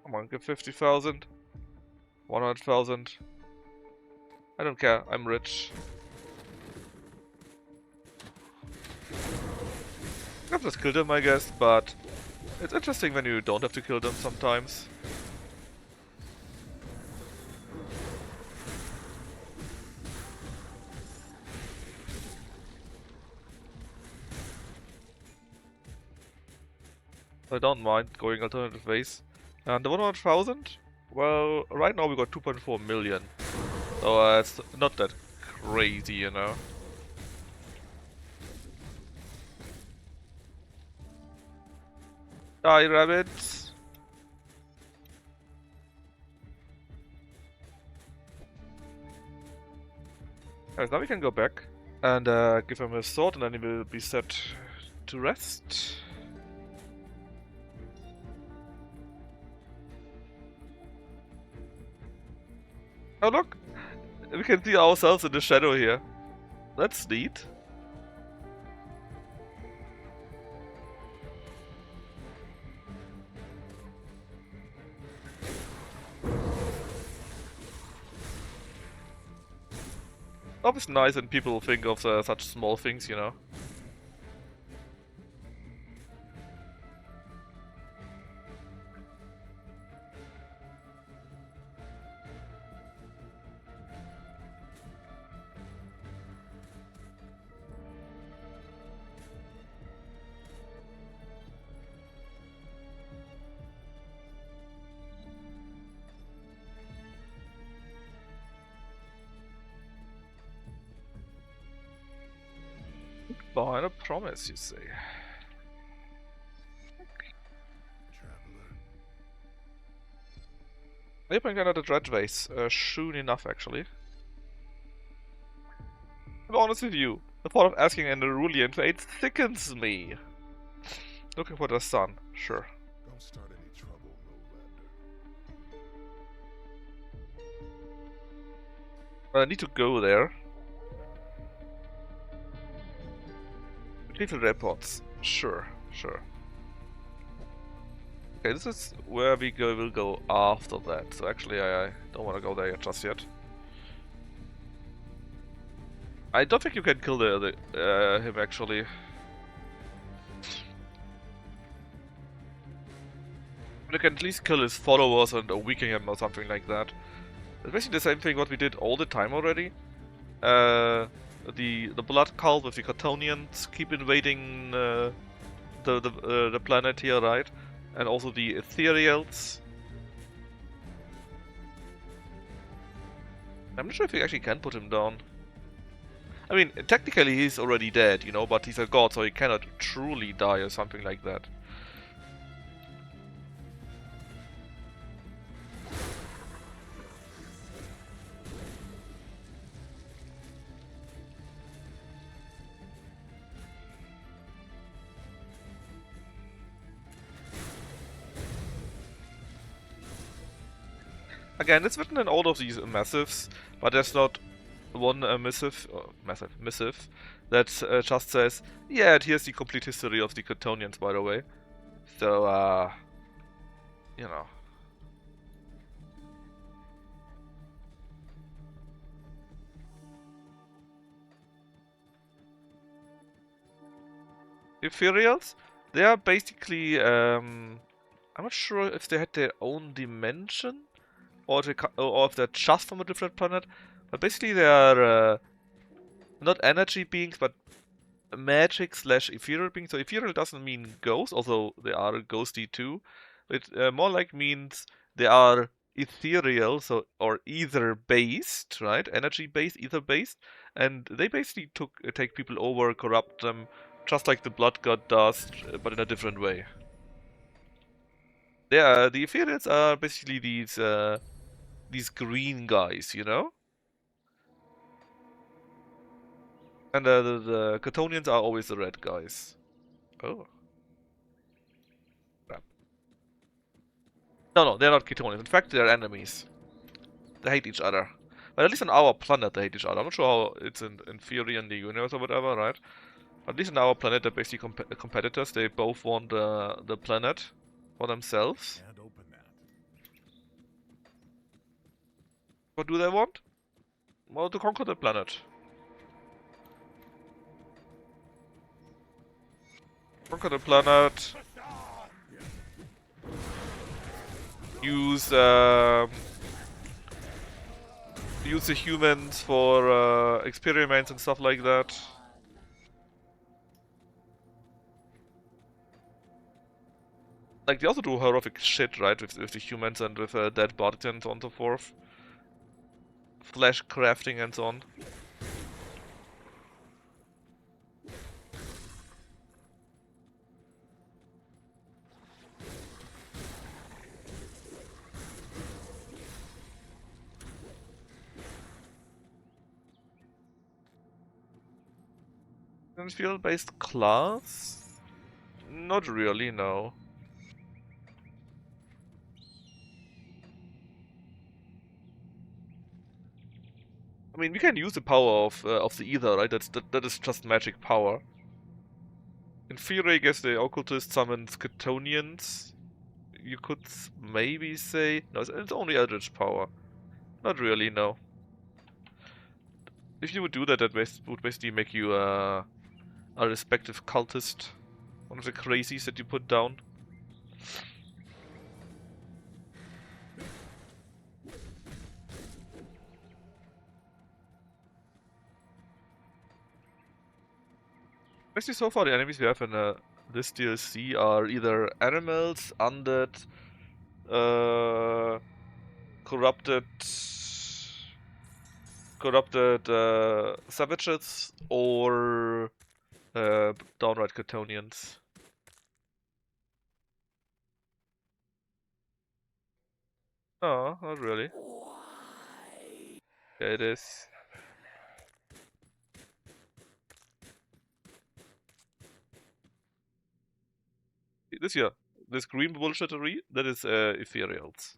Come on, give 50,000. 100,000. I don't care, I'm rich. I've just killed him, I guess, but it's interesting when you don't have to kill them sometimes. I don't mind going alternative ways. And the 100,000? Well, right now we got 2.4 million. So it's not that crazy, you know. Die, rabbits! Alright, now we can go back and give him a sword, and then he will be set to rest. Oh look! We can see ourselves in the shadow here. That's neat. Always nice when people think of such small things, you know. Behind a promise, you say. Maybe I'm gonna the Dread Vase, soon enough actually. I'm honest with you, the thought of asking an Arulian fate sickens me. Looking for the sun, sure. Don't start any trouble, Nolander. I need to go there. Little reports, sure, sure. Okay, this is where we will go after that. So actually, I don't want to go there just yet. I don't think you can kill him actually. You can at least kill his followers and weaken him or something like that. It's basically the same thing what we did all the time already. The blood cult with the Chthonians keep invading the planet here, right? And also the Ethereals. I'm not sure if we actually can put him down. I mean, technically he's already dead, you know, but he's a god, so he cannot truly die or something like that. Again, it's written in all of these missives, but there's not one missive that just says, yeah, and here's the complete history of the Catonians, by the way. So, you know. Ethereals, they are basically, I'm not sure if they had their own dimension, or if they're just from a different planet, but basically they are not energy beings, but magic / ethereal beings. So ethereal doesn't mean ghost, although they are ghosty too. It more like means they are ethereal, so or ether based, right? Energy based, ether based, and they basically take people over, corrupt them, just like the Blood God does, but in a different way. The ethereals are basically these green guys, you know? And the Catonians are always the red guys. Oh. Crap. No, they're not Catonians. In fact, they're enemies. They hate each other. But at least on our planet they hate each other. I'm not sure how it's in theory in the universe or whatever, right? At least on our planet they're basically competitors. They both want the planet for themselves. Can't open that. What do they want? Well, to conquer the planet. Conquer the planet. Use the humans for experiments and stuff like that. Like, they also do horrific shit, right, with the humans and with dead bodies and so on and so forth. Flesh crafting and so on. Field-based class? Not really, no. I mean, we can use the power of the ether, right? That is just magic power. In theory, I guess the occultist summons Catonians. You could maybe say no. It's only eldritch power. Not really, no. If you would do that, that would basically make you a respective cultist, one of the crazies that you put down. Basically, so far the enemies we have in this DLC are either animals, undead, corrupted savages, or downright Catonians. No, not really. Yeah, it is. This green bullshittery, that is ethereals.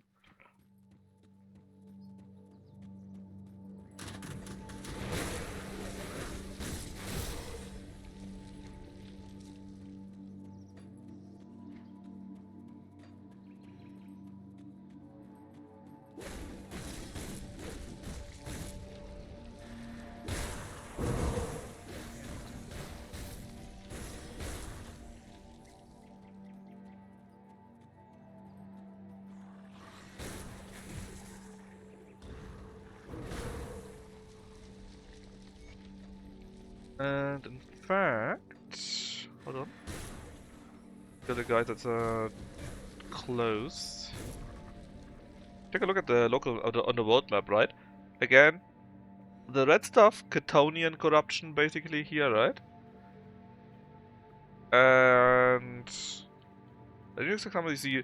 And in fact, hold on. The guy that's close. Take a look at the local on the world map, right? Again, the red stuff, Catonian corruption, basically here, right? And then you see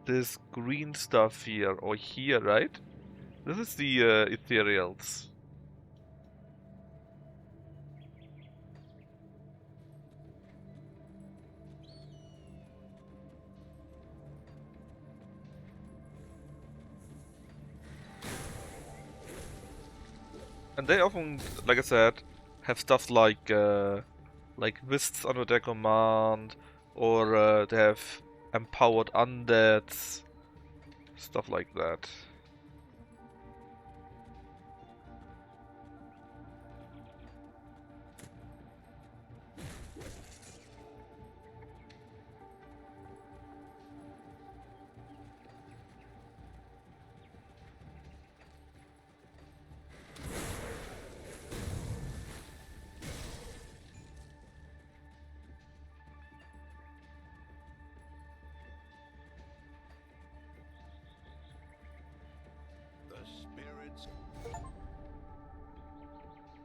this green stuff here or here, right? This is the ethereals. And they often, like I said, have stuff like Wists under their command, or they have empowered undeads, stuff like that.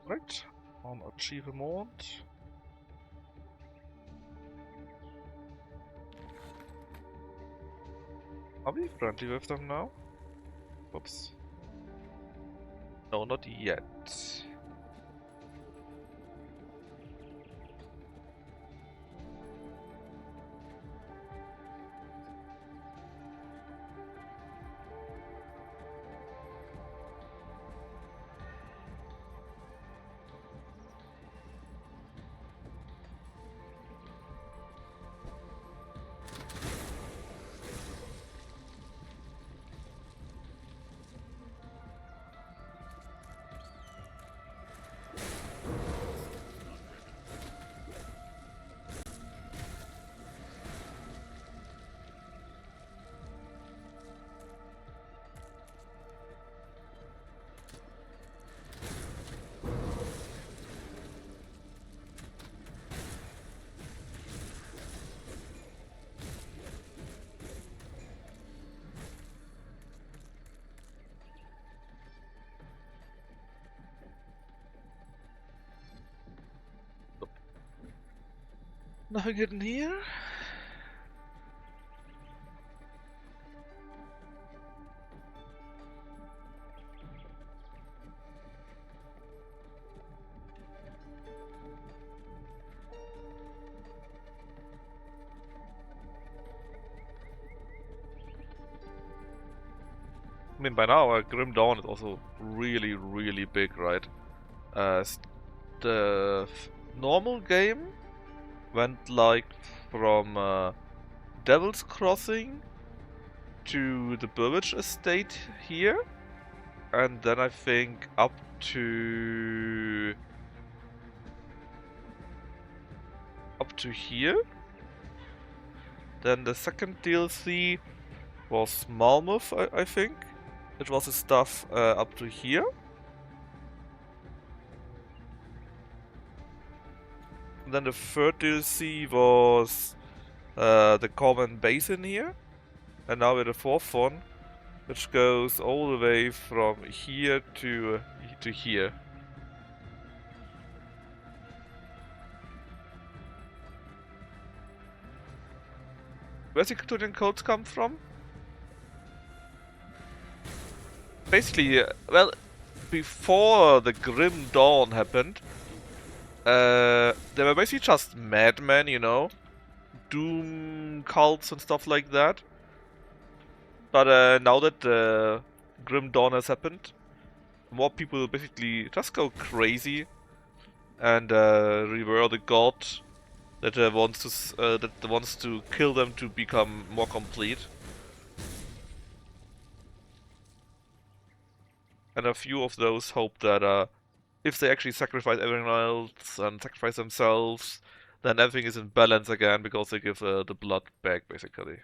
Right, on achievement. Are we friendly with them now? Oops. No, not yet. Nothing hidden here? I mean, by now, Grim Dawn is also really, really big, right? The normal game went like from Devil's Crossing to the Burridge Estate here, and then I think up to here. Then the second DLC was Malmouth, I think. It was the stuff up to here. And then the third DLC was the common basin here. And now we're the fourth one, which goes all the way from here to here. Where's the Cthulhian codes come from? Basically, well, before the Grim Dawn happened, they were basically just madmen, you know? Doom cults and stuff like that. But now that the Grim Dawn has happened, more people basically just go crazy and revere the god that wants to kill them to become more complete. And a few of those hope that if they actually sacrifice everyone else and sacrifice themselves, then everything is in balance again because they give the blood back, basically.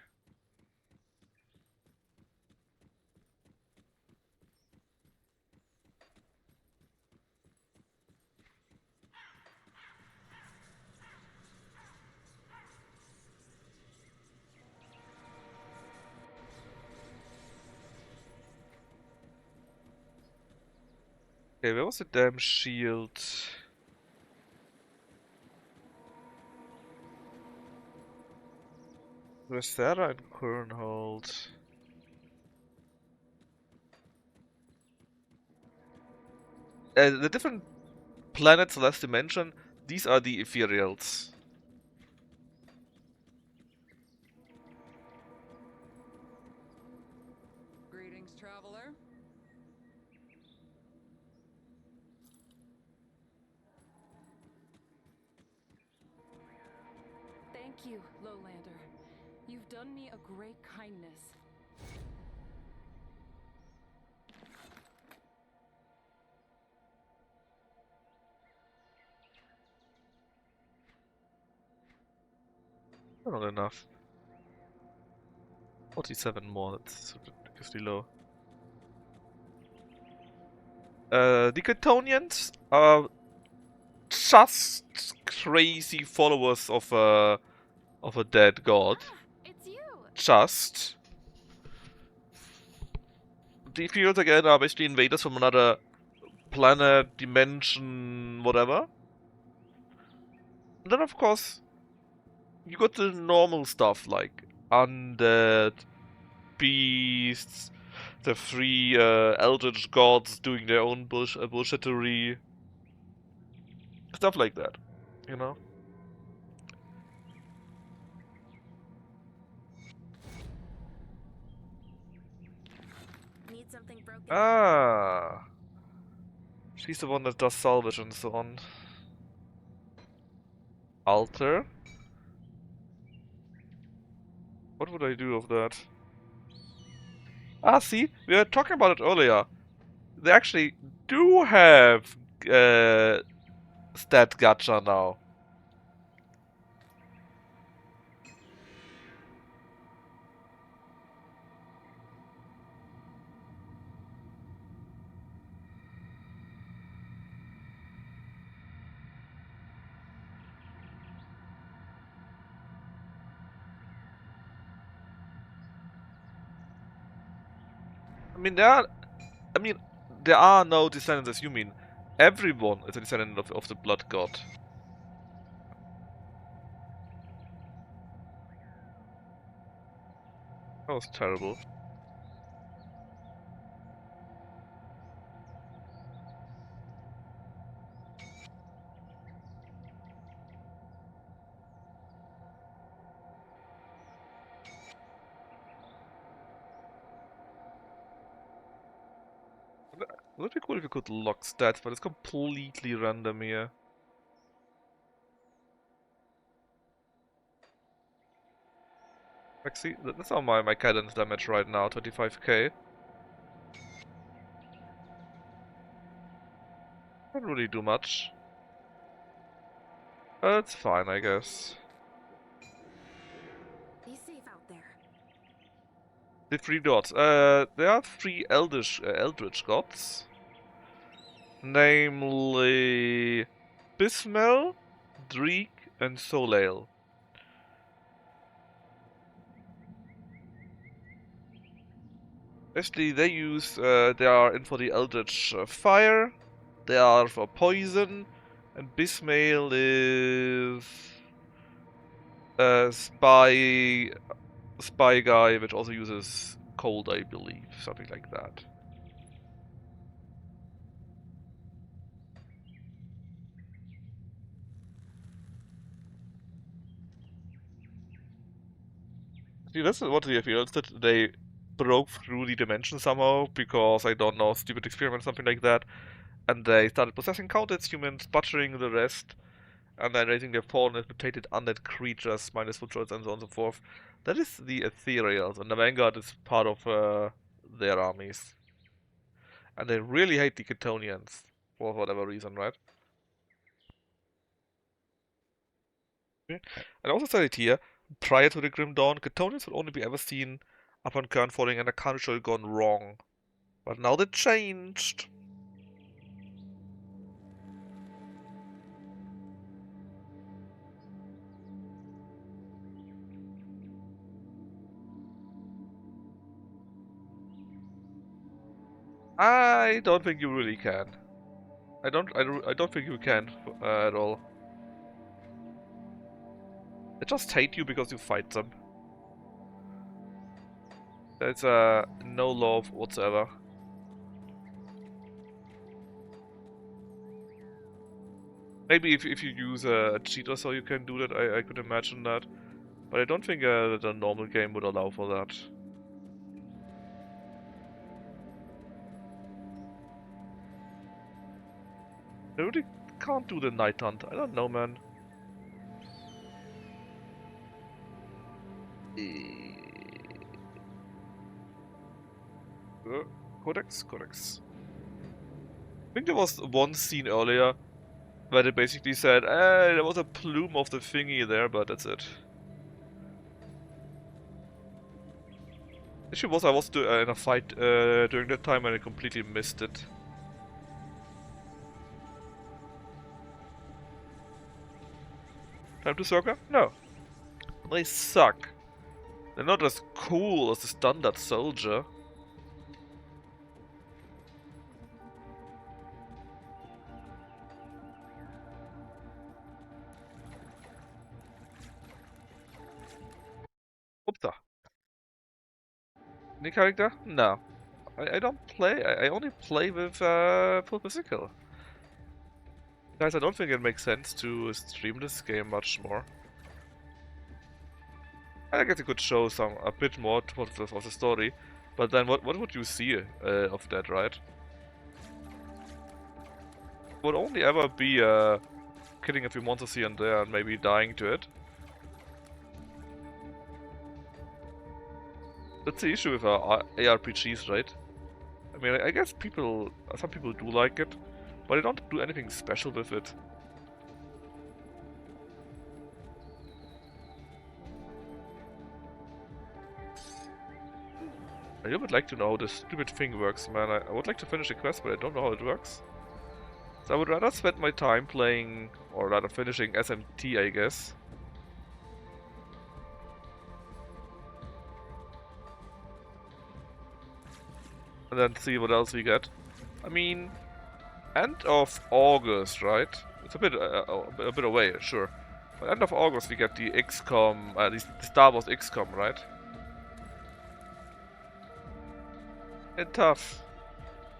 Okay, where was the damn shield? Where's Sarah and Kernhold? The different planets last dimension, these are the ethereals. Greetings, traveler. Thank you, Lowlander. You've done me a great kindness. Not enough. 47 more, that's ridiculously low. The Catonians are just crazy followers of a dead god. It's you. Just. The Fields again are basically invaders from another planet, dimension, whatever. And then of course you got the normal stuff like undead, beasts, the three eldritch gods doing their own bullshittery. Stuff like that, you know? Need something broken. Ah! She's the one that does salvage and so on. Alter? What would I do of that? Ah, see? We were talking about it earlier. They actually do have stat gacha now. I mean, there are no descendants as you mean. Everyone is a descendant of the blood god. That was terrible. Would be cool if you could lock stats, but it's completely random here. Like, see, that's how my cadence damage right now, 25k. Don't really do much. It's fine, I guess. Be safe out there. The three dots. There are three eldritch gods. Namely... Bismel, Dreek, and Soleil. Basically, they are in for the Eldritch Fire, they are for Poison, and Bismail is a spy guy, which also uses Cold, I believe, something like that. See, that's what the feels that they broke through the dimension somehow, because, I don't know, stupid experiment, something like that, and they started possessing countless humans, butchering the rest, and then raising their fallen and mutated undead creatures, minus foot trolls, and so on and so forth. That is the Ethereals, and the Vanguard is part of their armies. And they really hate the Catonians, for whatever reason, right? Okay. And also said it here, prior to the Grim Dawn, Catonians would only be ever seen upon current falling and a country had gone wrong. But now they changed. I don't think you really can. I don't think you can at all. They just hate you because you fight them. There's no love whatsoever. Maybe if you use a cheat or so you can do that, I could imagine that. But I don't think that a normal game would allow for that. They really can't do the night hunt. I don't know, man. Codex? Codex. I think there was one scene earlier where they basically said, there was a plume of the thingy there, but that's it. The issue was I was in a fight during that time and I completely missed it. Time to Circa? No. They suck. They're not as cool as the standard soldier. Oopsa. Any character? No. I don't play. I only play with full physical. Guys, I don't think it makes sense to stream this game much more. I guess it could show a bit more of the story, but then what would you see of that, right? Would only ever be killing a few monsters here and there and maybe dying to it. That's the issue with ARPGs, right? I mean, I guess some people do like it, but they don't do anything special with it. I would like to know how this stupid thing works, man. I would like to finish the quest, but I don't know how it works. So I would rather spend my time playing, or rather finishing SMT, I guess. And then see what else we get. I mean, end of August, right? It's a bit away, sure. But end of August we get the XCOM, the Star Wars XCOM, right? And tough.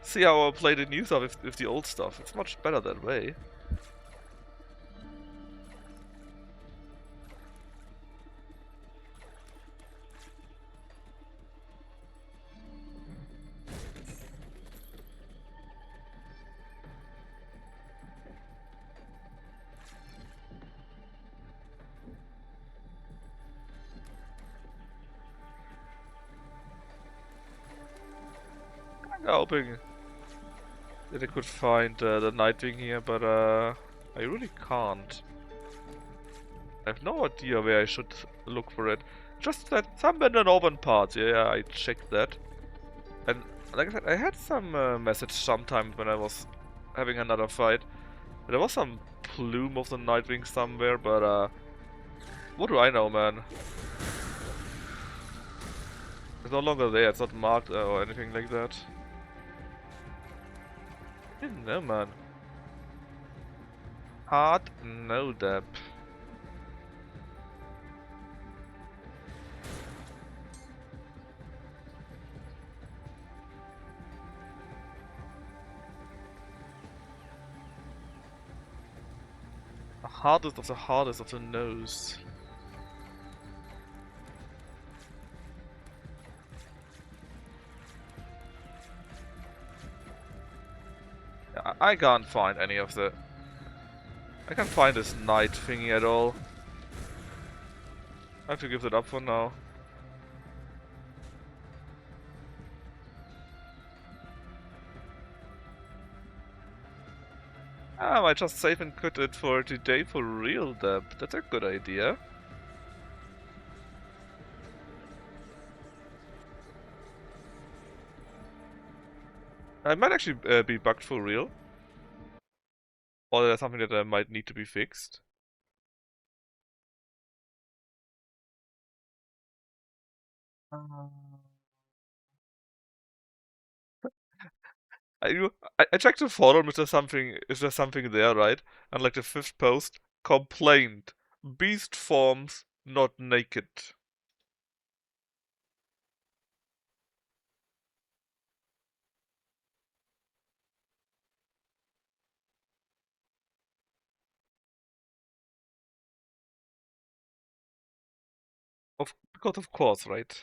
See how I play the new stuff with the old stuff. It's much better that way. I'm hoping that I could find the Nightwing here, but I really can't. I have no idea where I should look for it. Just that somewhere in the northern parts. Yeah, I checked that. And like I said, I had some message sometimes when I was having another fight. There was some plume of the Nightwing somewhere, but what do I know, man? It's no longer there. It's not marked or anything like that. I didn't know, man. Hard no depth. The hardest of the nose. I can't find any of the... I can't find this night thingy at all. I have to give that up for now. I might just save and quit it for today for real, Deb. That's a good idea. I might actually be bugged for real. Or there's something that might need to be fixed. I checked the forum, is there something there, right? And like the fifth post, complained. Beast forms, not naked. Because of course, right?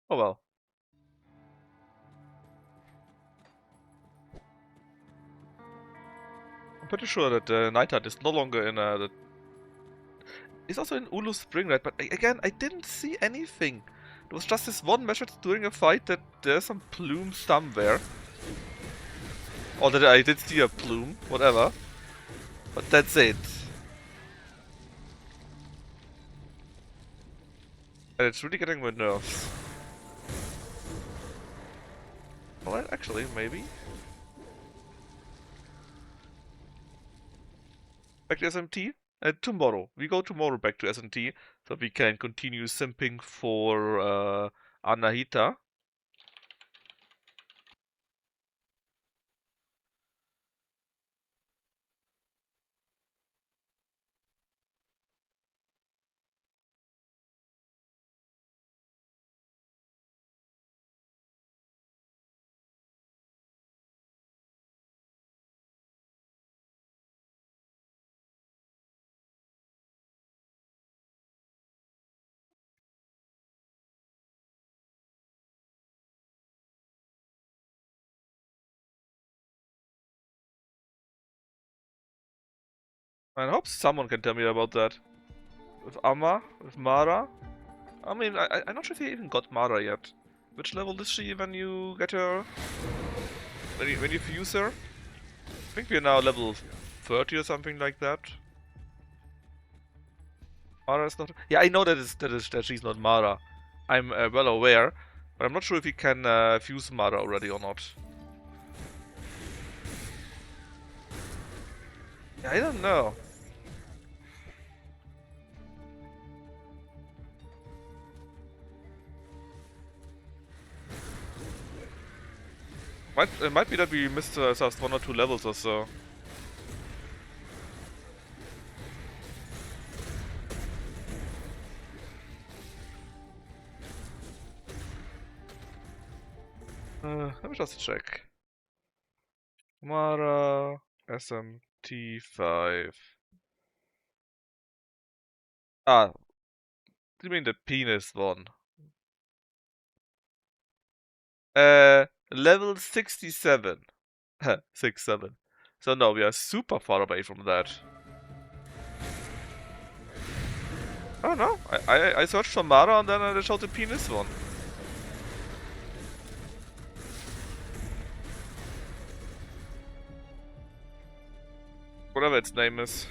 Oh well. I'm pretty sure that Night Hunt is no longer in it's also in Ulu Spring, right? But again, I didn't see anything. There was just this one message during a fight that there's some plume somewhere. Or that I did see a plume, whatever. But that's it. And it's really getting my nerves. Well, actually, maybe. Back to SMT? Tomorrow. We go tomorrow back to SMT, so we can continue simping for Anahita. I hope someone can tell me about that. With Amma? With Mara? I mean, I'm not sure if you even got Mara yet. Which level is she when you get her? When you fuse her? I think we're now level 30 or something like that. Mara is not... Yeah, I know that she's not Mara. I'm well aware. But I'm not sure if you can fuse Mara already or not. Yeah, I don't know. It might be that we missed just 1 or 2 levels or so. Let me just check. Mara SMT5. Ah, you mean the penis one? Level 67. 67. So no, we are super far away from that. I don't know. I searched for Mara and then I showed the penis one. Whatever its name is.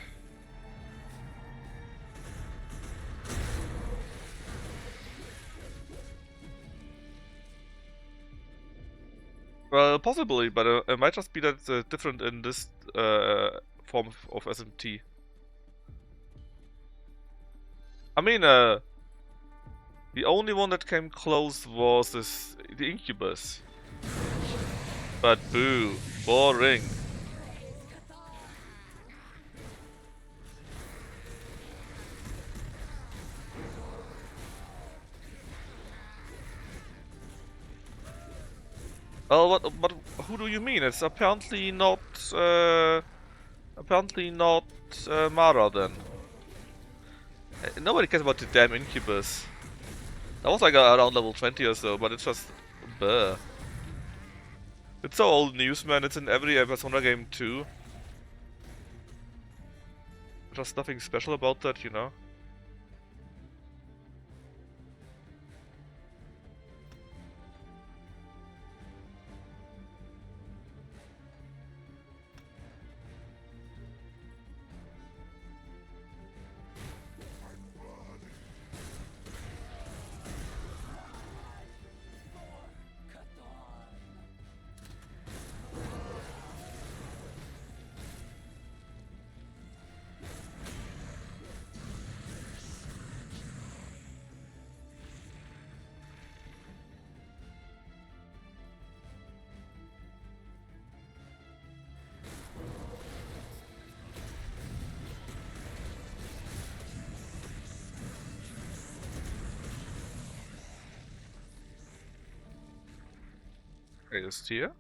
Well, possibly, but it might just be that it's different in this form of SMT. I mean, the only one that came close was the Incubus. But boo, boring. Oh, but who do you mean? It's apparently not Mara then. Nobody cares about the damn Incubus. That was like around level 20 or so, but it's just bleh. It's so old news, man. It's in every Persona game too. Just nothing special about that, you know. Greatest here.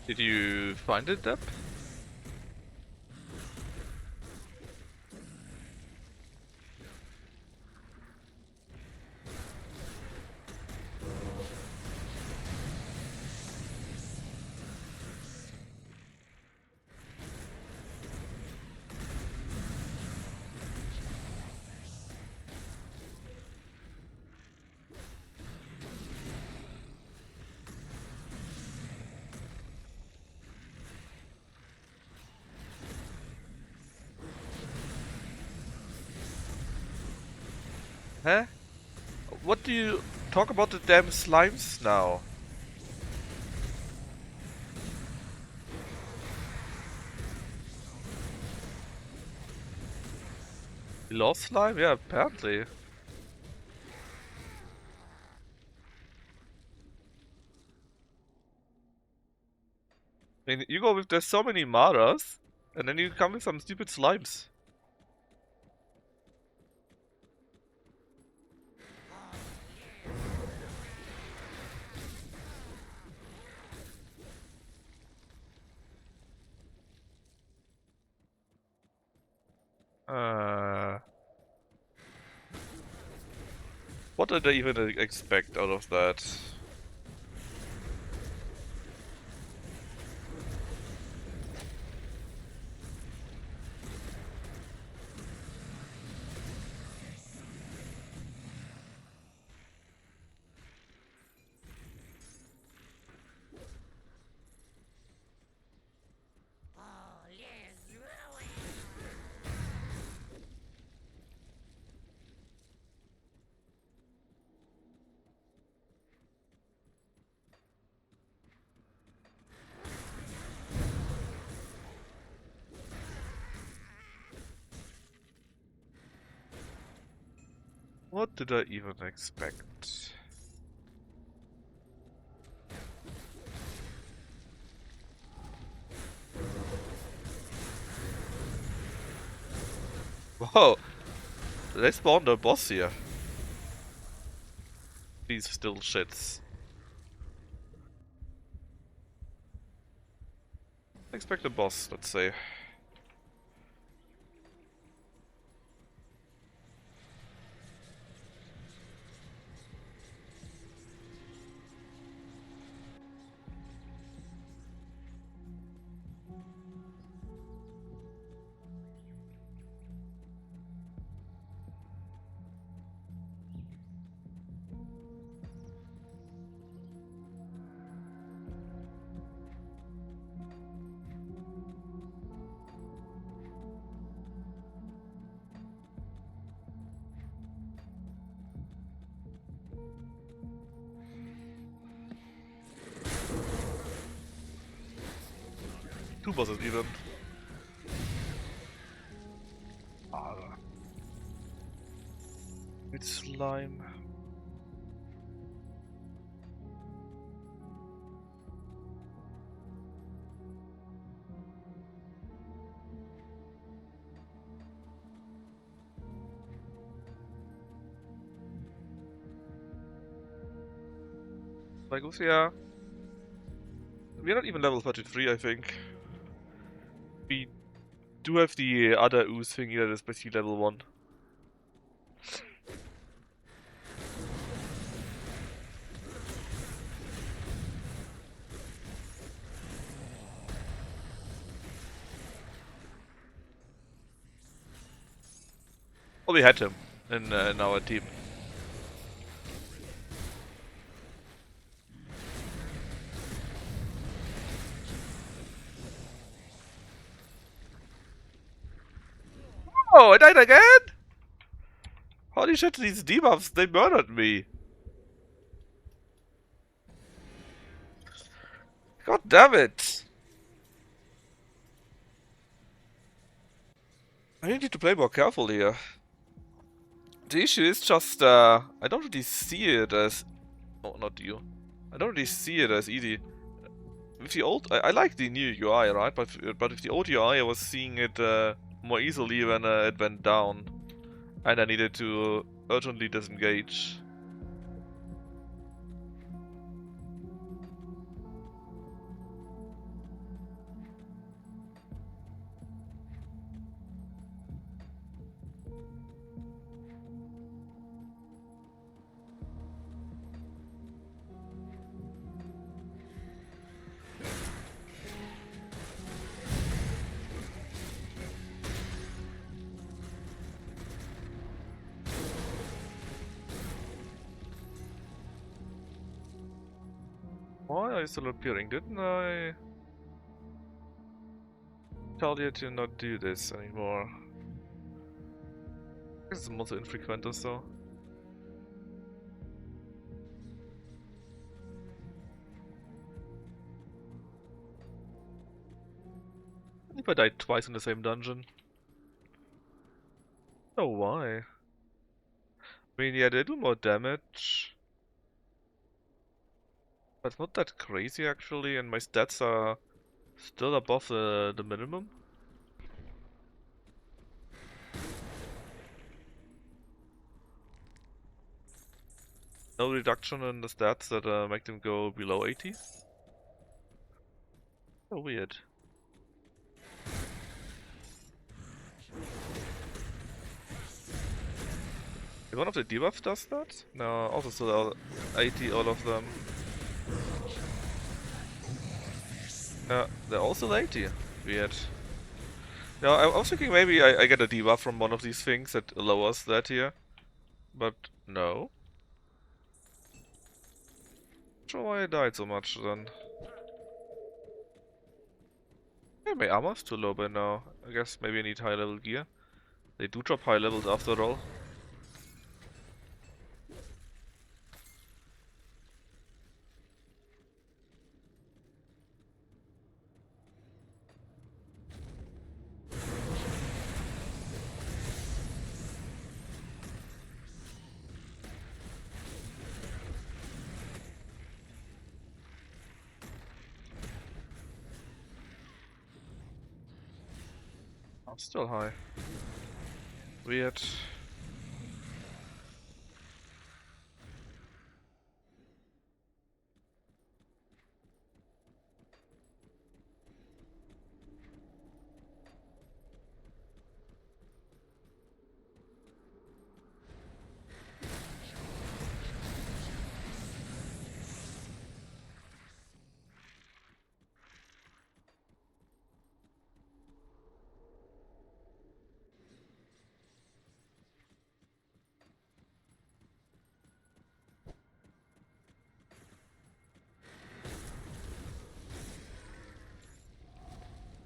Did you find it, Deb? Huh? What do you talk about the damn slimes now? You lost slime? Yeah, apparently. I mean, you go with there's so many Maras, and then you come with some stupid slimes. What did I even expect out of that? What did I even expect? Whoa! They spawned a boss here. These still shits. Expect a boss, let's say. Two bosses even. It's slime. Like, yeah. We're not even level 33, I think. We do have the other ooze thingy that is basically level 1. Oh, we had him in our team. Oh, I died again? Holy shit, these debuffs, they murdered me. God damn it. I need to play more carefully here. The issue is just, I don't really see it as... Oh, not you. I don't really see it as easy. With the old... I like the new UI, right? But with the old UI, I was seeing it more easily when it went down. And I needed to urgently disengage. Why are you still appearing? Didn't I tell you to not do this anymore? This is mostly infrequent or so. If I died twice in the same dungeon. Oh, why? I mean, yeah, they do more damage. But not that crazy actually, and my stats are still above the minimum. No reduction in the stats that make them go below 80. So weird. If one of the debuffs does that? No, also still 80 all of them. Yeah, they're also 80. Weird. Yeah, I was thinking maybe I get a debuff from one of these things that lowers that here. But no. Not sure why I died so much then. Yeah, my armor's too low by now. I guess maybe I need high level gear. They do drop high levels after all. Oh, still high. Weird.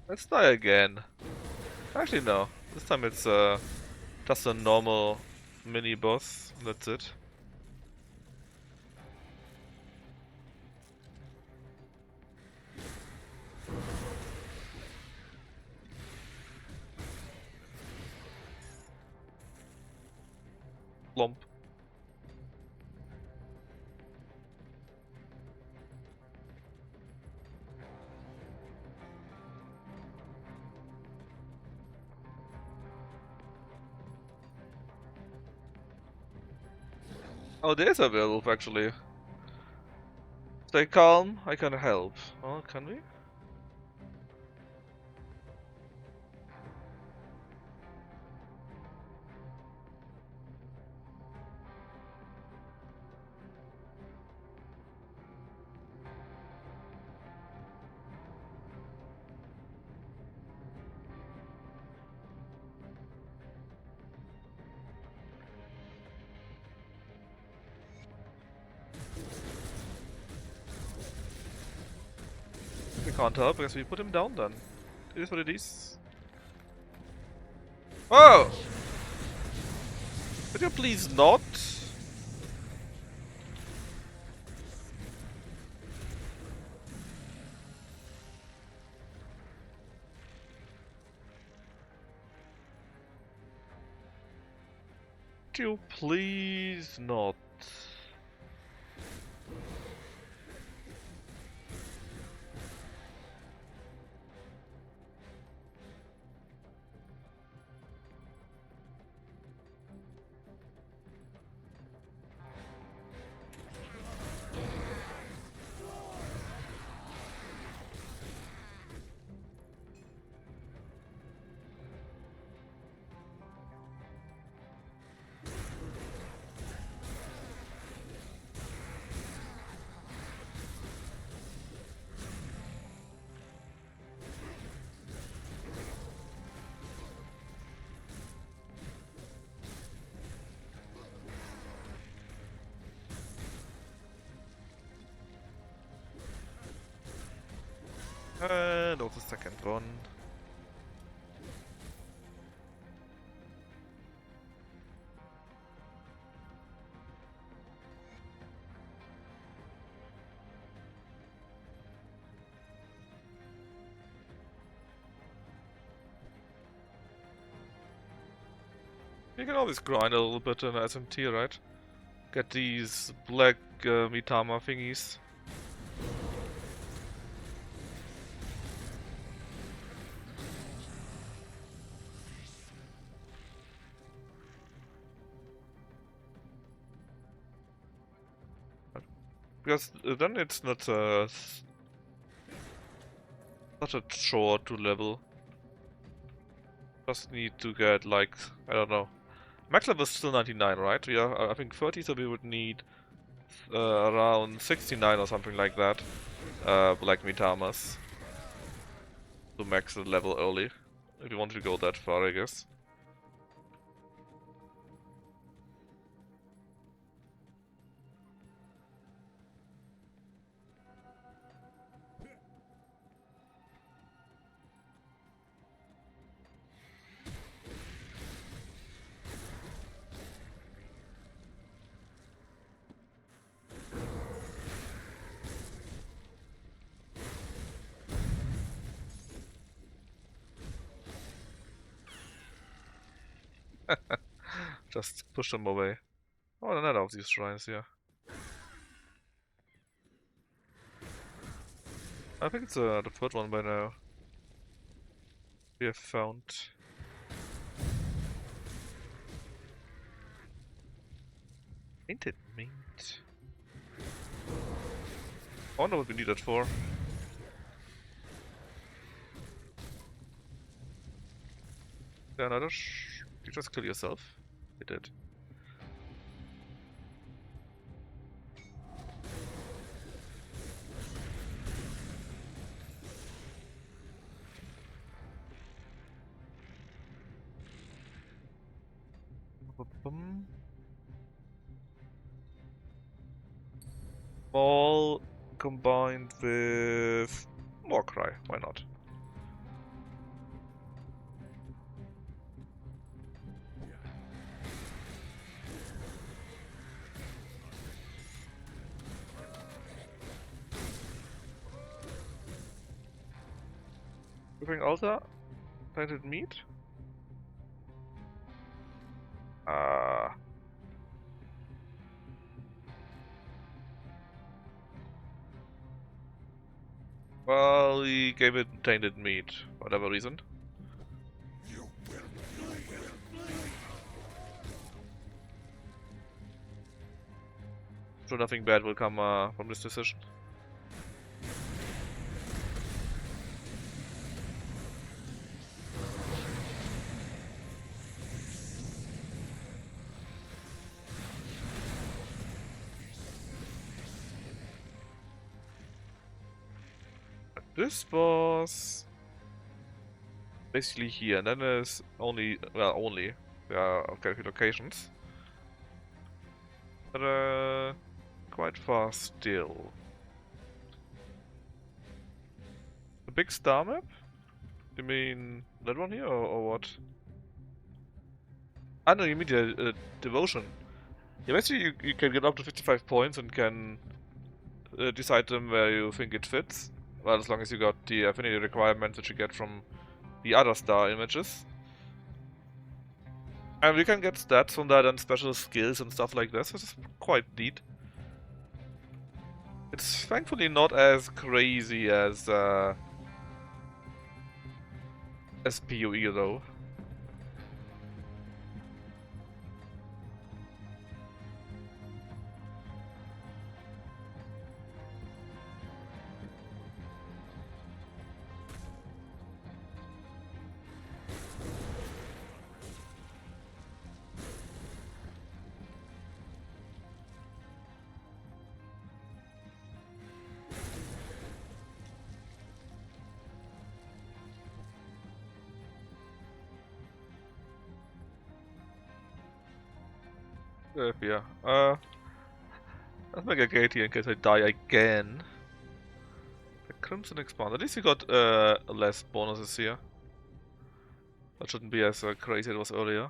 Let's die again. Actually, no. This time it's just a normal mini boss. That's it. Plump. Oh, there's a werewolf actually. Stay calm, I can help. Oh, can we? We can't help because we put him down then. It is what it is. Whoa! Could you please not? Could you please not? And also second one. You can always grind a little bit in SMT, right? Get these black Mitama thingies. Because then it's not such a chore to level. Just need to get like, I don't know. Max level is still 99, right? We are, I think 30, so we would need around 69 or something like that. Black Mitamas. To max the level early. If you want to go that far, I guess. Just push them away. Oh, another of these shrines here. I think it's the third one by now. We have found. Painted meat. I wonder what we need that for. Yeah, another you just kill yourself. You did. All combined with Warcry, why not? Moving altar? Painted meat? Well, he gave it tainted meat, for whatever reason. So nothing bad will come from this decision. This was basically here, and then there's only, well, only, there are okay, locations. But quite far still. The big star map? You mean that one here, or what? I know you mean the devotion. Yeah, basically you can get up to 55 points and can decide them where you think it fits. Well, as long as you got the affinity requirements that you get from the other star images. And we can get stats from that and special skills and stuff like this, which is quite neat. It's thankfully not as crazy as PoE though. Yeah. Let's make a gate here in case I die again. The Crimson Expand. At least you got less bonuses here. That shouldn't be as crazy as it was earlier.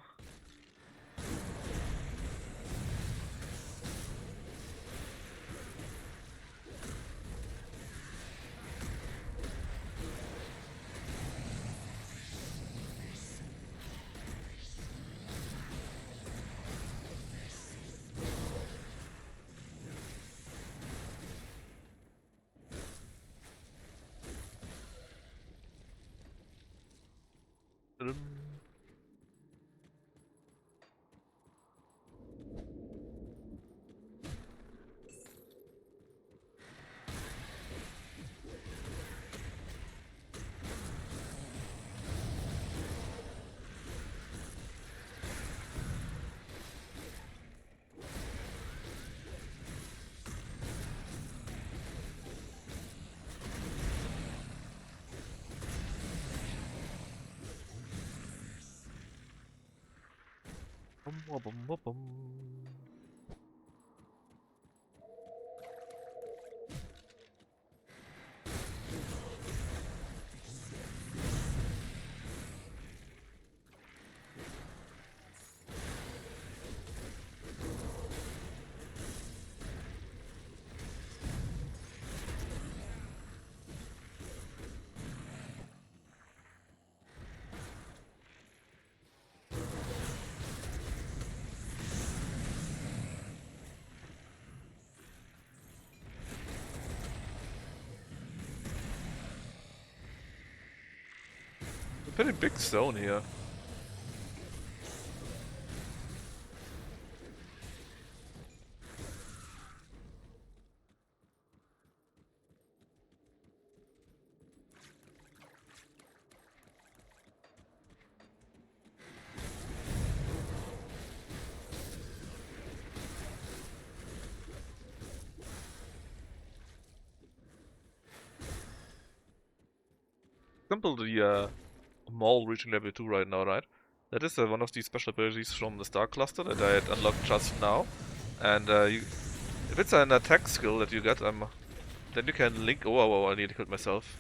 Bum, bum, bum, bum. A pretty big zone here. Example, the Maul reaching level 2 right now, right? That is one of the special abilities from the Star Cluster that I had unlocked just now. And if it's an attack skill that you get, then you can link. Oh, I nearly killed myself.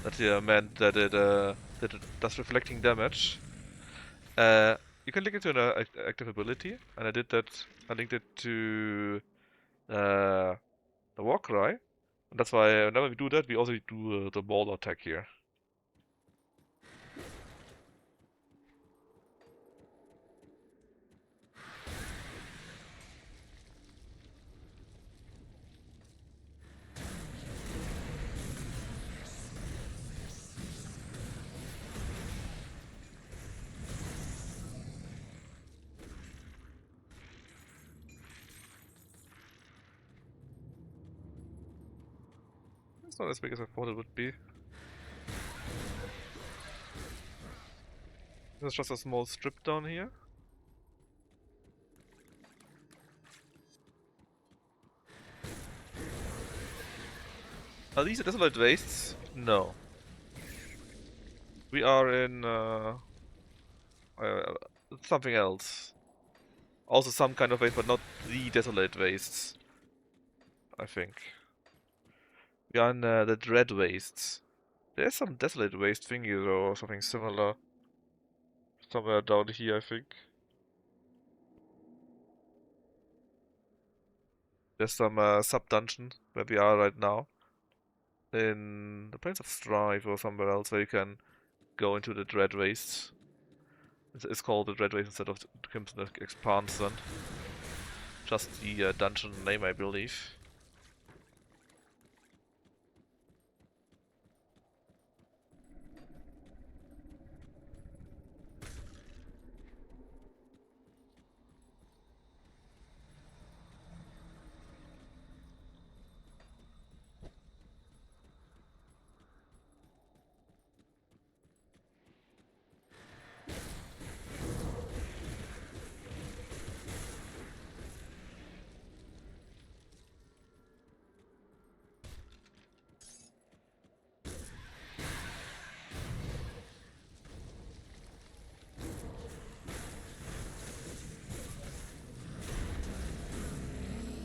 That meant that it does reflecting damage. You can link it to an active ability, and I did that. I linked it to the Warcry, and that's why whenever we do that, we also do the Maul attack here. It's not as big as I thought it would be. There's just a small strip down here. Are these desolate wastes? No. We are in something else. Also some kind of waste, but not the desolate wastes. I think. We are in the dread wastes. There's some desolate waste thingy or something similar. Somewhere down here, I think. There's some sub-dungeon where we are right now. In the Plains of Strife or somewhere else where you can go into the Dread Wastes. It's called the Dread Waste instead of the Crimson Expanse. Just the dungeon name, I believe.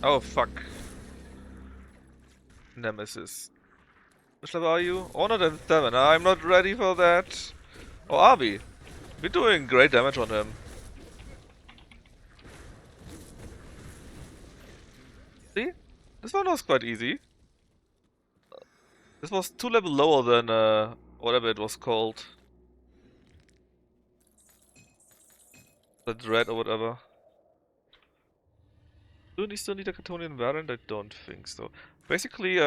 Oh fuck. Nemesis. Which level are you? 107. I'm not ready for that. Or are we? We're doing great damage on him. See? This one was quite easy. This was 2 levels lower than whatever it was called. The Dread or whatever. Do we still need a Catonian variant? I don't think so. Basically,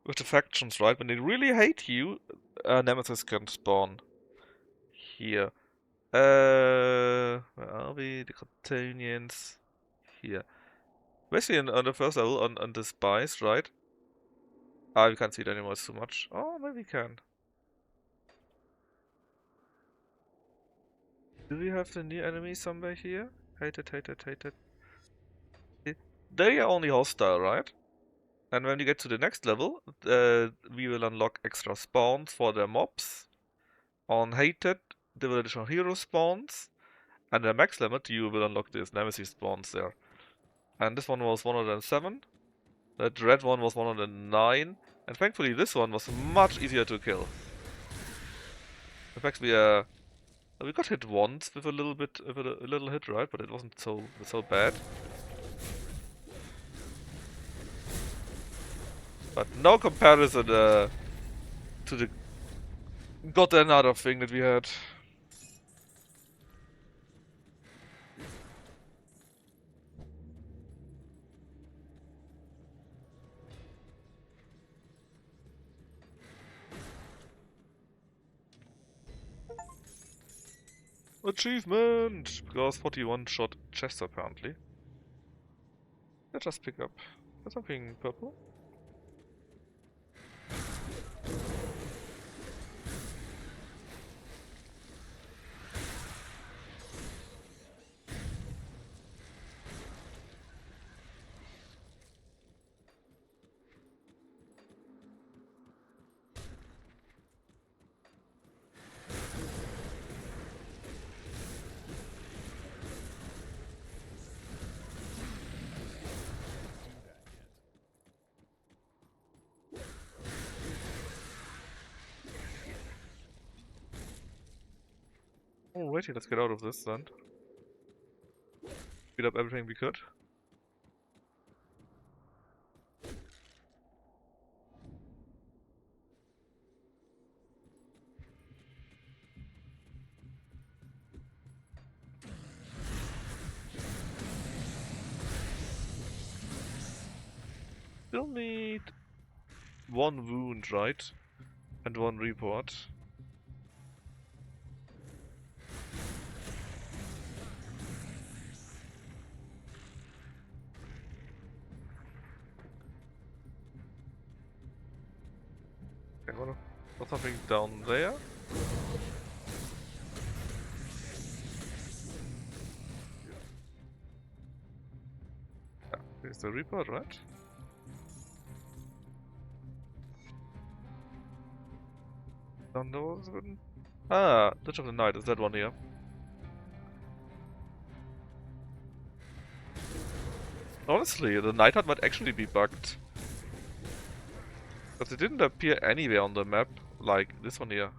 with the factions, right? When they really hate you, Nemesis can spawn. Here. Where are we? The Catonians. Here. Basically, on the first level, on the spies, right? Ah, we can't see it anymore, it's too much. Oh, maybe we can. Do we have the new enemy somewhere here? Hate it, hate it, hate it. They are only hostile, right? And when we get to the next level, we will unlock extra spawns for the mobs. On Hated, there will additional hero spawns. And the max limit, you will unlock these Nemesis spawns there. And this one was 107. That red one was 109. And thankfully this one was much easier to kill. In fact, we got hit once with a little bit, with a little hit, right? But it wasn't so bad. But no comparison to the god another thing that we had. Achievement! Because 41 shot chest apparently. Let's just pick up something purple. Alrighty, let's get out of this then. Speed up everything we could. Still need 1 wound, right? And 1 report. Okay, got something down there. Yeah, here's the report, right? Don't know what's good. Ah, Touch of the Night, is that one here? Honestly, the Night Hunt might actually be bugged. But it didn't appear anywhere on the map, like this one here.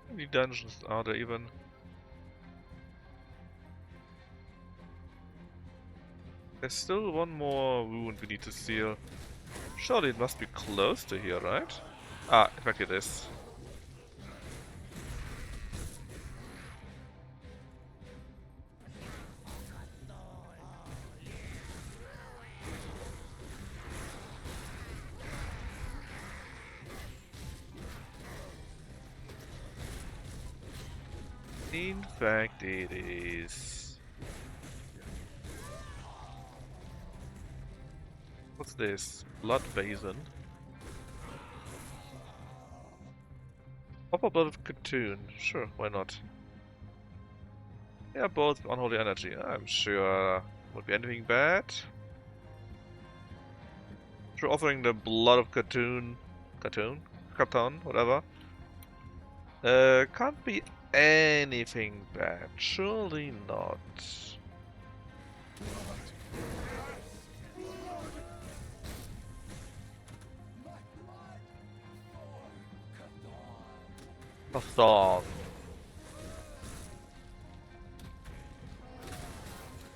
How many dungeons are there even? There's still 1 more wound we need to seal. Surely it must be close to here, right? Ah, in fact it is. In fact, it is. What's this? Blood basin. Proper blood of cartoon. Sure, why not? Yeah, both unholy energy. I'm sure won't be anything bad. Sure, offering the blood of cartoon, whatever. Can't be anything bad. Surely not. Pathan.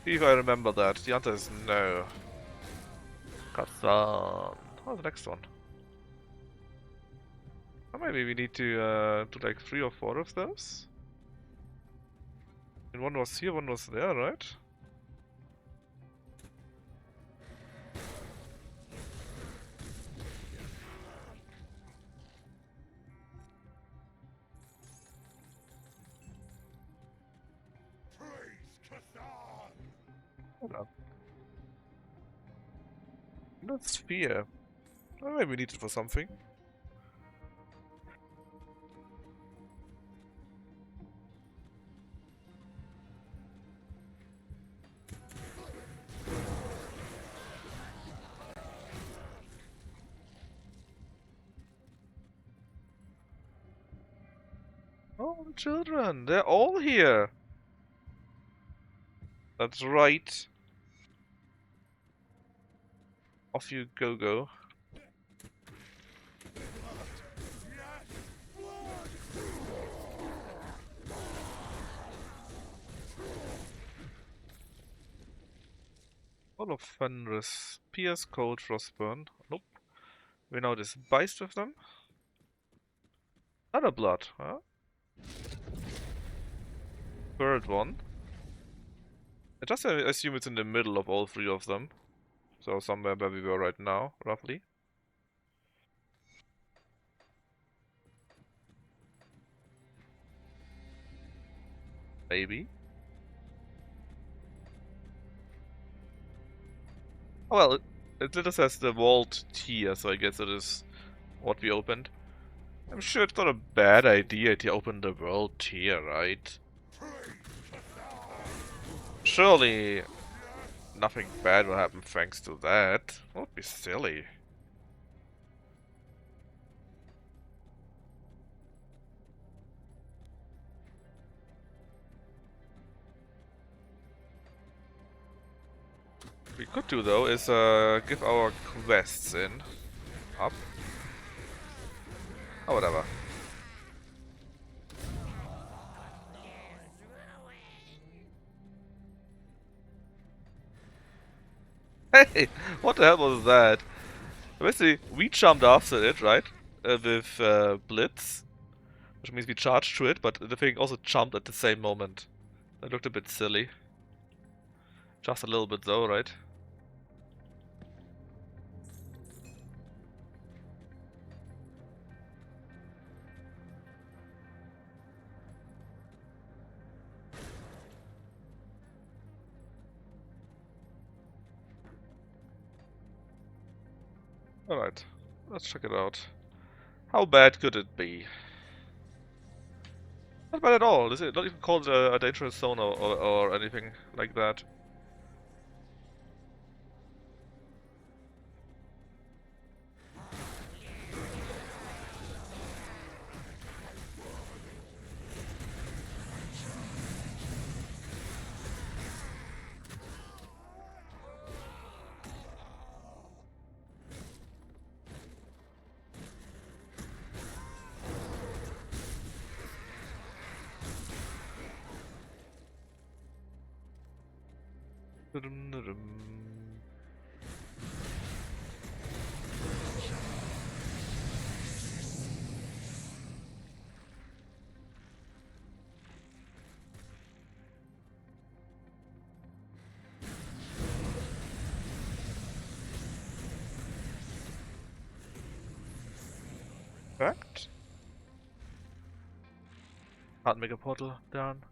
See if I remember that. The answer is no. Pathan. Oh, the next one. Or maybe we need to do like 3 or 4 of those. And one was here, one was there, right? Hold on. No sphere. Oh, maybe we need it for something. Oh, the children! They're all here! That's right. Off you go. All of Fenris. Pierce, Cold, Frostburn. Nope. We now just Beist with them. Other blood, huh? Third one. I just assume it's in the middle of all 3 of them. So somewhere where we were right now, roughly. Maybe. Oh well, it just says the vault tier, so I guess it is what we opened. I'm sure it's not a bad idea to open the world tier, right? Surely nothing bad will happen thanks to that. That would be silly. What we could do though is give our quests in. Up. Oh, whatever. Hey! What the hell was that? Basically, we jumped after it, right? With Blitz. Which means we charged to it, but the thing also jumped at the same moment. That looked a bit silly. Just a little bit though, right? Alright, let's check it out. How bad could it be? Not bad at all. Is it not even called a dangerous zone or anything like that? Fact? Can't make a portal down.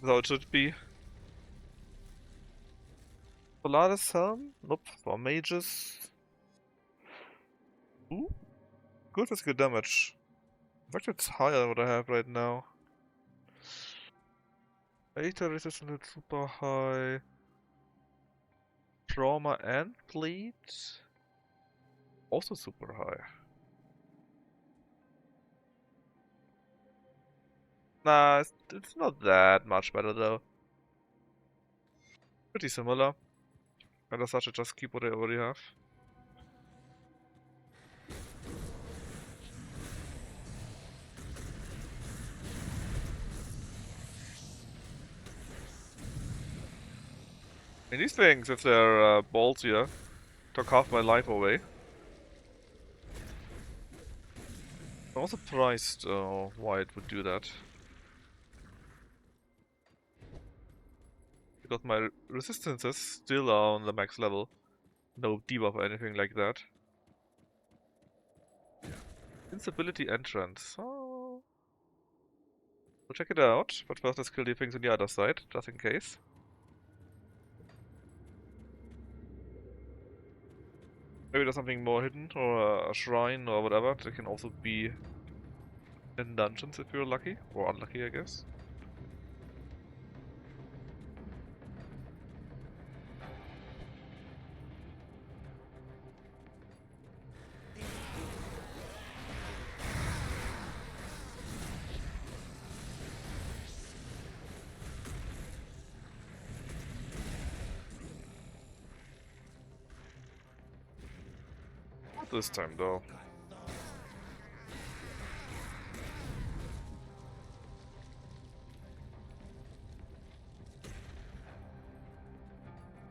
So it should be. Polaris Helm? Nope, for mages. Ooh, good physical damage. In fact, it's higher than what I have right now. Beta resistance is super high. Trauma and bleed? Also super high. Nah, it's not that much better though. Pretty similar. And as such, I just keep what I already have. And these things, if they're balls here, took half my life away. I'm also surprised why it would do that. Because my resistances still are on the max level. No debuff or anything like that. Instability entrance. Oh. We'll check it out, but first let's kill the things on the other side, just in case. Maybe there's something more hidden, or a shrine, or whatever. That can also be in dungeons if you're lucky, or unlucky, I guess. Not this time, though.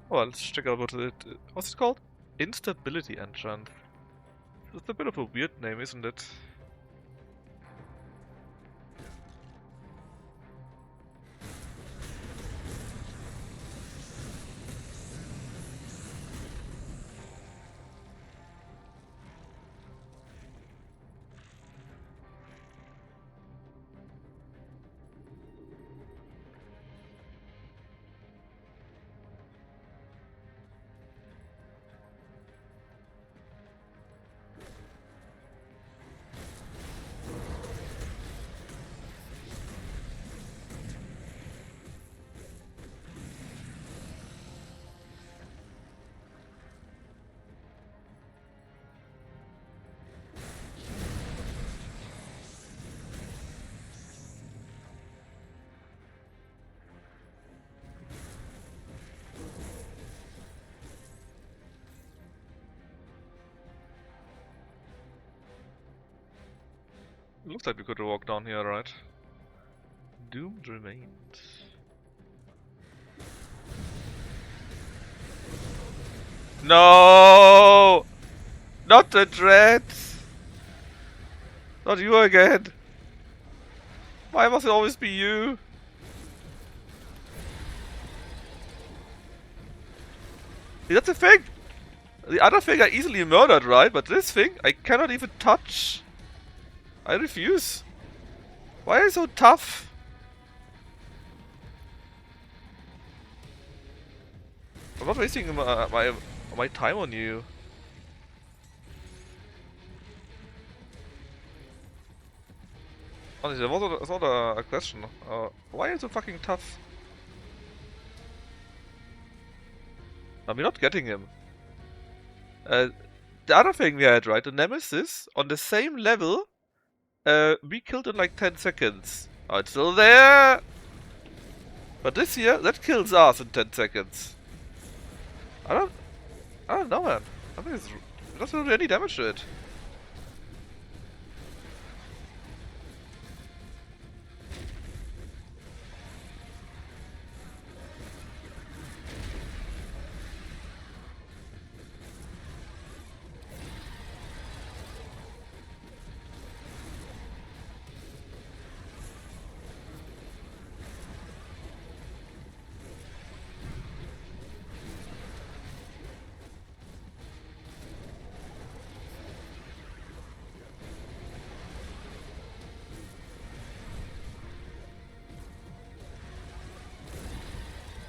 Well, let's check out what it... What's it called? Instability entrance. It's a bit of a weird name, isn't it? Looks like we could walk down here, right? Doomed remains. No! Not the dreads! Not you again! Why must it always be you? See, that's the thing! The other thing I easily murdered, right? But this thing, I cannot even touch. I refuse. Why are you so tough? I'm not wasting my time on you. Honestly, it's not a question. Why are you so fucking tough? I'm not getting him. The other thing we had, right? The Nemesis on the same level. We killed in like 10 seconds. Oh, it's still there! But this here, that kills us in 10 seconds. I don't know, man. I think it doesn't do any damage to it.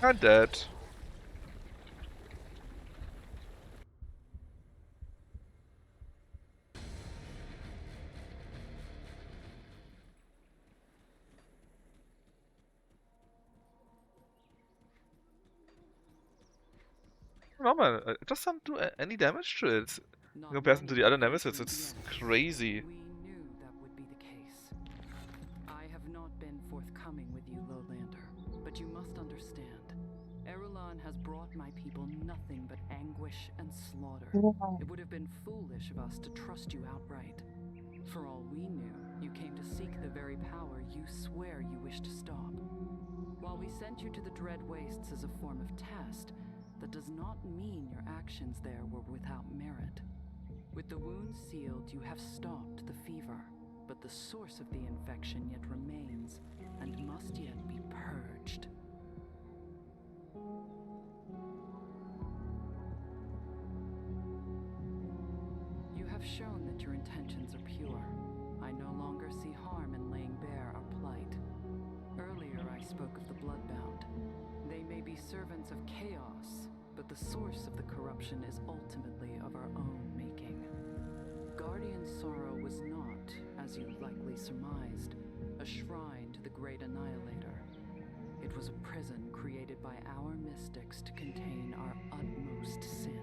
I'm dead. No man, it just doesn't do any damage to it in Not comparison to the other knowing nemesis. you, It's yes, crazy. we knew that would be the case. I have not been forthcoming with you, Lowlander, but you must understand. Erulon has brought my people nothing but anguish and slaughter. It would have been foolish of us to trust you outright. For all we knew, you came to seek the very power you swear you wish to stop. While we sent you to the Dread Wastes as a form of test, that does not mean your actions there were without merit. With the wound sealed, you have stopped the fever, but the source of the infection yet remains and must yet be purged. You have shown that your intentions are pure. I no longer see harm in laying bare our plight. Earlier I spoke of the Bloodbound. They may be servants of chaos, but the source of the corruption is ultimately of our own making. Guardian Sorrow was not, as you likely surmised, a shrine to the Great Annihilator. It was a prison created by our mystics to contain our utmost sin.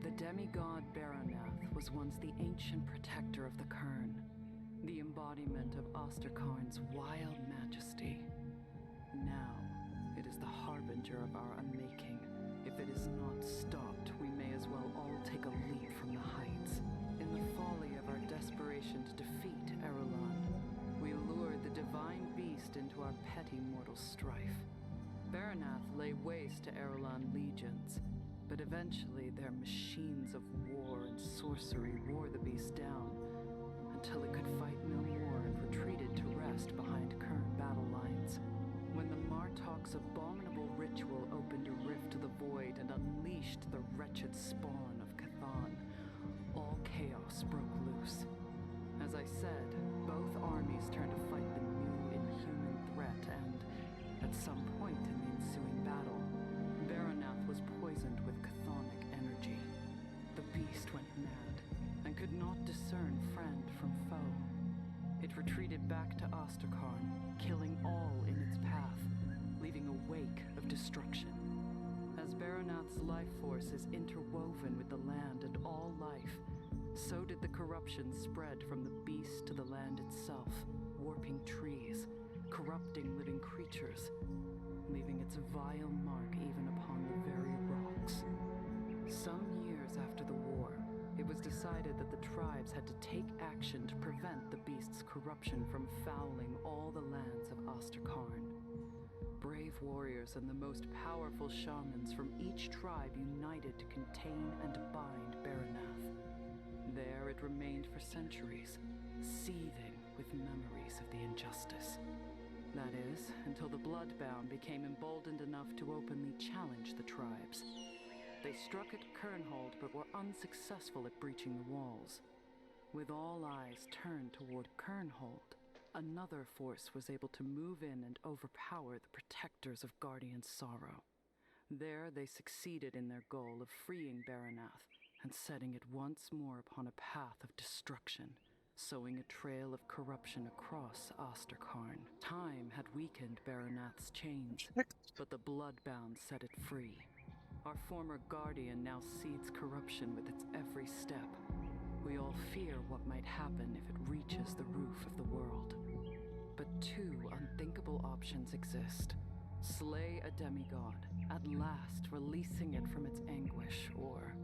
The demigod Baronath was once the ancient protector of the Kern, the embodiment of Asterkarn's wild majesty. Now, it is the harbinger of our unmaking. If it is not stopped, we may as well all take a leap from the heights. In the folly of our desperation to defeat Erulon, we lured the divine beast into our petty mortal strife. Baronath lay waste to Erulon legions, but eventually their machines of war and sorcery wore the beast down, until it could fight no more and retreated to rest behind current battle lines. When the Martok's abominable ritual opened a rift to the void and unleashed the wretched spawn of Cathan, all chaos broke loose. As I said, both armies turned to fight the new inhuman threat, and, at some point in the ensuing battle, Baronath was poisoned with chthonic energy. The beast went mad, and could not discern friend from foe. It retreated back to Asterkarn, killing all in its path, leaving a wake of destruction. As Baronath's life force is interwoven with the land and all life, so did the corruption spread from the beast to the land itself, warping trees, corrupting living creatures, leaving its vile mark even upon the very rocks. Some years after the war, it was decided that the tribes had to take action to prevent the beast's corruption from fouling all the lands of Asterkarn. Brave warriors and the most powerful shamans from each tribe united to contain and bind Baronath. There it remained for centuries, seething with memories of the injustice. That is, until the Bloodbound became emboldened enough to openly challenge the tribes. They struck at Kernhold but were unsuccessful at breaching the walls. With all eyes turned toward Kernhold, another force was able to move in and overpower the protectors of Guardian Sorrow. There they succeeded in their goal of freeing Baronath and setting it once more upon a path of destruction, sowing a trail of corruption across Asterkarn. Time had weakened Baronath's chains, but the Bloodbound set it free. Our former guardian now seeds corruption with its every step. We all fear what might happen if it reaches the roof of the world. But two unthinkable options exist. Slay a demigod, at last releasing it from its anguish, or...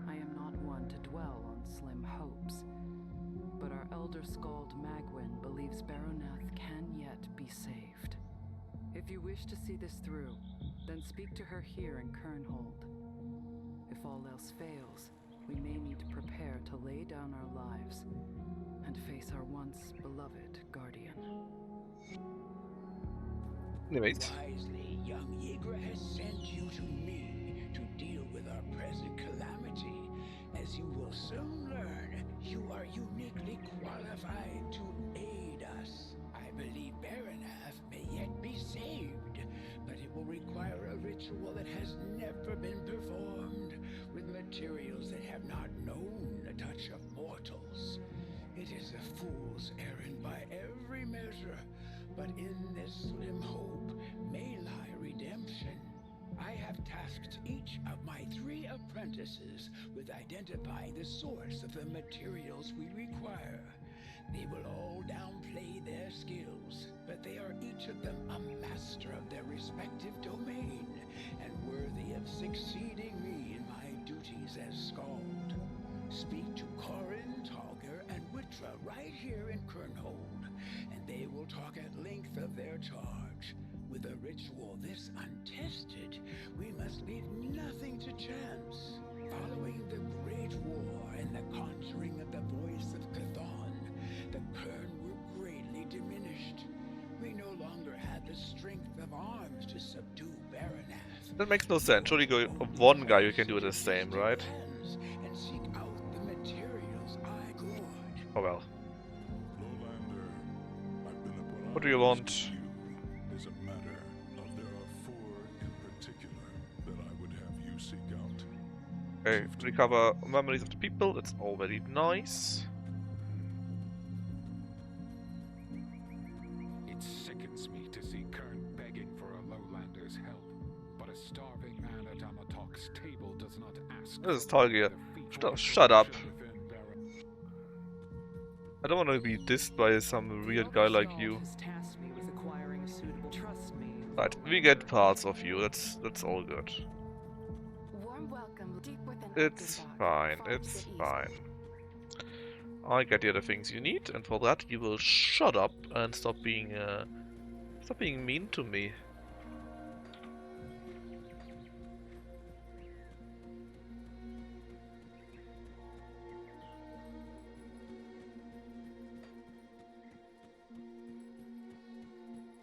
I am not one to dwell on slim hopes, but our elder skald Magwyn believes Baronath can yet be saved. If you wish to see this through, then speak to her here in Kernhold. If all else fails, we may need to prepare to lay down our lives and face our once beloved guardian. Anyways. Wisely, young Yeager has sent you to me to deal with our present calamity. As you will soon learn, you are uniquely qualified to aid us. I believe Baronath may yet be saved, fool's errand by every measure, but in this slim hope may lie redemption. I have tasked each of my 3 apprentices with identifying the source of the materials we require. They will all downplay their skills, but they are each of them a master of their respective domain, and worthy of succeeding me in my duties as Skald. Speak to Corin, Togger, and Witra right here in Kernhold, and they will talk at length of their charge. With a ritual this untested, we must leave nothing to chance. Following the Great War and the conjuring of the voice of Chthon, the Kern were greatly diminished. We no longer had the strength of arms to subdue Baranath. That makes no sense. Surely go one guy who can do the same, right? And seek out the materials I could. Oh well. Lowlander, I've been upon What do you want? Is a matter of there are 4 in particular that I would have you seek out. Okay, recover memories of the people. That's already nice. It sickens me to see Kern begging for a lowlander's help, but a starving man at Amatok's table does not ask. This is Targia. Shut up. I don't want to be dissed by some weird guy like you. Right, we get parts of you. That's all good. Warm welcome deep within It's fine. It's fine. I get the other things you need, and for that you will shut up and stop being mean to me.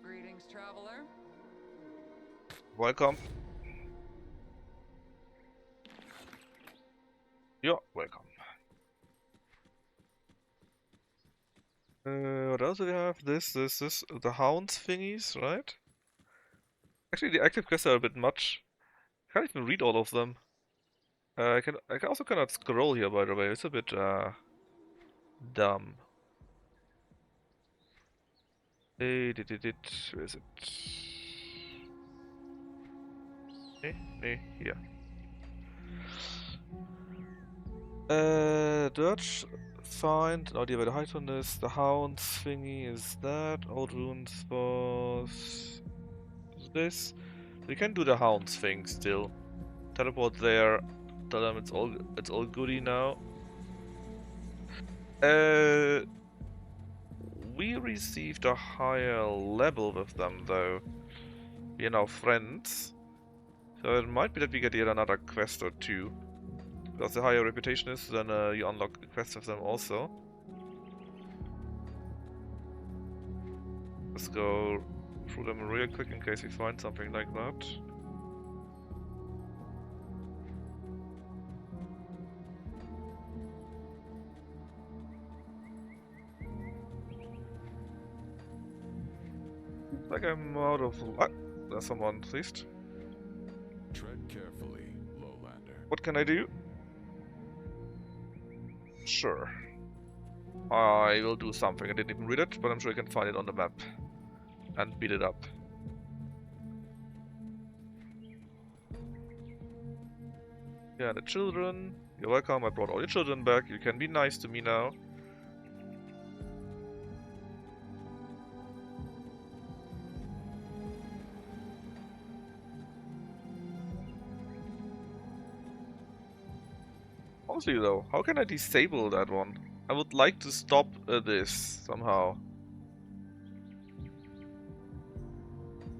Greetings, traveler. Welcome. You're welcome. What else do we have? This, the hounds thingies, right? Actually, the active quests are a bit much. I can't even read all of them. I also cannot scroll here, by the way. It's a bit dumb. Where is it? Here. Dirge, find an idea where the Hyton is. The hounds thingy is that. Old runes was this. We can do the hounds thing still. Teleport there. Tell them it's all goody now. We received a higher level with them though. We are now friends. So it might be that we get yet another quest or 2. Because the higher reputation is, then you unlock the quests with them also. Let's go through them real quick in case we find something like that. Like I'm out of luck. There's someone, at least. Tread carefully, lowlander. What can I do? Sure. I will do something. I didn't even read it, but I'm sure I can find it on the map. And beat it up. Yeah, the children. You're welcome. I brought all your children back. You can be nice to me now. Honestly though, how can I disable that one? I would like to stop this somehow.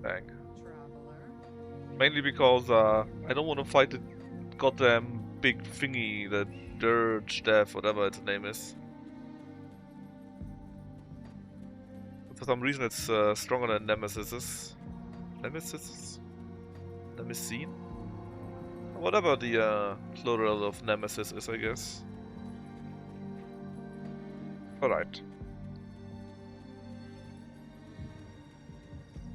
Bang. Mainly because I don't want to fight the goddamn big thingy, the Dirge Death, whatever its name is. For some reason it's stronger than Nemesis. Nemesis? Nemesis? Whatever the plural of Nemesis is, I guess. Alright.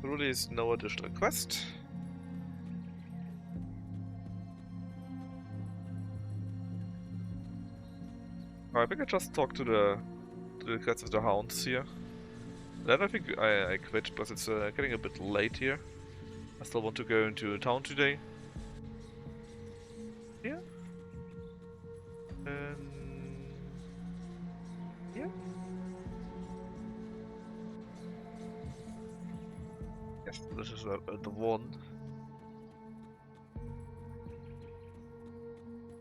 There really is no additional quest. I think I just talked to the the Cats of the Hounds here. Then I think I quit because it's getting a bit late here. I still want to go into town today. Yeah. Yeah. Yes, this is the one.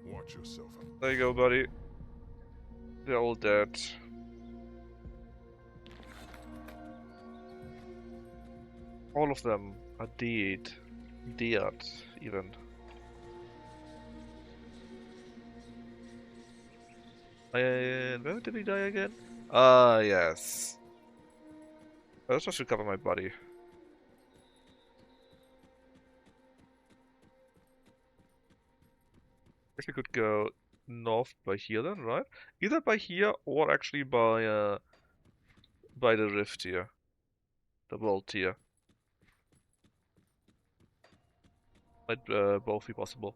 Watch yourself. There you go, buddy. They're all dead. All of them are dead. Dead, even. And where did he die again? Ah, yes. Let's just recover my body. Guess we could go north by here then, right? Either by here or actually by the rift here. The world here. Might both be possible.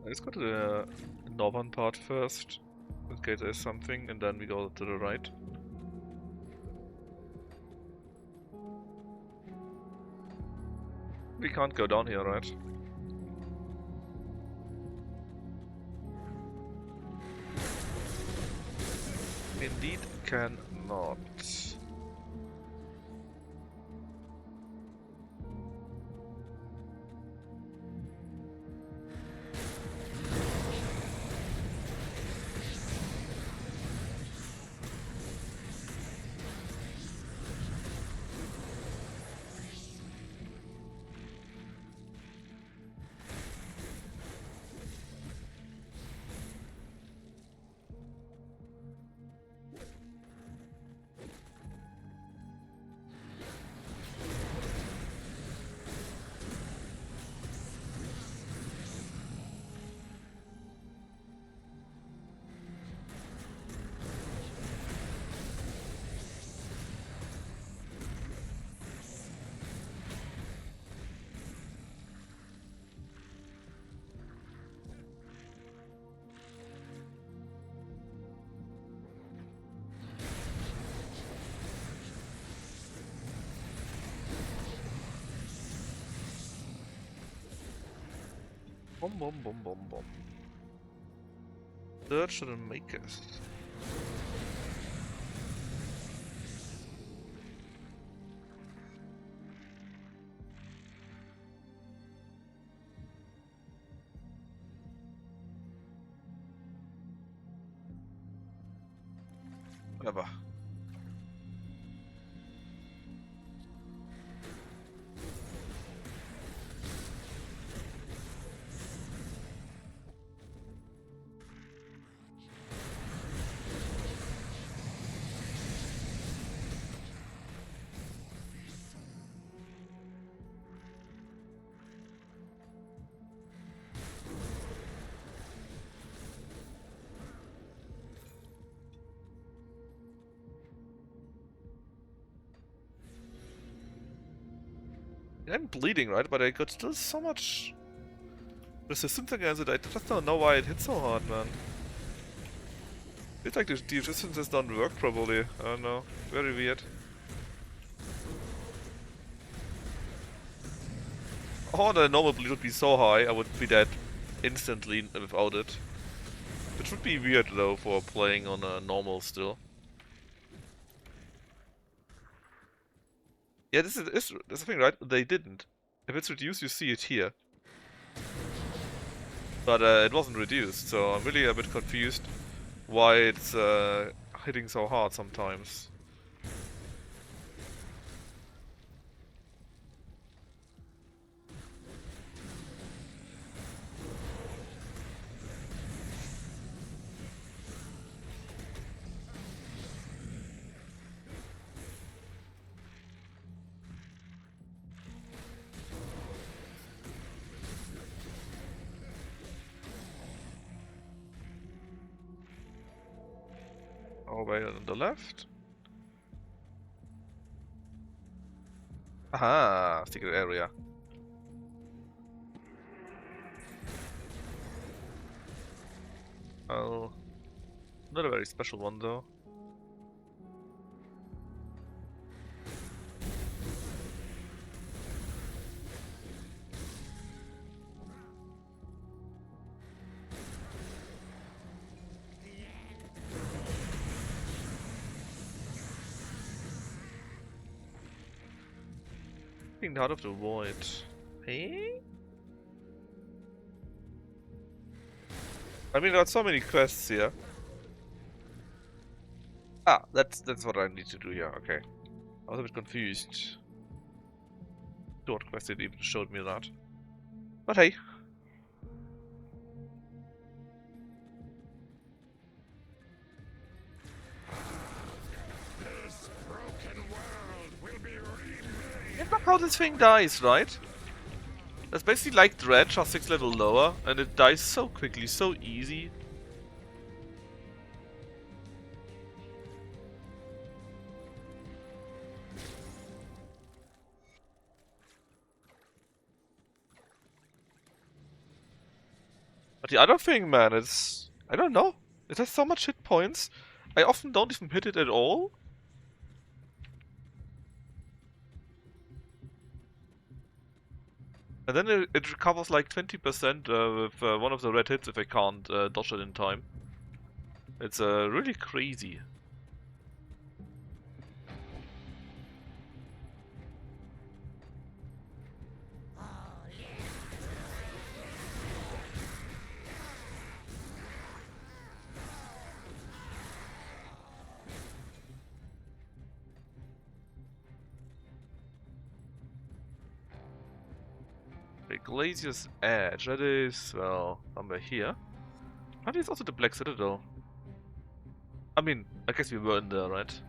Let's go to the northern part first, in case there's something, and then we go to the right. We can't go down here, right? Indeed cannot. Boom, boom, boom, boom, boom. That shouldn't make us. Whatever. I'm bleeding, right? But I got still so much resistance against it. I just don't know why it hit so hard, man. It's like the resistances don't work properly. I don't know. Very weird. Oh, the normal bleed would be so high, I would be dead instantly without it. Which would be weird though for playing on a normal still. Yeah, that's the thing, right? They didn't. If it's reduced, you see it here. But it wasn't reduced, so I'm really a bit confused why it's hitting so hard sometimes. Over here on the left. Aha! Secret area. Oh, not a very special one though. Being out of the void. Hey? I mean, there are so many quests here. Ah, that's what I need to do here. Okay, I was a bit confused. Short quest it even showed me that. But hey. This broken world will be remade. And look how this thing dies, right? That's basically like Dredge, just 6 level lower, and it dies so quickly, so easy. But the other thing, man, is... I don't know. It has so much hit points. I often don't even hit it at all. And then it recovers like 20% with one of the red hits if I can't dodge it in time. It's really crazy. The Glacier's Edge, that is, well, somewhere here. That is also the Black Citadel. I mean, I guess we were in there, right?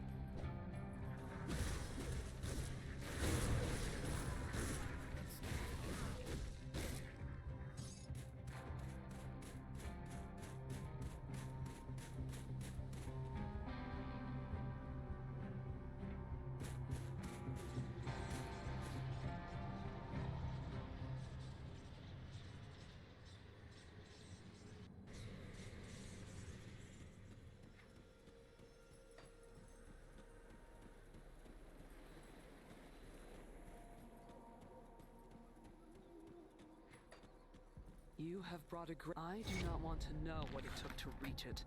You have brought I do not want to know what it took to reach it.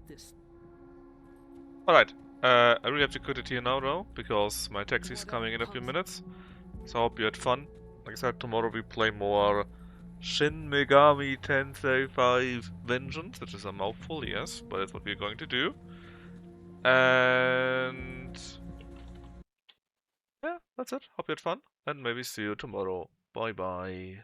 This... Alright, I really have to quit it here now though, because my taxi's coming in a few minutes. So I hope you had fun. Like I said, tomorrow we play more Shin Megami Tensei 5 Vengeance, which is a mouthful, yes, but that's what we're going to do. And... yeah, that's it. Hope you had fun, and maybe see you tomorrow. Bye bye.